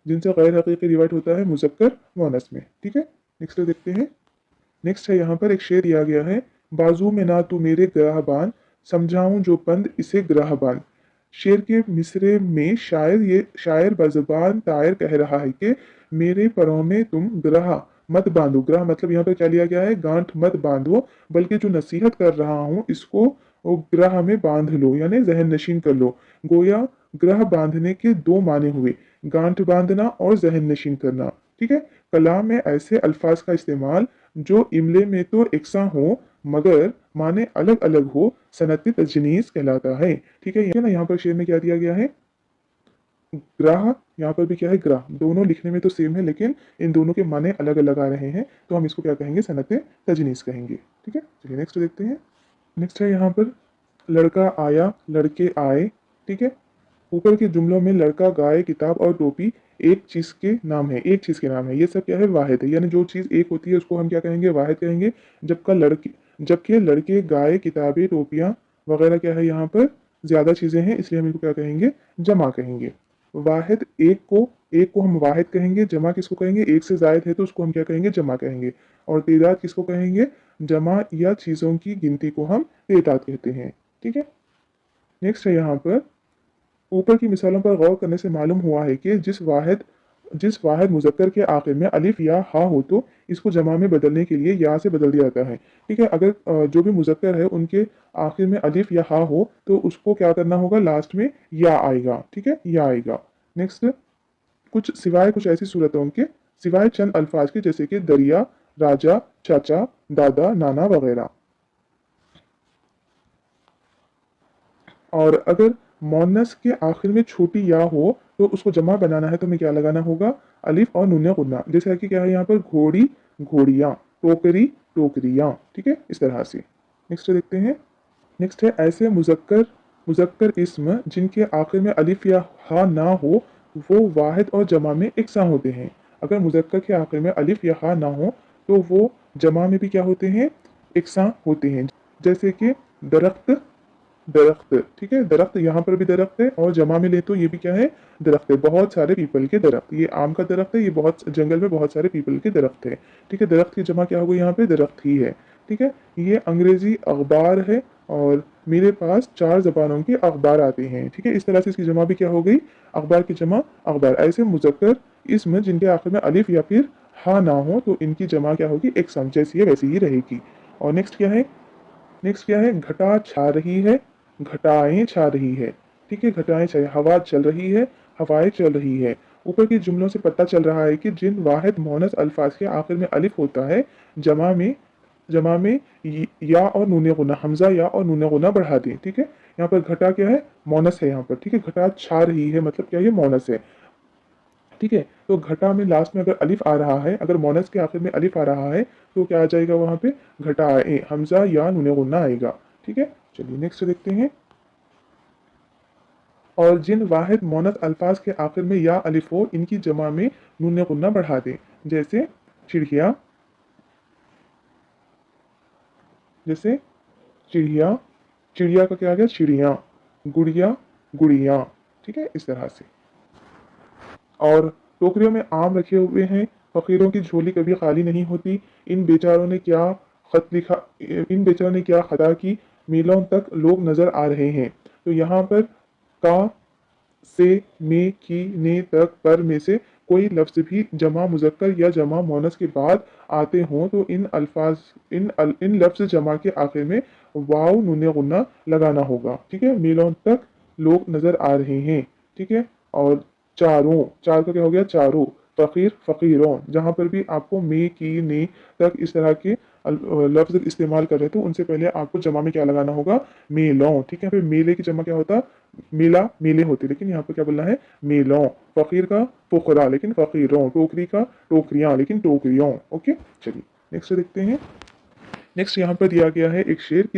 जिनसे गैर हकीकी डिवाइड होता है मुजक्कर, मोनस में। ठीक है, नेक्स्ट देखते हैं। नेक्स्ट है, यहाँ पर एक शेर दिया गया है, बाजू में ना तू मेरे ग्राहबान, समझाऊं जो बंद इसे ग्राहबान। शेर के मिसरे में शायर बज़बान तायर कह रहा है कि मेरे परों में तुम ग्राह मत बांधो। ग्राह मतलब यहाँ पर क्या लिया गया है, गांठ मत बांधो, बल्कि जो नसीहत कर रहा हूँ इसको वो ग्राह में बांध लो, यानी जहन नशीन कर लो। गोया ग्रह बांधने के दो माने हुए, गांठ बांधना और जहन नशीन करना। ठीक है, कलाम में ऐसे अल्फाज का इस्तेमाल जो इमले में तो एकसा हो मगर माने अलग अलग हो, सनती तजनीस कहलाता है। ठीक है ना, यहाँ पर शेर में क्या दिया गया है, ग्राह, यहाँ पर भी क्या है, ग्राह। दोनों लिखने में तो सेम है, लेकिन इन दोनों के माने अलग अलग आ रहे हैं, तो हम इसको क्या कहेंगे, सनत तजनीस कहेंगे। ठीक है, चलिए नेक्स्ट देखते हैं। नेक्स्ट है यहाँ पर, लड़का आया, लड़के आए। ठीक है, ऊपर के जुमलों में लड़का, गाय, किताब और टोपी एक चीज के नाम है, एक चीज के नाम है। ये सब क्या है, वाहिद है, यानी जो चीज एक होती है उसको हम क्या कहेंगे, वाहिद कहेंगे। जबकि लड़के, गाय, किताबें, टोपियां वगैरह क्या है, यहाँ पर ज्यादा चीजें हैं, इसलिए हम इनको क्या कहेंगे, जमा कहेंगे। वाहिद एक को हम वाहिद कहेंगे, जमा किसको कहेंगे, एक से जायद है तो उसको हम क्या कहेंगे, जमा कहेंगे। और तेदाद किसको कहेंगे, जमा या चीजों की गिनती को हम तेदाद कहते हैं। ठीक है, नेक्स्ट है यहाँ पर, ऊपर की मिसालों पर गौर करने से मालूम हुआ है कि जिस वाहिद मुजक्कर के आखिर में अलिफ या हा हो तो इसको जमा में बदलने के लिए या से बदल दिया जाता है। ठीक है, अगर जो भी मुजक्कर है उनके आखिर में अलिफ या हा हो तो उसको क्या करना होगा, लास्ट में या आएगा। ठीक है, या आएगा। नेक्स्ट, कुछ ऐसी सूरतों के सिवाय चंद अल्फाज के, जैसे कि दरिया, राजा, चाचा, दादा, नाना वगैरह। और अगर मोनस के आखिर में छोटी या हो तो उसको जमा बनाना है तो हमें क्या लगाना होगा, अलिफ और नून गुन्ना। जैसे कि क्या है यहाँ पर, घोड़ी, घोड़ियाँ, टोकरी, टोकरियाँ। ठीक है, इस तरह से। नेक्स्ट देखते हैं। नेक्स्ट है, ऐसे मुजक्कर मुजक्कर इस्म जिनके आखिर में अलिफ या हा ना हो वो वाहिद और जमा में एकसा होते हैं। अगर मुजक्कर के आखिर में अलिफ या हा ना हो तो वो जमा में भी क्या होते हैं, एकसा होते हैं। जैसे कि दरख्त, दरख्त। ठीक है, दरख्त, यहाँ पर भी दरख्त है, और जमा में ले तो ये भी क्या है, दरख्त है। बहुत सारे पीपल के दरख्त, ये आम का दरख्त है, ये बहुत जंगल में बहुत सारे पीपल के दरख्त है। ठीक है, दरख्त की जमा क्या हो गई, यहाँ पे दरख्त ही है। ठीक है, ये अंग्रेजी अखबार है और मेरे पास 4 जबानों के अखबार आते हैं। ठीक है, इस तरह से इसकी जमा भी क्या हो गई, अखबार की जमा अखबार। ऐसे मुजक्कर इसमें जिनके आखिर में अलिफ या फिर हा ना हो तो इनकी जमा क्या होगी, एक सम जैसी है वैसी ही रहेगी। और नेक्स्ट क्या है, घटा छा रही है, घटाएं छा रही है। ठीक है, घटाएं छा, हवा चल रही है, हवाएं चल रही है। ऊपर के जुमलों से पता चल रहा है कि जिन वाहिद मोनस अल्फाज के आखिर में अलिफ होता है, जमा में जमा में या और नूने गुना, हमजा या और नूने गुना बढ़ा दें। ठीक है, यहाँ पर घटा क्या है, मोनस है यहाँ पर। ठीक है, घटा छा रही है मतलब क्या, ये मोनस है। ठीक है, तो घटा में लास्ट में अगर अलिफ आ रहा है, अगर मोनस के आखिर में अलिफ आ रहा है तो क्या आ जाएगा वहां पे, घटा ए, हमजा या नूने गुन्ना आएगा। ठीक है, चलिए नेक्स्ट देखते हैं। और जिन वाहिद मोनस अल्फाज के आखिर में या अलिफ हो इनकी जमा में नूने गुन्ना बढ़ा दें। जैसे चिड़िया, जैसे चिड़िया, चिड़िया का क्या आ गया, चिड़िया, गुड़िया, गुड़िया। ठीक है, इस तरह से। और टोकरियों में आम रखे हुए हैं, फकीरों की झोली कभी खाली नहीं होती। इन बेचारों ने क्या खत लिखा, इन बेचारों ने क्या खता की, मीलों तक लोग नजर आ रहे हैं। तो यहाँ पर का, से, में, की, ने, तक, पर में से कोई लफ्ज भी जमा मुजक्कर या जमा मोनस के बाद आते हों तो इन लफ्ज जमा के आखिर में वाव नूने गुन्ना लगाना होगा। ठीक है, मीलों तक लोग नजर आ रहे हैं। ठीक है, और चारों, चार का क्या हो गया, चारों, फकीर, फकीरों, जहां पर भी आपको में, की, ने, तक इस तरह के लफ्ज इस्तेमाल कर रहे हैं तो उनसे पहले आपको जमा में क्या लगाना होगा, मेलों। ठीक है, फिर मेले की जमा क्या होता, मेला मेले होते, लेकिन यहाँ पर क्या बोलना है, मेलों। फकीर का फुकरा, लेकिन फकीरों। टोकरी का टोकरियां, लेकिन टोकरियों। ओके, चलिए नेक्स्ट देखते हैं। नेक्स्ट यहाँ पर दिया गया है एक शेर,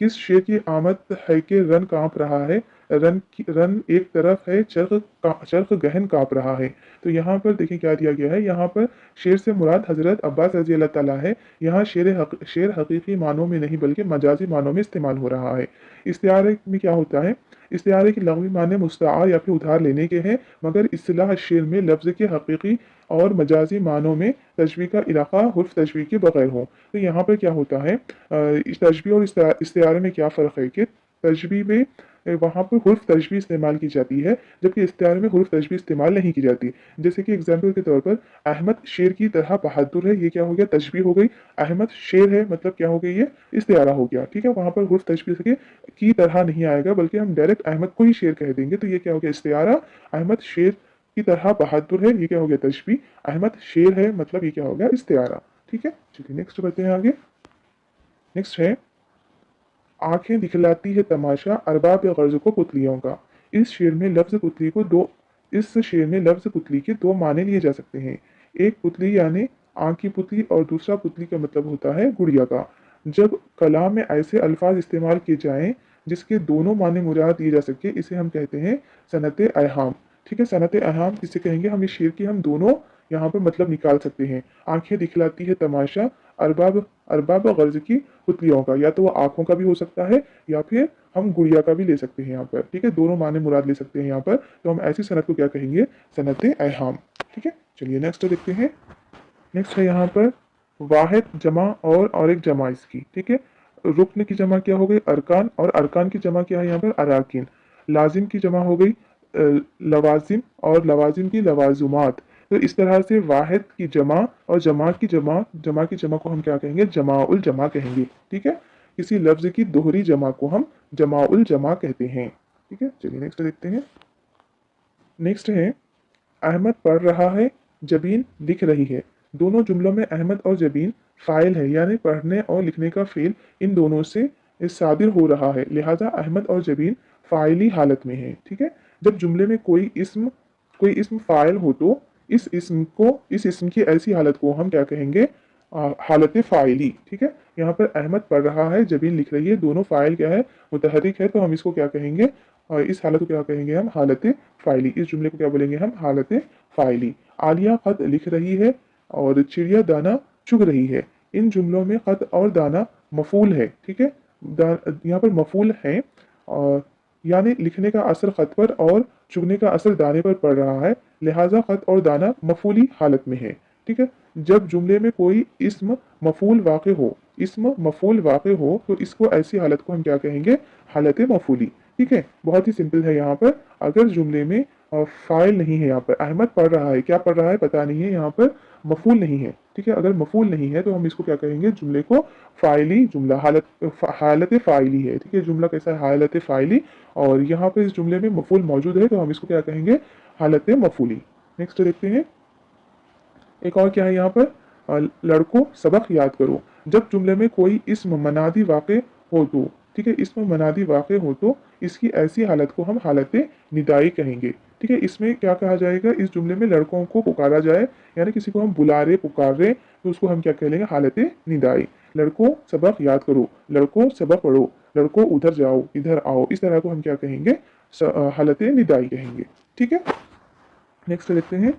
किस शेर की आमद है कि रन कांप रहा है, रन एक तरफ है, चरख गहन कांप रहा है। तो यहाँ पर देखिए क्या दिया गया है, यहाँ पर शेर से मुराद हजरत अब्बास रजी अल्लाह ताला है। यहाँ शेर हकीकी मानों में नहीं बल्कि मजाजी मानों में इस्तेमाल हो रहा है। इस्तिआरे में क्या होता है, इस्तिआरे की लगवी माने मुस्तार या फिर उधार लेने के हैं, मगर इस्तिलाह शेर में लफ्ज के हकीकी और मजाजी मानों में तशबीह का इलाका हुर्फ तशबीह के बगैर हो। तो यहाँ पर क्या होता है, इस तशबीह और इस्तिआरे में क्या फ़र्क है कि तशबीह में वहाँ पर हुर्फ तशबीह इस्तेमाल की जाती है, जबकि इस्तिआरे में हुर्फ तशबीह इस्तेमाल नहीं की जाती। जैसे कि एग्जाम्पल के तौर पर अहमद शेर की तरह बहादुर है, ये क्या हो गया, तशबीह हो गई। अहमद शेर है मतलब क्या हो गई, ये इस्तिआरा हो गया। ठीक है, वहाँ पर हुर्फ तशबीह से की तरह नहीं आएगा, बल्कि हम डायरेक्ट अहमद को ही शेर कह देंगे, तो ये क्या हो गया, इस्तिआरा। अहमद शेर की तरह बहादुर है, ये क्या हो गया, तशबीह। अहमद शेर है मतलब ये क्या हो गया, इस्तिआरा। ठीक है, चलिए नेक्स्ट बढ़ते हैं आगे। नेक्स्ट है, आंखें दिखलाती है तमाशा अरबाब गर्ज को पुतलियों का। इस शेर में लफ्ज पुतली को दो इस शेर में लफ्ज पुतली के दो माने लिए जा सकते हैं। एक पुतली यानी आंख की पुतली और दूसरा पुतली का मतलब होता है गुड़िया का। जब कलाम में ऐसे अल्फाज इस्तेमाल किए जाएं जिसके दोनों माने मुराद दिए जा सके, इसे हम कहते हैं सनत अहम। ठीक है, सनत अहम किसे कहेंगे, हम इस शेर की हम दोनों यहाँ पर मतलब निकाल सकते हैं। आंखें दिखलाती है तमाशा अरबाब अरबाब गर्ज की पुतलियों का, या तो वो आंखों का भी हो सकता है या फिर हम गुड़िया का भी ले सकते हैं यहाँ पर। ठीक है, दोनों माने मुराद ले सकते हैं यहाँ पर, तो हम ऐसी सनत को क्या कहेंगे, सनत अहम। ठीक है, चलिए नेक्स्ट देखते हैं। नेक्स्ट है यहाँ पर वाहिद जमा और एक जमा इसकी। ठीक है, रुकन की जमा क्या हो गई, अरकान, और अरकान की जमा क्या है यहाँ पर, अराकिन। लाजिम की जमा हो गई लवाजिम, और लवाजिम की लवाजुमात। तो इस तरह से वाहिद की जमा और जमा की जमा को हम क्या कहेंगे, जमाउल जमा कहेंगे। ठीक है, किसी लफ्ज की दोहरी जमा को हम जमाउल जमा कहते हैं। ठीक है, चलिए नेक्स्ट देखते हैं। नेक्स्ट है, अहमद पढ़ रहा है, जबीन लिख रही है। दोनों जुमलों में अहमद और जबीन फाइल है, यानी पढ़ने और लिखने का फेल इन दोनों से सादिर हो रहा है, लिहाजा अहमद और जबीन फाइली हालत में है। ठीक है, जब जुमले में कोई इस्म फाइल हो तो इस इस्म की ऐसी हालत को हम क्या कहेंगे, हालत फाइली। ठीक है, यहाँ पर अहमद पढ़ रहा है, जबीन लिख रही है, दोनों फाइल क्या है, मुतहरिक है, तो हम इसको क्या कहेंगे, और इस हालत को क्या कहेंगे हम, हालत फाइली। इस जुमले को क्या बोलेंगे हम, हालत फाइली। आलिया खत लिख रही है और चिड़िया दाना चुग रही है। इन जुमलों में खत और दाना मफूल है। ठीक है, यहाँ पर मफूल है, और यानी लिखने का असर खत पर और चुगने का असर दाने पर पड़ रहा है, लिहाजा खत और दाना मफूली हालत में है। ठीक है, जब जुमले में कोई इस्म मफूल वाक़े हो तो इसको ऐसी हालत को हम क्या कहेंगे, हालत मफूली। ठीक है, बहुत ही सिंपल है यहाँ पर। अगर जुमले में फाइल नहीं है, यहाँ पर अहमद पढ़ रहा है, क्या पढ़ रहा है पता नहीं है, यहाँ पर मफूल नहीं है। ठीक है, अगर मफूल नहीं है तो हम इसको क्या कहेंगे, जुमले को फाइली जुमला, हालत फाइली है। ठीक है, जुमला कैसा है, हालत फाइली, और यहाँ पर इस जुमले में मफूल मौजूद है तो हम इसको क्या कहेंगे, हालत मफूली। नेक्स्ट देखते हैं, एक और क्या है यहाँ पर, लड़कों सबक याद करो। जब जुमले में कोई इस्म मनादी वाक़े हो तो, ठीक है, इस्म मनादी वाक़े हो तो इसकी ऐसी हालत को हम हालत निदाई कहेंगे। ठीक है, इसमें क्या कहा जाएगा, इस जुमले में लड़कों को पुकारा जाए, यानी किसी को हम बुला रहे पुकार रहे, तो उसको हम क्या कह लेंगे, हालत निदाई। लड़कों सबक याद करो, लड़कों सबक पढ़ो, लड़कों उधर जाओ इधर आओ, इस तरह को हम क्या कहेंगे, हालत निदाई कहेंगे। ठीक है, नेक्स्ट देखते हैं।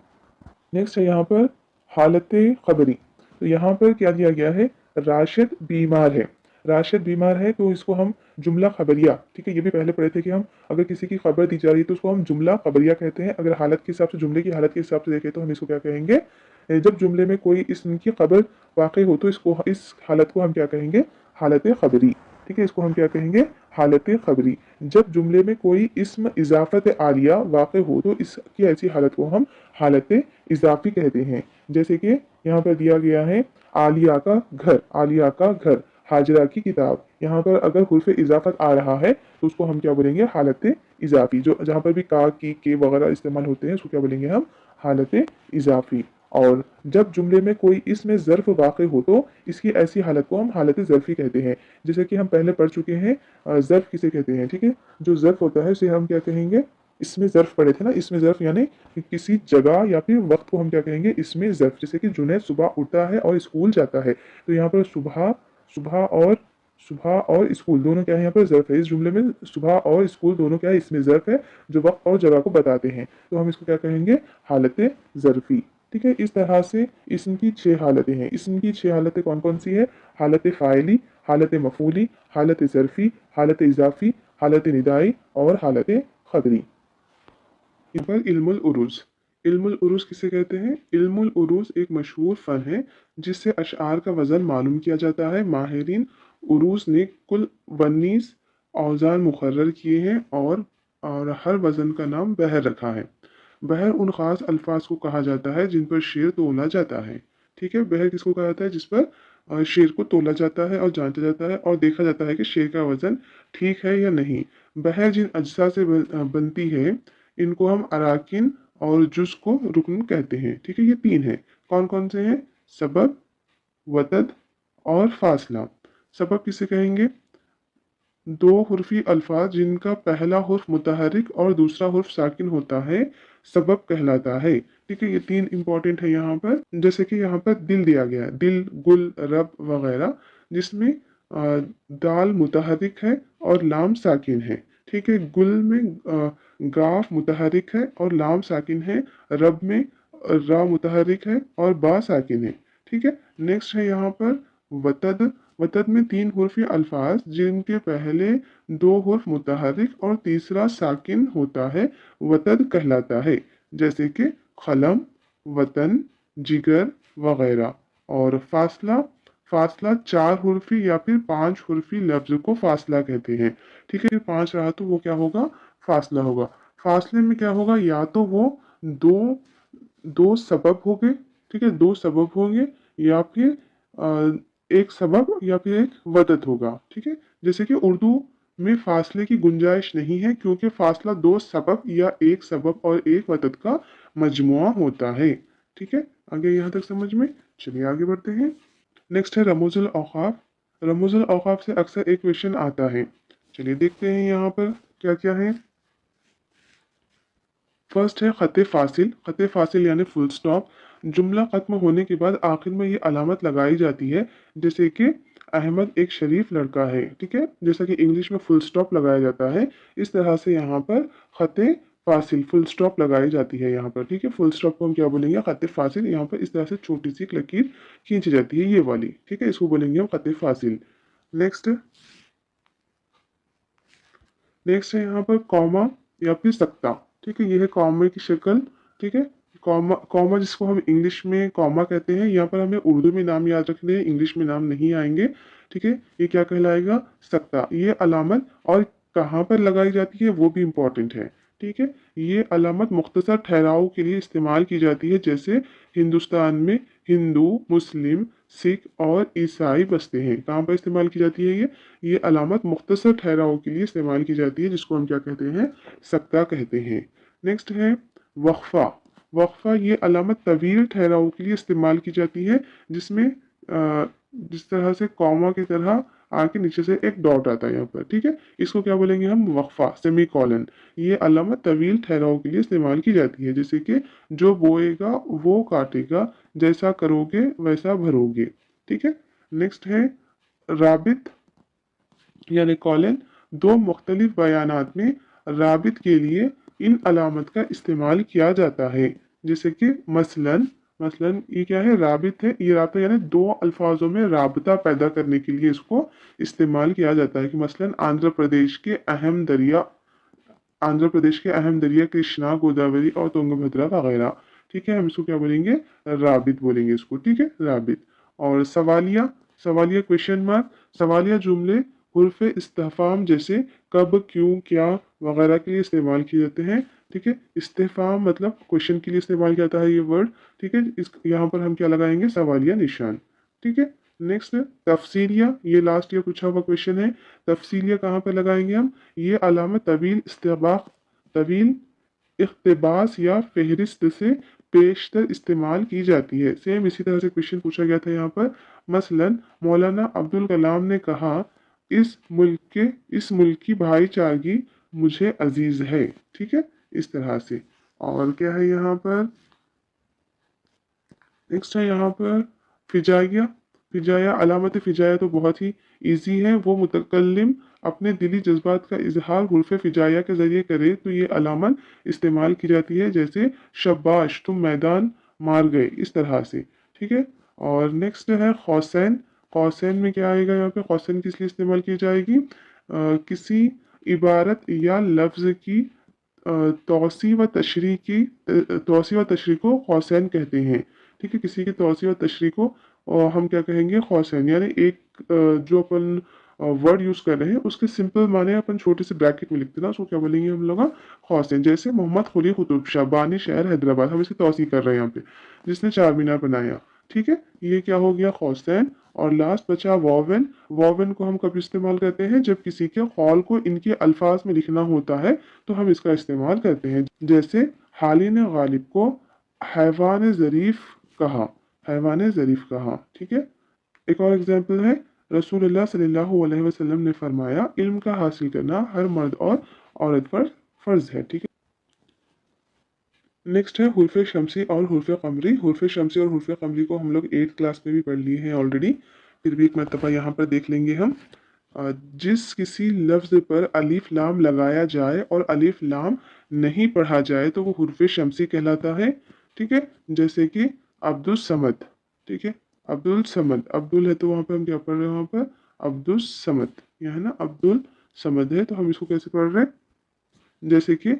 नेक्स्ट है यहाँ पर हालत खबरी। तो यहाँ पर क्या दिया गया है, राशिद बीमार है। राशिद बीमार है तो इसको हम जुमला खबरिया, ठीक है, ये भी पहले पढ़े थे कि हम अगर किसी की खबर दी जा रही है तो उसको हम जुमला खबरिया कहते हैं। अगर हालत के हिसाब से, जुमले की हालत के हिसाब से देखें तो हम इसको क्या कहेंगे, जब जुमले में कोई इसम की खबर वाक़ई हो तो इस हालत को हम क्या कहेंगे, हालत खबरी। ठीक है, इसको हम क्या कहेंगे, हालत खबरी। जब जुमले में कोई इस्म इजाफत आलिया वाक़ हो तो इसकी ऐसी हालत को हम हालत इजाफी कहते हैं। जैसे कि यहाँ पर दिया गया है, आलिया का घर, हाजरा की किताब। यहाँ पर अगर हुर्फ इजाफत आ रहा है तो उसको हम क्या बोलेंगे, हालत इजाफी। जो जहाँ पर भी का, की, के वगैरह इस्तेमाल होते हैं उसको क्या बोलेंगे हम, हालत इजाफी। और जब जुमले में कोई इसमें ज़र्फ वाक़ हो तो इसकी ऐसी हालत को हम हालत ज़र्फ़ी कहते हैं। जैसे कि हम पहले पढ़ चुके हैं ज़र्फ़ किसे कहते हैं, ठीक है? जो ज़र्फ़ होता है उसे हम क्या कहेंगे? इसमें ज़र्फ़ पढ़े थे ना, इसमें ज़र्फ़ यानी कि किसी जगह या फिर वक़्त को हम क्या कहेंगे? इसमें ज़र्फ़। जैसे कि जुनैद सुबह उठता है और स्कूल जाता है, तो यहाँ पर सुबह सुबह और सुबह और स्कूल दोनों क्या है, यहाँ पर ज़र्फ़ है। इस जुमले में सुबह और स्कूल दोनों क्या है? इसमें ज़र्फ़ है, जो वक़्त और जगह को बताते हैं। तो हम इसको क्या कहेंगे? हालत ज़र्फ़ी। ठीक है, इस तरह से इसम की 6 हालतें हैं। इसम की 6 हालतें कौन-कौन सी है? हालत फ़ाइली, हालत मफ़ूली, हालत ज़र्फ़ी, हालत इज़ाफ़ी, हालत निदाई और हालत ख़बरी। इन पर इल्मुल उरूज़। इल्मुल उरूज़ किसे कहते हैं? इल्मुल उरूज़ एक मशहूर फ़न है जिससे अशआर का वज़न मालूम किया जाता है। माहिरीन उरूज़ ने कुल 19 औज़ान मुक़र्रर किए हैं और हर वज़न का नाम बहर रखा है। बहर उन ख़ास अल्फाज को कहा जाता है जिन पर शेर तोला जाता है। ठीक है, बहर किसको कहा जाता है? जिस पर शेर को तोला जाता है और जांचा जाता है और देखा जाता है कि शेर का वज़न ठीक है या नहीं। बहर जिन अज्जा से बनती है इनको हम अराकिन और जुज़ को रुकन कहते हैं। ठीक है, ये 3 हैं। कौन कौन से हैं? सबब, वतद और फासला। सबब किसे कहेंगे? दो हुर्फी अल्फाज जिनका पहला हुर्फ मुतहरिक और दूसरा हुर्फ साकिन होता है, सबब कहलाता है। ठीक है, ये 3 इंपॉर्टेंट है यहाँ पर। जैसे कि यहाँ पर दिल दिया गया है, दिल, गुल, रब वगैरह, जिसमें दाल मुतहरिक है और लाम साकिन है। ठीक है, गुल में गाफ मुतहरिक है और लाम साकिन है। रब में रा मुतहरिक है और बा साकिन है। ठीक है, नेक्स्ट है यहाँ पर वतद। वतद में 3 हुर्फी अल्फाज जिनके पहले 2 हुर्फ मुतहरिक और तीसरा साकिन होता है, वतद कहलाता है। जैसे कि कलम, वतन, जिगर वगैरह। और फासला, फासला 4 हुर्फी या फिर 5 हुर्फी लफ्ज को फासला कहते हैं। ठीक है, 5 रहा तो वो क्या होगा? फासला होगा। फासले में क्या होगा? या तो वो दो दो सबब होंगे, ठीक है, 2 सबब होंगे, या फिर एक सबब या फिर एक वदत होगा। ठीक है, जैसे कि उर्दू में फासले की गुंजाइश नहीं है क्योंकि फासला 2 सबब या एक सबब और एक वदत का मजमुआ होता है। ठीक है, आगे यहाँ तक समझ में? चलिए आगे बढ़ते हैं। नेक्स्ट है रमूजुल औकाफ। रमूजुल औकाफ से अक्सर एक क्वेश्चन आता है। चलिए देखते हैं यहाँ पर क्या क्या है। फर्स्ट है ख़त फासिल। ख़त फासिल यानी फुल स्टॉप। जुमला ख़त्म होने के बाद आखिर में ये अलामत लगाई जाती है, जैसे कि अहमद एक शरीफ लड़का है। ठीक है, जैसा कि इंग्लिश में फुल स्टॉप लगाया जाता है, इस तरह से यहाँ पर ख़त फासिल फुल स्टॉप लगाई जाती है यहाँ पर। ठीक है, फुल स्टॉप को हम क्या बोलेंगे? ख़त फासिल। यहाँ पर इस तरह से छोटी सी एक लकीर खींची जाती है, ये वाली। ठीक है, इसको बोलेंगे हम ख़त फासिल। नेक्स्ट नेक्स्ट है यहाँ पर कॉमा या फिर सख्ता। ठीक है, ये है कॉमा की शक्ल। ठीक है, कॉमा कॉमा जिसको हम इंग्लिश में कॉमा कहते हैं, यहाँ पर हमें उर्दू में नाम याद रखने हैं, इंग्लिश में नाम नहीं आएंगे। ठीक है, ये क्या कहलाएगा? सख्ता। ये अलामत और कहाँ पर लगाई जाती है वो भी इम्पोर्टेंट है। ठीक है, ये अलामत मुख्तसर ठहराव के लिए इस्तेमाल की जाती है, जैसे हिंदुस्तान में हिंदू, मुस्लिम, सिख और ईसाई बसते हैं। कहाँ पर इस्तेमाल की जाती है ये अलामत मुख्तसर ठहराव के लिए इस्तेमाल की जाती है, जिसको हम क्या कहते हैं? सख्ता कहते हैं। नेक्स्ट है वक्फा। वक्फा ये अलामत तवील ठहराव के लिए इस्तेमाल की जाती है, जिसमें जिस तरह से कॉमा की तरह आके नीचे से एक डॉट आता है यहाँ पर। ठीक है, इसको क्या बोलेंगे हम? वक्फा, सेमी कॉलन। ये अलामत तवील ठहराव के लिए इस्तेमाल की जाती है, जैसे कि जो बोएगा वो काटेगा, जैसा करोगे वैसा भरोगे। ठीक है, नेक्स्ट है राबित यानी कॉलन। दो मुख्तलिफ बयानात में राबित के लिए इन अलामत का इस्तेमाल किया जाता है, जैसे कि मसलन। मसलन ये क्या है? राबित है। ये राबिता यानी दो अल्फाजों में राबता पैदा करने के लिए इसको इस्तेमाल किया जाता है, कि मसलन आंध्र प्रदेश के अहम दरिया कृष्णा, गोदावरी और तुंगभद्रा वगैरह। ठीक है, हम इसको क्या बोलेंगे? राबित बोलेंगे इसको। ठीक है, राबित। और सवालिया, सवालिया क्वेश्चन मार्क। सवालिया जुमले हुर्फ इस्तेफाम जैसे कब, क्यों, क्या वगैरह के लिए इस्तेमाल किए जाते हैं। ठीक है, इस्तेफाम मतलब क्वेश्चन के लिए इस्तेमाल किया जाता है ये वर्ड। ठीक है, इस यहाँ पर हम क्या लगाएंगे? सवालिया निशान। ठीक है, नेक्स्ट तफसीलिया। ये लास्ट ईयर पूछा हुआ क्वेश्चन है। तफसीलिया कहाँ पर लगाएंगे हम? ये अलामत तवील इख्तिबास या फहरिस्त से बेशतर इस्तेमाल की जाती है। सेम इसी तरह से क्वेश्चन पूछा गया था यहाँ पर। मसलन मौलाना अब्दुल कलाम ने कहा, इस मुल्क की भाईचारगी मुझे अजीज है। ठीक है, इस तरह से। और क्या है यहाँ पर, नेक्स्ट है यहाँ पर फिजाइया। फिजाया, अलामत फिजाया तो बहुत ही इजी है। वो मुतकल्लिम अपने दिली जज्बात का इजहार हुर्फ फिजाया के जरिए करे तो ये अलामत इस्तेमाल की जाती है, जैसे शब्बाश तुम मैदान मार गए, इस तरह से। ठीक है। और नेक्स्ट है खौसैन। खौसैन में क्या आएगा यहाँ पे, खौसैन किस लिए इस्तेमाल की जाएगी, किसी इबारत या लफ्ज़ की तोसी व तशरीह तोसी व तशरीह को खौसैन कहते हैं। ठीक है, किसी की तोसी व तशरीह को हम क्या कहेंगे, खौसैन। यानी एक जो अपन वर्ड यूज कर रहे हैं उसके सिंपल माने अपन छोटे से ब्रैकेट में लिखते हैं ना, उसको क्या बोलेंगे हम लोग, खौसैन। जैसे मोहम्मद कुली कुतुब शाह, बानी शहर हैदराबाद, हम इसकी तोसी कर रहे हैं यहाँ पे, जिसने चार मीनार बनाया। ठीक है, ये क्या हो गया, खौसैन। और लास्ट बचा वॉवेन। वॉवेन को हम कब इस्तेमाल करते हैं, जब किसी के कौल को इनके अल्फाज में लिखना होता है तो हम इसका इस्तेमाल करते हैं। जैसे हाली ने गालिब को हैवान ज़रीफ कहा, हैवान ज़रीफ कहा। ठीक है। एक और एग्जांपल है, रसूलुल्लाह सल्लल्लाहु अलैहि वसल्लम ने फरमाया, इल्म का हासिल करना हर मर्द और औरत पर फ़र्ज है। ठीक है। नेक्स्ट है हुर्फ शमसी और हुर्फ कमरी। हुर्फ शमसी और हुर्फ कमरी को हम लोग 8th क्लास में भी पढ़ लिए हैं ऑलरेडी, फिर भी एक मरतबा यहाँ पर देख लेंगे हम। जिस किसी लफ्ज़ पर अलिफ लाम लगाया जाए और अलिफ लाम नहीं पढ़ा जाए तो वो हुर्फ शमसी कहलाता है। ठीक है, जैसे कि अब्दुल समद। ठीक है, अब्दुल समद, अब्दुल है तो वहाँ पर हम क्या पढ़ रहे हैं, वहाँ पर अब्दुल समद, यह है ना, अब्दुल समद है तो हम इसको कैसे पढ़ रहे हैं, जैसे कि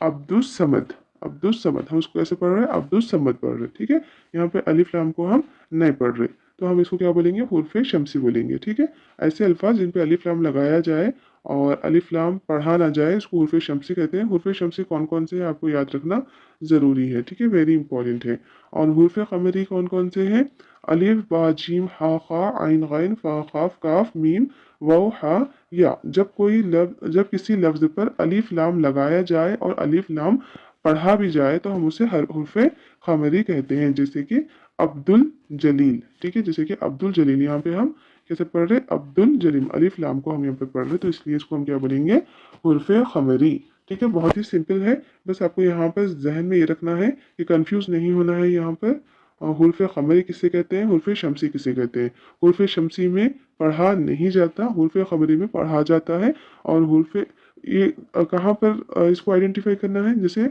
अब्दुल समद, अब्दुल समद, हम उसको कैसे पढ़ रहे हैं, अब्दुल समद पढ़ रहे हैं। ठीक है, यहाँ पे अलिफ लाम को हम नहीं पढ़ रहे तो हम इसको क्या बोलेंगे, हुर्फ शमसी बोलेंगे। ठीक है, ऐसे अल्फाज जिन पे अलिफ लाम लगाया जाए और अलिफ लाम पढ़ा ना जाए इसको हुर्फ शमसी कहते हैं। हुर्फ शमसी कौन कौन से हैं आपको याद रखना ज़रूरी है। ठीक है, वेरी इंपॉर्टेंट है। और हुर्फ कमरी कौन कौन से हैं, अलिफ बा जीम हा खा आइन गैन फा खाफ काफ मीम वाव हा या। जब किसी लफ्ज़ पर अलिफ लाम लगाया जाए और अलिफ लाम पढ़ा भी जाए तो हम उसे हुर्फ खमरी कहते हैं, जैसे कि अब्दुल जलील। ठीक है, जैसे कि अब्दुल जलील, यहाँ पे हम कैसे पढ़ रहे, अब्दुल जलील, अलिफ लाम को हम यहाँ पे पढ़ रहे तो इसलिए इसको हम क्या बोलेंगे, हुर्फ खमरी। ठीक है, बहुत ही सिंपल है, बस आपको यहाँ पर जहन में ये रखना है कि कंफ्यूज नहीं होना है। यहाँ पर हुर्फ खमरी किसे कहते हैं, हुर्फ शमसी किसे कहते हैं। हुर्फ शमसी में पढ़ा नहीं जाता, हुर्फ खमरी में पढ़ा जाता है। और हुर्फ ये कहाँ पर इसको आइडेंटिफाई करना है, जैसे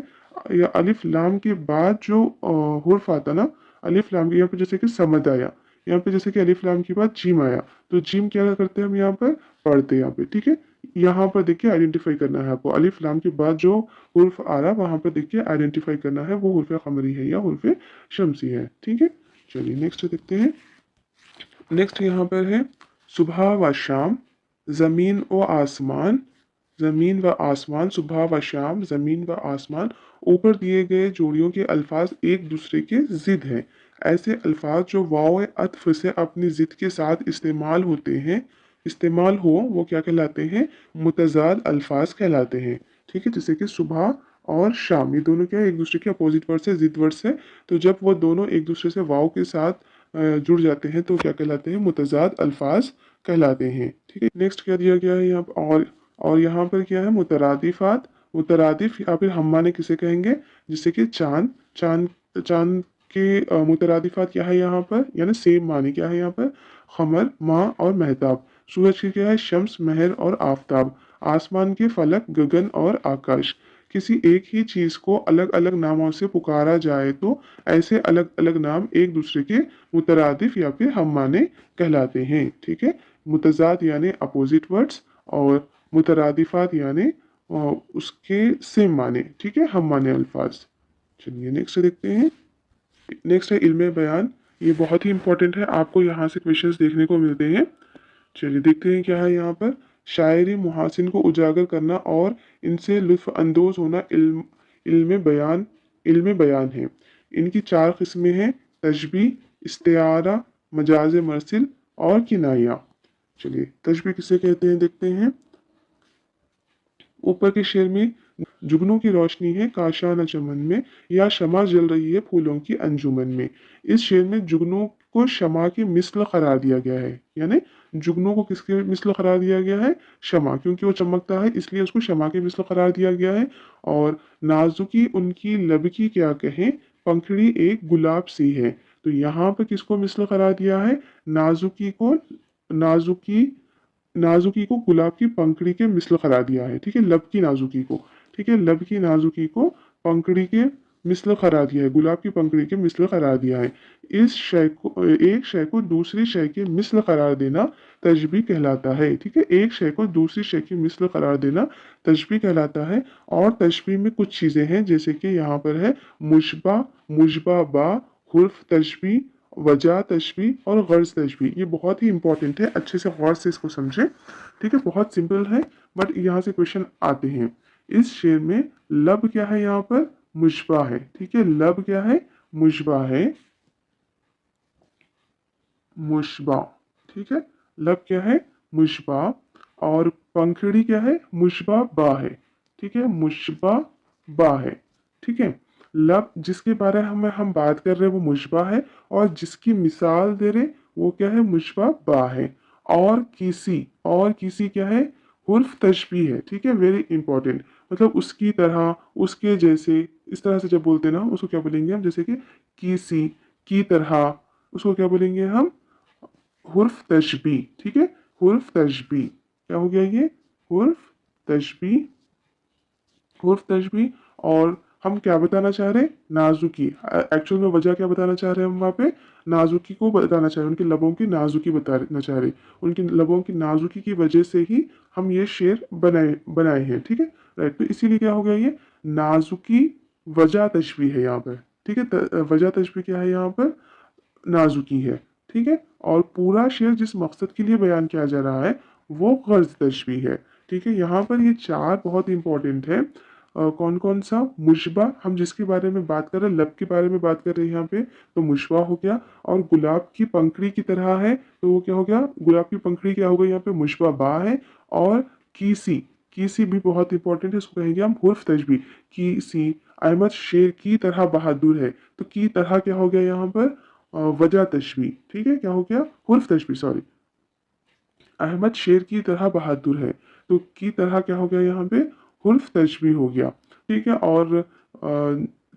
या अलिफ लाम के बाद जो हुर्फ आता ना, अलिफ लाम के यहाँ पे जैसे कि समद आया, यहाँ पे जैसे कि अलिफ लाम के बाद जीम आया तो जीम क्या करते हैं हम यहाँ पर पढ़ते हैं यहाँ पे। ठीक है, यहाँ पर देखिए आइडेंटिफाई करना है आपको, अलिफ लाम के बाद जो हुर्फ आ रहा वहां पर देखिए आइडेंटिफाई करना है वो हुर्फ कमरी है या हुर्फ शमसी है। ठीक है, चलिए नेक्स्ट देखते हैं। नेक्स्ट यहाँ पर है सुबह व शाम, ज़मीन व आसमान, ज़मीन व आसमान, सुबह व शाम, ज़मीन व आसमान। ऊपर दिए गए जोड़ियों के अल्फाज एक दूसरे के ज़िद हैं। ऐसे अल्फाज जो वाव अत्फ से अपनी ज़िद के साथ इस्तेमाल हो वो क्या कहलाते हैं, मुतजाद अल्फाज कहलाते हैं। ठीक है, जैसे कि सुबह और शाम, ये दोनों क्या है, एक दूसरे के अपोजिट वर्ड से, जिद वर्ड से। तो जब वो दोनों एक दूसरे से वाव के साथ जुड़ जाते हैं तो क्या कहलाते हैं, मुतजाद अल्फाज कहलाते हैं। ठीक है, नेक्स्ट क्या दिया गया है यहाँ पर, और यहाँ पर क्या है, मुतरादिफात। मुतरादिफ या फिर हम माने किसे कहेंगे, जैसे कि चांद, चांद, चांद के मुतरादिफात क्या है यहाँ पर, यानी सेम माने क्या है यहाँ पर, खमर, माँ और महताब। सूरज की क्या है, शम्स, महर और आफताब। आसमान के फलक, गगन और आकाश। किसी एक ही चीज को अलग अलग नामों से पुकारा जाए तो ऐसे अलग अलग नाम एक दूसरे के मुतरादिफ या फिर हम माने कहलाते हैं। ठीक है, मुतजाद यानी अपोजिट वर्ड्स और मुतरादिफात यानी उसके सेम माने। ठीक है, हम माने अल्फाज। चलिए नेक्स्ट देखते हैं। नेक्स्ट है इल्म बयान। ये बहुत ही इंपॉर्टेंट है, आपको यहाँ से क्वेश्चंस देखने को मिलते हैं। चलिए देखते हैं क्या है यहाँ पर। शायरी मुहासिन को उजागर करना और इनसे लुत्फ अंदोज होना इल्म बयान है। इनकी चार किस्में हैं, तशबी, इस्तिआरा, मजाज मरसिल और किनाया। चलिए तशबी किसे कहते हैं देखते हैं। ऊपर के शेर में जुगनू की रोशनी है काशाना चमन में, या शमा जल रही है फूलों की अंजुमन में। इस शेर में जुगनू को शमा की मिस्ल करार दिया गया है, यानी जुगनू को किसके मिस्ल करार दिया गया है? शमा, क्योंकि वो चमकता है इसलिए उसको शमा के मिस्ल करार दिया गया है। और नाजुकी उनकी लब की क्या कहें, पंखड़ी एक गुलाब सी है। तो यहाँ पे किसको मिस्ल करार दिया है? नाजुकी को, नाजुकी नाजुकी को गुलाब की पंखड़ी के मिसल करार दिया है। ठीक है, लब की नाजुकी को, ठीक है, लब की नाजुकी को पंखड़ी के मिसल करार दिया है, गुलाब की पंखड़ी के मिसल करार दिया है। इस शय को, एक शय को दूसरी शय के मिसल करार देना तशबीह कहलाता है। ठीक है, एक शय को दूसरी शय की मिसल करार देना तशबीह कहलाता है। और तशबीह में कुछ चीजें हैं, जैसे कि यहाँ पर है मुशबा, मुशबा बा, हुर्फ तशबीह, वजह तशबी और गर्ज तशबी। ये बहुत ही इंपॉर्टेंट है, अच्छे से गौर से इसको समझें। ठीक है, बहुत सिंपल है बट यहाँ से क्वेश्चन आते हैं। इस शेर में लब क्या है? यहाँ पर मुशबा है। ठीक है, लब क्या है? मुशबा है, मुशबा। ठीक है, लब क्या है? मुशबा। और पंखड़ी क्या है? मुशबा बा है। ठीक है, मुशबा बा है। ठीक है, लब जिसके बारे में हम बात कर रहे हैं वो मुशबा है, और जिसकी मिसाल दे रहे वो क्या है? मुशबा बा है। और किसी क्या है? हुर्फ तशबी है। ठीक है, वेरी इंपॉर्टेंट, मतलब उसकी तरह, उसके जैसे, इस तरह से जब बोलते हैं ना उसको क्या बोलेंगे हम? जैसे कि किसी की तरह, उसको क्या बोलेंगे हम? हुर्फ तशबी। ठीक है, हुर्फ तशबी क्या हो गया ये? हुर्फ तशबी, हुर्फ तशबी। और हम क्या बताना चाह रहे हैं? नाजुकी। एक्चुअल में वजह क्या बताना चाह रहे हैं हम वहाँ पे? नाजुकी को बताना चाह रहे हैं, उनकी लबों की नाजुकी बताना चाह रहे हैं। उनकी लबों की नाजुकी की वजह से ही हम ये शेर बनाए बनाए हैं। ठीक है, राइट। तो इसीलिए क्या हो गया ये? नाजुकी वजह तशबी है यहाँ पर। ठीक है, वजह तशबी क्या है यहाँ पर? नाजुकी है। ठीक है, और पूरा शेर जिस मकसद के लिए बयान किया जा रहा है वो गर्ज तशबी है। ठीक है, यहाँ पर ये चार बहुत इंपॉर्टेंट है। कौन कौन सा? मुशबा, हम जिसके बारे में बात कर रहे हैं, लब के बारे में बात कर रहे हैं यहाँ पे, तो मुशबा हो गया। और गुलाब की पंखड़ी की तरह है, तो वो क्या हो गया? गुलाब की पंखड़ी क्या हो गई यहाँ पे? मुशबा बा है। और कीसी, कीसी भी बहुत इंपॉर्टेंट है, इसको कहेंगे हम हुर्फ तशबी। कीसी, अहमद शेर की तरह बहादुर है, तो की तरह क्या हो गया यहाँ पर? वजह तशबी। ठीक है, क्या हो गया? हुर्फ तशबी, सॉरी। अहमद शेर की तरह बहादुर है, तो की तरह क्या हो गया यहाँ पे? हुर्फ तशबी हो गया। ठीक है, और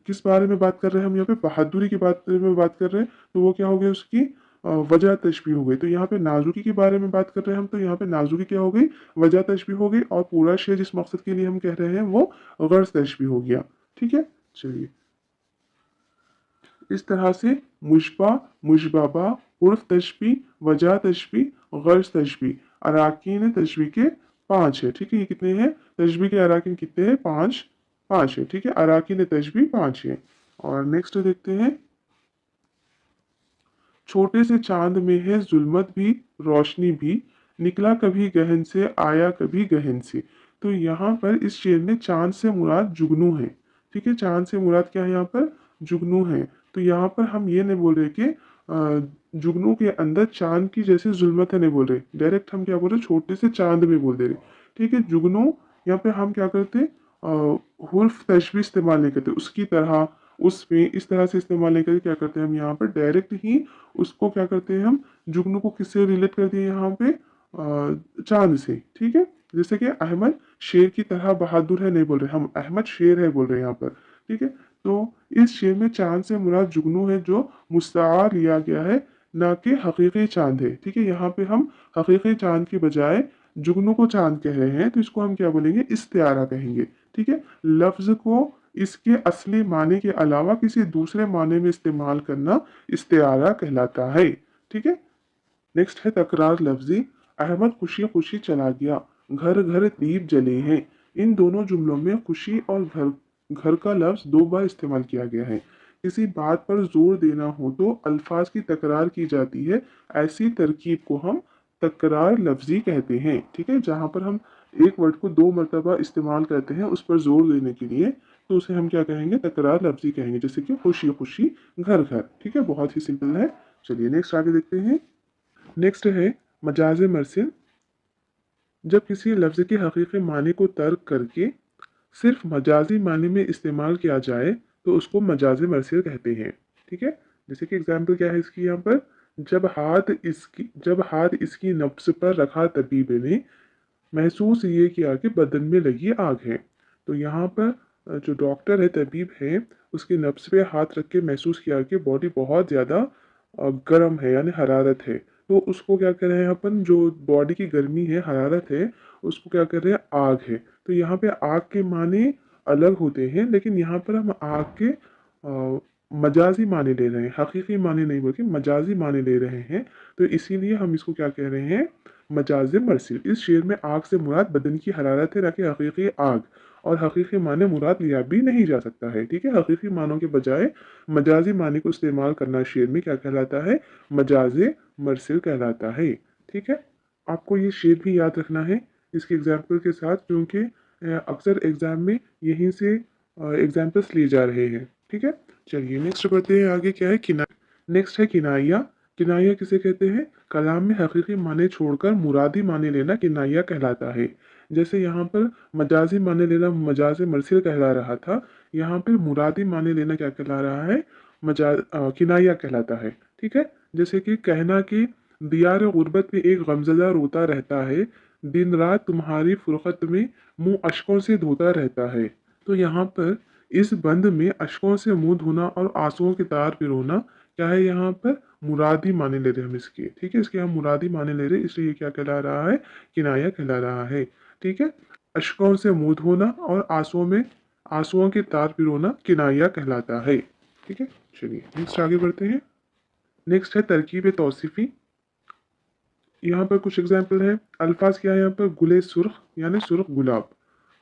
किस बारे में बात कर रहे हैं हम यहाँ पे? बहादुरी के बारे में बात कर रहे हैं, तो वो क्या हो गया? उसकी वजह तशबी हो गई। तो यहाँ पे नाजुकी के बारे में बात कर रहे हैं हम, तो यहाँ पे नाजुकी क्या हो गई? वजह तशबी हो गई। और पूरा शेर जिस मकसद के लिए हम कह रहे हैं वो गर्ज तशबी हो गया। ठीक है, चलिए। इस तरह से मुशबा, मुशबाबा, उर्फ तशबी, वजह तशबी, गर्ज तशबी, अराकीन तशबी के पांच है। ठीक है, ये कितने हैं? तशबी के अराकीन कितने हैं? पांच, पांच है। ठीक है, अराकीन तशबी पांच है। और नेक्स्ट देखते हैं। छोटे से चांद में है जुल्मत भी, रोशनी भी, निकला कभी गहन से, आया कभी गहन से। तो यहाँ पर इस शेर में चांद से मुराद जुगनू है। ठीक है, चांद से मुराद क्या है यहाँ पर? जुगनू है। तो यहाँ पर हम ये नहीं बोल रहे कि जुगनू के अंदर चांद की जैसे जुल्मत है, नहीं बोल रहे, डायरेक्ट हम क्या बोल रहे? छोटे से चांद में बोल दे रहे। ठीक है, जुगनू यहाँ पे हम क्या करते? हुर्फ तशबीह इस्तेमाल नहीं करते, उसकी तरह, उसमें, इस तरह से इस्तेमाल नहीं करके क्या करते हैं हम यहाँ पर? डायरेक्ट ही उसको क्या करते हैं हम? जुगनू को किससे रिलेट कर दिए यहाँ पे? चांद से। ठीक है, जैसे कि अहमद शेर की तरह बहादुर है नहीं बोल रहे हम, अहमद शेर है बोल रहे हैं यहाँ पर। ठीक है, तो इस शेर में चांद से मुराद जुगनू है, जो मुस्तार लिया गया है, ना कि हकीकी चांद है। ठीक है, यहाँ पे हम हकीकी चांद के बजाय जुगनू को चांद कह रहे हैं, तो इसको हम क्या बोलेंगे? इस्तिआरा कहेंगे। ठीक है, लफ्ज को इसके असली माने के अलावा किसी दूसरे माने में इस्तेमाल करना इस्तिआरा कहलाता है। ठीक है, नेक्स्ट है तकरार लफ्जी। अहमद खुशी खुशी चला गया, घर घर दीप जले हैं। इन दोनों जुमलों में खुशी और घर, घर का लफ्ज दो बार इस्तेमाल किया गया है। किसी बात पर जोर देना हो तो अल्फाज की तकरार की जाती है, ऐसी तरकीब को हम तकरार लफ्जी कहते हैं। ठीक है, जहाँ पर हम एक वर्ड को दो मरतबा इस्तेमाल करते हैं उस पर जोर देने के लिए, तो उसे हम क्या कहेंगे? तकरार लफ्जी कहेंगे। जैसे कि खुशी खुशी, घर घर। ठीक है, बहुत ही सिंपल है। चलिए नेक्स्ट आगे देखते हैं। नेक्स्ट है मजाज मरसिल। जब किसी लफ्ज़ के हकीकी मानी को तर्क करके सिर्फ मजाजी माने में इस्तेमाल किया जाए तो उसको मजाजी मरसिल कहते हैं। ठीक है, जैसे कि एग्जाम्पल क्या है इसकी यहाँ पर, जब हाथ इसकी नब्ज पर रखा तबीब ने महसूस ये किया कि बदन में लगी आग है। तो यहाँ पर जो डॉक्टर है, तबीब है, उसके नब्ज पे हाथ रख के महसूस किया कि बॉडी बहुत ज़्यादा गर्म है, यानी हरारत है। तो उसको क्या कर रहे हैं अपन, जो बॉडी की गर्मी है, हरारत है, उसको क्या कर रहे हैं, आग है। तो यहाँ पे आग के माने अलग होते हैं, लेकिन यहाँ पर हम आग के मजाजी माने ले रहे हैं, हकीकी माने नहीं बल्कि मजाजी माने ले रहे हैं। तो इसीलिए हम इसको क्या कह रहे हैं, मजाज मरसिल। इस शेर में आग से मुराद बदन की हरारत है, ना कि हकीकी आग। और हकीकी माने मुराद लिया भी नहीं जा सकता है। ठीक है, हकीकी मानों के बजाय मजाजी माने को इस्तेमाल करना शेर में क्या कहलाता है, मजाज मरसिल कहलाता है। ठीक है, आपको ये शेर भी याद रखना है इसके एग्जाम्पल के साथ, क्योंकि अक्सर एग्जाम में यहीं से एग्जाम्पल्स लिए जा रहे हैं। ठीक है, चलिए नेक्स्ट बढ़ते हैं आगे। क्या है, नेक्स्ट है किनाया। किनाया किसे कहते हैं, कलाम में हकीकी माने छोड़कर मुरादी माने लेना किनाया कहलाता है। जैसे यहाँ पर मजाजी माने लेना मजाज मरसिल कहला रहा था, यहाँ पर मुरादी माने लेना क्या कहला रहा है, किनाया कहलाता है। ठीक है, जैसे कि कहना कि दियार गुर्बत में एक गमजदा रोता रहता है, दिन रात तुम्हारी फुरकत में मुंह अशकों से धोता रहता है। तो यहाँ पर इस बंद में अशकों से मुंह धोना और आंसुओं के तार पिरोना क्या है, यहाँ पर मुरादी माने ले रहे हम इसके। ठीक है, इसके हम मुरादी माने ले रहे, इसलिए ये क्या कहला रहा है, किनाया कहला रहा है। ठीक है, अशकों से मुंह धोना और आंसुओं के तार पिरोना किनाया कहलाता है। ठीक है, चलिए नेक्स्ट आगे बढ़ते हैं। नेक्स्ट है तरकीब तौसीफी। यहाँ पर कुछ एग्जाम्पल है। अल्फाज क्या है यहाँ पर, गुले सुर्ख यानी सुर्ख गुलाब,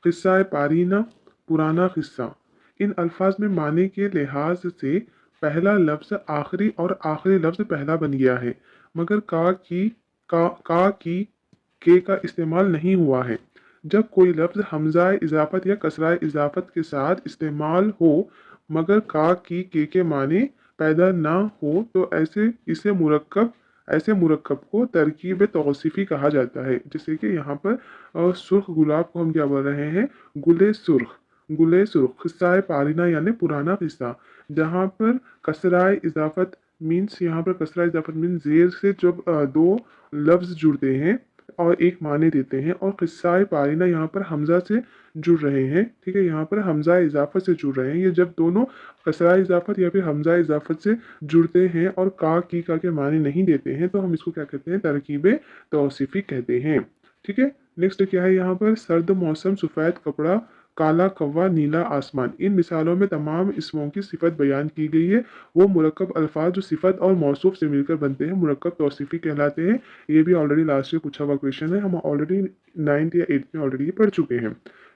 किस्सा पारीना पुराना किस्सा। इन अल्फाज में माने के लिहाज से पहला लफ्ज आखिरी और आखिरी लफ्ज पहला बन गया है, मगर का की के का इस्तेमाल नहीं हुआ है। जब कोई लफ्ज हमजाए इजाफत या कसराए इजाफत के साथ इस्तेमाल हो मगर का की के माने पैदा ना हो, तो ऐसे मुरक्कब को तरकीब तौसीफ़ी कहा जाता है। जैसे कि यहाँ पर सुर्ख गुलाब को हम क्या बोल रहे हैं, गुले सुर्ख, किस्सा पारीना यानी पुराना किस्सा। जहाँ पर कसराए इजाफत मीन्स, यहाँ पर कसरा इजाफत मीन्स जेर से जब दो लफ्ज जुड़ते हैं और एक माने देते हैं, और किस्सा पारीना यहाँ पर हमजा से जुड़ रहे हैं। ठीक है, यहाँ पर हमजा इजाफत से जुड़ रहे हैं। ये जब दोनों कसरा इजाफत या फिर हमजा इजाफत से जुड़ते हैं और का के माने नहीं देते हैं, तो हम इसको क्या कहते हैं, तरकीब तौसीफी कहते हैं। ठीक है, नेक्स्ट क्या है यहाँ पर, सर्द मौसम, सफ़ेद कपड़ा, काला कौवा, नीला आसमान। इन मिसालों में तमाम इसमों की सिफत बयान की गई है। वो मुरक्कब अल्फाज जो सिफत और मौसूफ से मिलकर बनते हैं मुरक्कब तौसीफी कहलाते हैं। ये भी ऑलरेडी लास्ट ईयर पूछा हुआ क्वेश्चन है, हम ऑलरेडी 9th या 8th में ऑलरेडी पढ़ चुके हैं।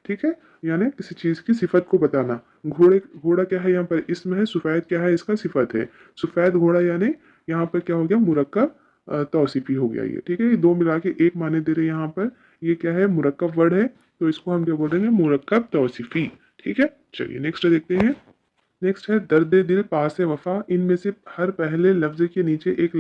ठीक है, यानी किसी चीज़ की सिफत को बताना। घोड़ा क्या है यहाँ पर, इसमें है, सफ़ेद क्या है, इसका सिफत है। सफ़ेद घोड़ा यानी यहाँ पर क्या हो गया, मुरक्कब तौसीफी हो गया ये। ठीक है, ये दो मिला के एक माने दे रहे हैं यहाँ पर। ये क्या है, मुरक्कब वर्ड है, तो इसको हम क्या बोलेंगे, मुरक्कब तौसीफी। ठीक है, चलिए नेक्स्ट देखते हैं। नेक्स्ट है दर्द दिल, पास वफा। इनमें से हर पहले लफ्ज के नीचे एक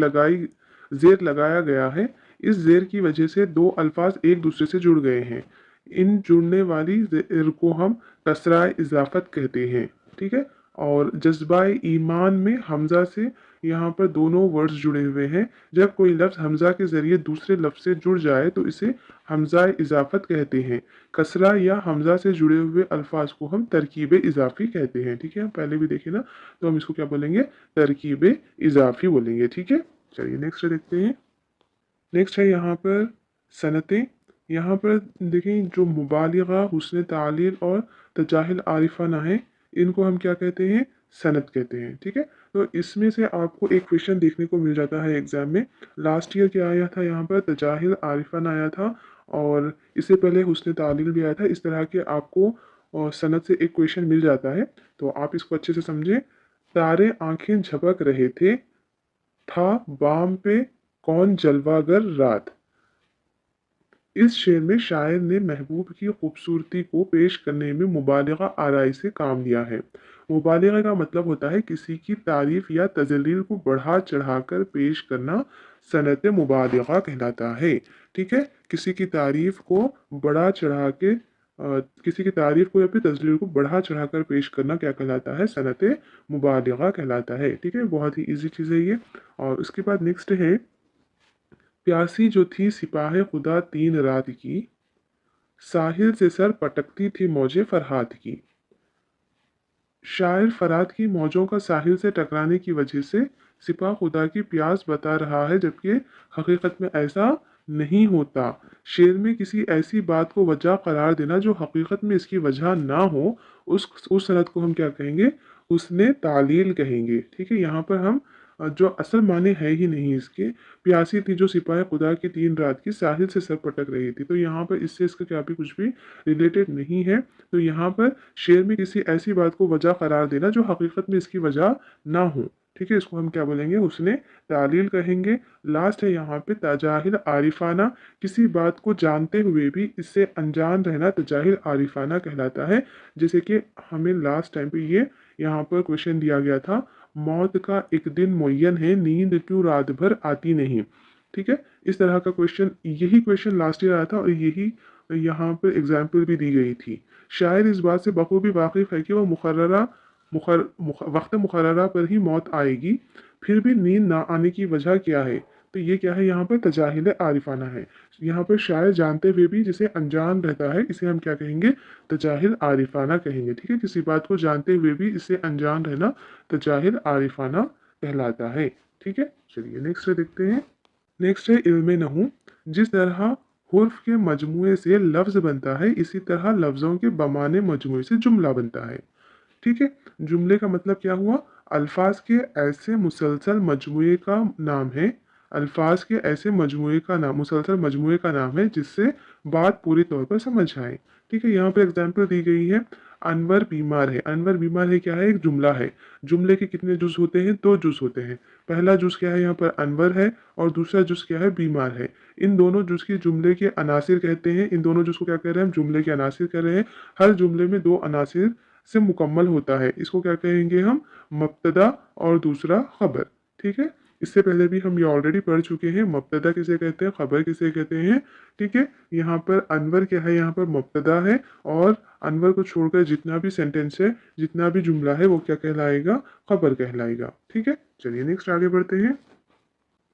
जेर लगाया गया है। इस जेर की वजह से दो अल्फाज एक दूसरे से जुड़ गए हैं। इन जुड़ने वाली जेर को हम कसराए इजाफत कहते हैं। ठीक है, और जज्बा ईमान में हमजा से यहाँ पर दोनों वर्ड्स जुड़े हुए हैं। जब कोई लफ्ज़ हमजा के ज़रिए दूसरे लफ्ज़ से जुड़ जाए तो इसे हमजा इजाफत कहते हैं। कसरा या हमजा से जुड़े हुए अल्फाज को हम तरकीब इजाफी कहते हैं। ठीक है, हम पहले भी देखे ना, तो हम इसको क्या बोलेंगे, तरकीब इजाफी बोलेंगे। ठीक है, चलिए नेक्स्ट देखते हैं। नेक्स्ट है यहाँ पर सनतें। यहाँ पर देखें, जो मुबालिगा, हुस्न तालील और तजाहिल आरिफाना है, इनको हम क्या कहते हैं, सनत कहते हैं। ठीक है, तो इसमें से आपको एक क्वेश्चन देखने को मिल जाता है एग्जाम में। लास्ट ईयर क्या आया था, यहाँ पर तजाहिल आरिफाना आया था, और इससे पहले हुस्न तालील भी आया था। इस तरह के आपको सनत से एक क्वेश्चन मिल जाता है, तो आप इसको अच्छे से समझें। तारे आंखें झपक रहे थे, था बाम पे कौन जलवागर रात। इस शेर में शायर ने महबूब की खूबसूरती को पेश करने में मुबालिगा आराई से काम लिया है। मुबालिगा का मतलब होता है किसी की तारीफ या तजलील को बढ़ा चढ़ाकर पेश करना, सनत मुबालिगा कहलाता है। ठीक है, किसी की तारीफ को बढ़ा चढ़ा के किसी की तारीफ को या फिर तजलील को बढ़ा चढ़ाकर पेश करना क्या कहलाता है? सनत मुबालिगा कहलाता है। ठीक है, बहुत ही इजी चीज़ है ये। और उसके बाद नेक्स्ट है, प्यासी जो थी सिपाही खुदा तीन रात की, साहिल से सर पटकती थी मौजे फरहाद की। शायर फरहाद की मौजों का साहिल से टकराने की वजह से सिपा खुदा की प्यास बता रहा है, जबकि हकीकत में ऐसा नहीं होता। शेर में किसी ऐसी बात को वजह करार देना जो हकीकत में इसकी वजह ना हो, उस सनद को हम क्या कहेंगे? उसने तालील कहेंगे। ठीक है, यहाँ पर हम जो असल माने है ही नहीं इसके, प्यासी थी जो सिपाही खुदा की तीन रात की, साहिल से सर पटक रही थी, तो यहाँ पर इससे इसका क्या भी कुछ भी रिलेटेड नहीं है। तो यहाँ पर शेर में किसी ऐसी बात को वजह करार देना जो हकीकत में इसकी वजह ना हो। ठीक है, इसको हम क्या बोलेंगे? उसने तालील कहेंगे। लास्ट है यहाँ पे तजाहिल आरिफाना, किसी बात को जानते हुए भी इससे अनजान रहना तजाहिल आरिफाना कहलाता है। जैसे कि हमें लास्ट टाइम पे ये यहाँ पर क्वेश्चन दिया गया था, मौत का एक दिन मुय्यन है, नींद क्यों रात भर आती नहीं। ठीक है, इस तरह का क्वेश्चन, यही क्वेश्चन लास्ट ईयर आया था और यही यहाँ पर एग्जाम्पल भी दी गई थी। शायर इस बात से बखूबी वाकिफ है कि वह वक्त मुकर्ररा पर ही मौत आएगी, फिर भी नींद ना आने की वजह क्या है? तो ये क्या है? यहाँ पर तजाहिल आरिफाना है। यहाँ पर शायर जानते हुए भी जिसे अनजान रहता है, इसे हम क्या कहेंगे? तजाहिल आरिफाना कहेंगे। ठीक है, किसी बात को जानते हुए भी इसे अनजान रहना तजाहिल आरिफाना कहलाता है। ठीक है, चलिए नेक्स्ट देखते हैं। नेक्स्ट है इल्म नहू। जिस तरह हुर्फ के मजमूए से लफ्ज़ बनता है, इसी तरह लफ्ज़ों के बमाने मजमूए से जुमला बनता है। ठीक है, जुमले का मतलब क्या हुआ? अल्फाज के ऐसे मुसलसल मजमूए का नाम है, अल्फाज के ऐसे मजमूए का नाम, मुसलसल मजमूए का नाम है जिससे बात पूरी तौर पर समझ आए। ठीक है, यहाँ पर एग्जाम्पल दी गई है, अनवर बीमार है। अनवर बीमार है क्या है? एक जुमला है। जुमले के कितने जुज होते हैं? दो जुज होते हैं। पहला जुज क्या है? यहाँ पर अनवर है, और दूसरा जुज क्या है? बीमार है। इन दोनों जुज की जुमले के अनासिर कहते हैं। इन दोनों जुज को क्या कह रहे हैं? हम जुमले के अनासिर कह रहे हैं। हर जुमले में दो अनासिर से मुकम्मल होता है, इसको क्या कहेंगे हम? मुब्तदा और दूसरा खबर। ठीक है, इससे पहले भी हम ये ऑलरेडी पढ़ चुके हैं, मुब्तदा किसे कहते हैं, खबर किसे कहते हैं। ठीक है, यहाँ पर अनवर क्या है? यहाँ पर मुब्तदा है, और अनवर को छोड़कर जितना भी सेंटेंस है, जितना भी जुमला है, वो क्या कहलाएगा? खबर कहलाएगा। ठीक है, चलिए नेक्स्ट आगे बढ़ते हैं।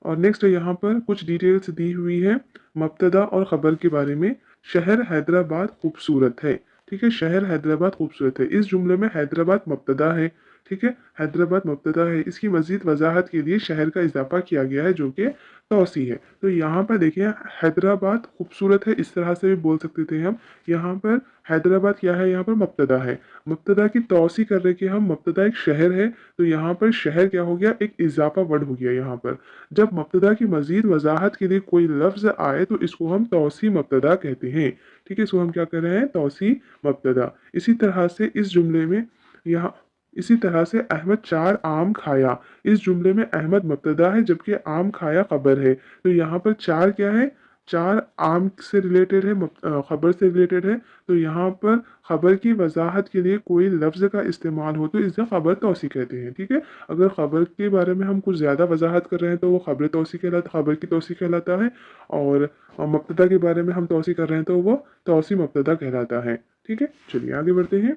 और नेक्स्ट यहाँ पर कुछ डिटेल्स दी हुई है मुब्तदा और ख़बर के बारे में। शहर हैदराबाद खूबसूरत है। ठीक है, शहर हैदराबाद खूबसूरत है, इस जुमले में हैदराबाद मुब्तदा है। ठीक है, हैदराबाद मुब्तदा है, इसकी मज़ीद वजाहत के लिए शहर का इजाफा किया गया है जो कि तौसी है। तो यहाँ पर देखिए, हैदराबाद खूबसूरत है, इस तरह से भी बोल सकते थे हम। यहाँ पर हैदराबाद क्या है? यहाँ पर मुब्तदा है, मुब्तदा की तौसी कर रहे कि हम, मुब्तदा एक शहर है, तो यहाँ पर शहर क्या हो गया? एक इजाफा वर्ड हो गया यहाँ पर। जब मुब्तदा की मजीद वजाहत के लिए कोई लफ्ज़ आए तो इसको हम तौसी मुब्तदा कहते हैं। ठीक है, इसको हम क्या कर रहे हैं? तौसी मुब्तदा। इसी तरह से इस जुमले में यहाँ, इसी तरह से अहमद चार आम खाया, इस जुमले में अहमद मुब्तदा है जबकि आम खाया खबर है। तो यहाँ पर चार क्या है? चार आम से रिलेटेड है, खबर से रिलेटेड है। तो यहाँ पर खबर की वजाहत के लिए कोई लफ्ज़ का इस्तेमाल हो तो इसे खबर तौसी कहते हैं। ठीक है, अगर खबर के बारे में हम कुछ ज़्यादा वजाहत कर रहे हैं तो वो खबर तौसी कहलाता, खबर की तौसी कहलाता है। और मुब्तदा के बारे में हम तौसी कर रहे हैं तो वो तौसी मुब्तदा कहलाता है। ठीक है, चलिए आगे बढ़ते हैं।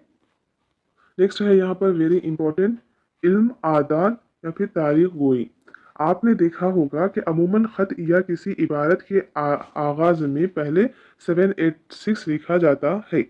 नेक्स्ट है यहाँ पर वेरी इंपॉर्टेंट, इल्म आदात या फिर तारीख गोई। आपने देखा होगा कि अमूमन ख़त या किसी इबारत के आगाज़ में पहले 786 लिखा जाता है।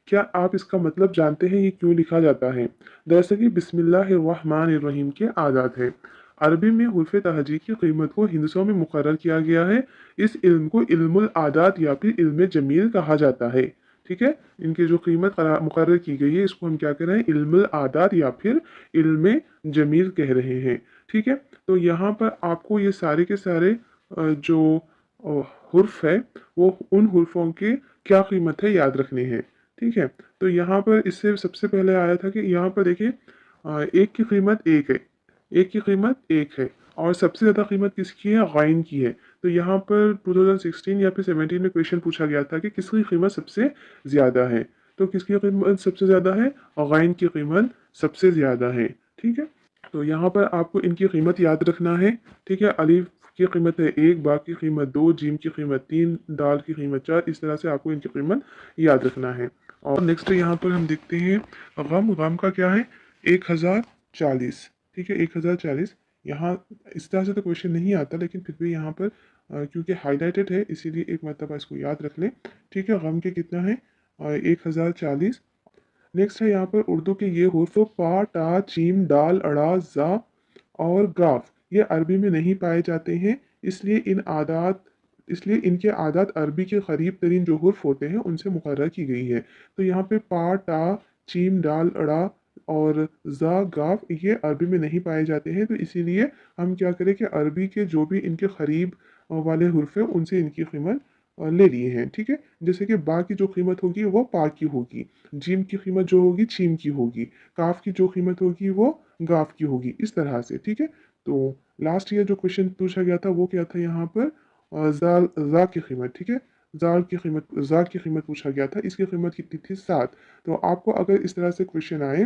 क्या आप इसका मतलब जानते हैं ये क्यों लिखा जाता है? दरअसल ये बिस्मिल्लाहिर्रहमानिर्रहीम के आदात है। अरबी में हुर्फ तहजी की कीमत को हिंदसों में मुकर्रर किया गया है। इस इल्म को इल्मुल आदात या फिर इल्म जमील कहा जाता है। ठीक है, इनकी जो कीमत मुकर्रर की गई है, इसको हम क्या कह रहे हैं? इल्मुल आदात या फिर इल्म जमील कह रहे हैं। ठीक है, तो यहाँ पर आपको ये सारे के सारे जो हुर्फ है, वो उन हुर्फों के क्या कीमत है याद रखने हैं। ठीक है, तो यहाँ पर इससे सबसे पहले आया था कि यहाँ पर देखिए, एक की कीमत एक है, एक की कीमत एक है, और सबसे ज़्यादा कीमत किसकी है? गैन की है। तो यहाँ पर 2016 या फिर 17 में क्वेश्चन पूछा गया था कि किसकी कीमत सबसे ज़्यादा है। तो किसकी कीमत सबसे ज़्यादा है? गैन की कीमत सबसे ज़्यादा है। ठीक है, तो यहाँ पर आपको इनकी कीमत याद रखना है। ठीक है, अलीफ की कीमत है एक, बा की कीमत दो, जीम की कीमत तीन, दाल की कीमत चार, इस तरह से आपको इनकी कीमत याद रखना है। और नेक्स्ट यहाँ पर हम देखते हैं गम। गम का क्या है? 1040। ठीक है, 1040। यहाँ इस तरह से तो क्वेश्चन नहीं आता, लेकिन फिर भी यहाँ पर क्योंकि हाईलाइटेड है इसीलिए एक मरतबा इसको याद रख लें। ठीक है, गम के कितना है? 1040। नेक्स्ट है यहाँ पर उर्दू के ये हुर्फ पा, टा, चीम, डाल, अड़ा, जा और गाफ, ये अरबी में नहीं पाए जाते हैं। इसलिए इसलिए इनके आदात अरबी के करीब तरीन जो हुर्फ होते हैं उनसे मुकर्रर की गई है। तो यहाँ पे पा, टा, चीम, डाल, अड़ा और जा, गाफ ये अरबी में नहीं पाए जाते हैं। तो इसीलिए हम क्या करें कि अरबी के जो भी इनके करीब वाले हुर्फ है उनसे इनकी कीमत ले लिए हैं। ठीक है, जैसे कि बा की जो कीमत होगी वो पा की होगी, जीम की कीमत जो होगी छीम की होगी, काफ की जो कीमत होगी वो गाफ की होगी, इस तरह से। ठीक है, तो लास्ट ईयर जो क्वेश्चन पूछा गया था वो क्या था यहाँ पर? जाल जा की कीमत। ठीक है, जा की कीमत पूछा गया था, इसकी कीमत कितनी थी? 7। तो आपको अगर इस तरह से क्वेश्चन आए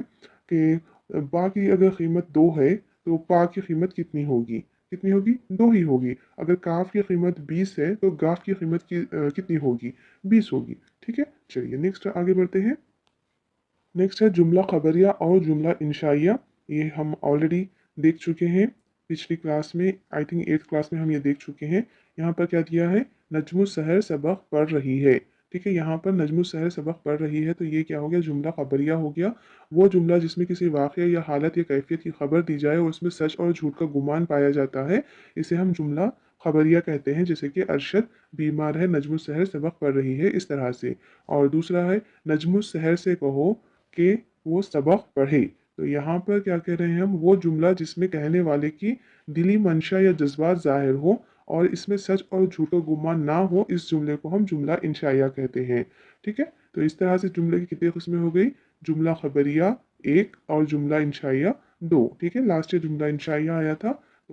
कि बा की अगर कीमत 2 है तो पा की कीमत कितनी होगी? कितनी होगी? 2 ही होगी। अगर काफ की कीमत 20 है तो गाफ की कीमत कितनी होगी? 20 होगी। ठीक है, चलिए नेक्स्ट आगे बढ़ते हैं। नेक्स्ट है जुमला खबरिया और जुमला इंशाइया। ये हम ऑलरेडी देख चुके हैं पिछली क्लास में, आई थिंक 8th क्लास में हम ये देख चुके हैं। यहाँ पर क्या दिया है? नजमु सहर सबक पढ़ रही है। ठीक है, यहाँ पर नजमु सहर सबक पढ़ रही है, तो ये क्या हो गया? जुमला खबरिया हो गया। वो जुमला जिसमें किसी वाक़या या हालत या कैफियत की खबर दी जाए और उसमें सच और झूठ का गुमान पाया जाता है, इसे हम जुमला खबरिया कहते हैं। जैसे कि अरशद बीमार है, नजमु सहर सबक पढ़ रही है, इस तरह से। और दूसरा है नजमु सहर से कहो कि वो सबक पढ़े। तो यहाँ पर क्या कह रहे हैं हम? वो जुमला जिसमें कहने वाले की दिली मंशा या जज्बात जाहिर हो और इसमें सच और झूठ का गुमान ना हो, इस जुमले को हम जुमला इंशाइया कहते हैं। ठीक है, तो इस तरह से जुमले की कितनी किस्में हो गई? जुमला खबरिया 1 और जुमला इंशाइया 2। ठीक है, लास्ट ईयर जुमला इंशाइया आया था,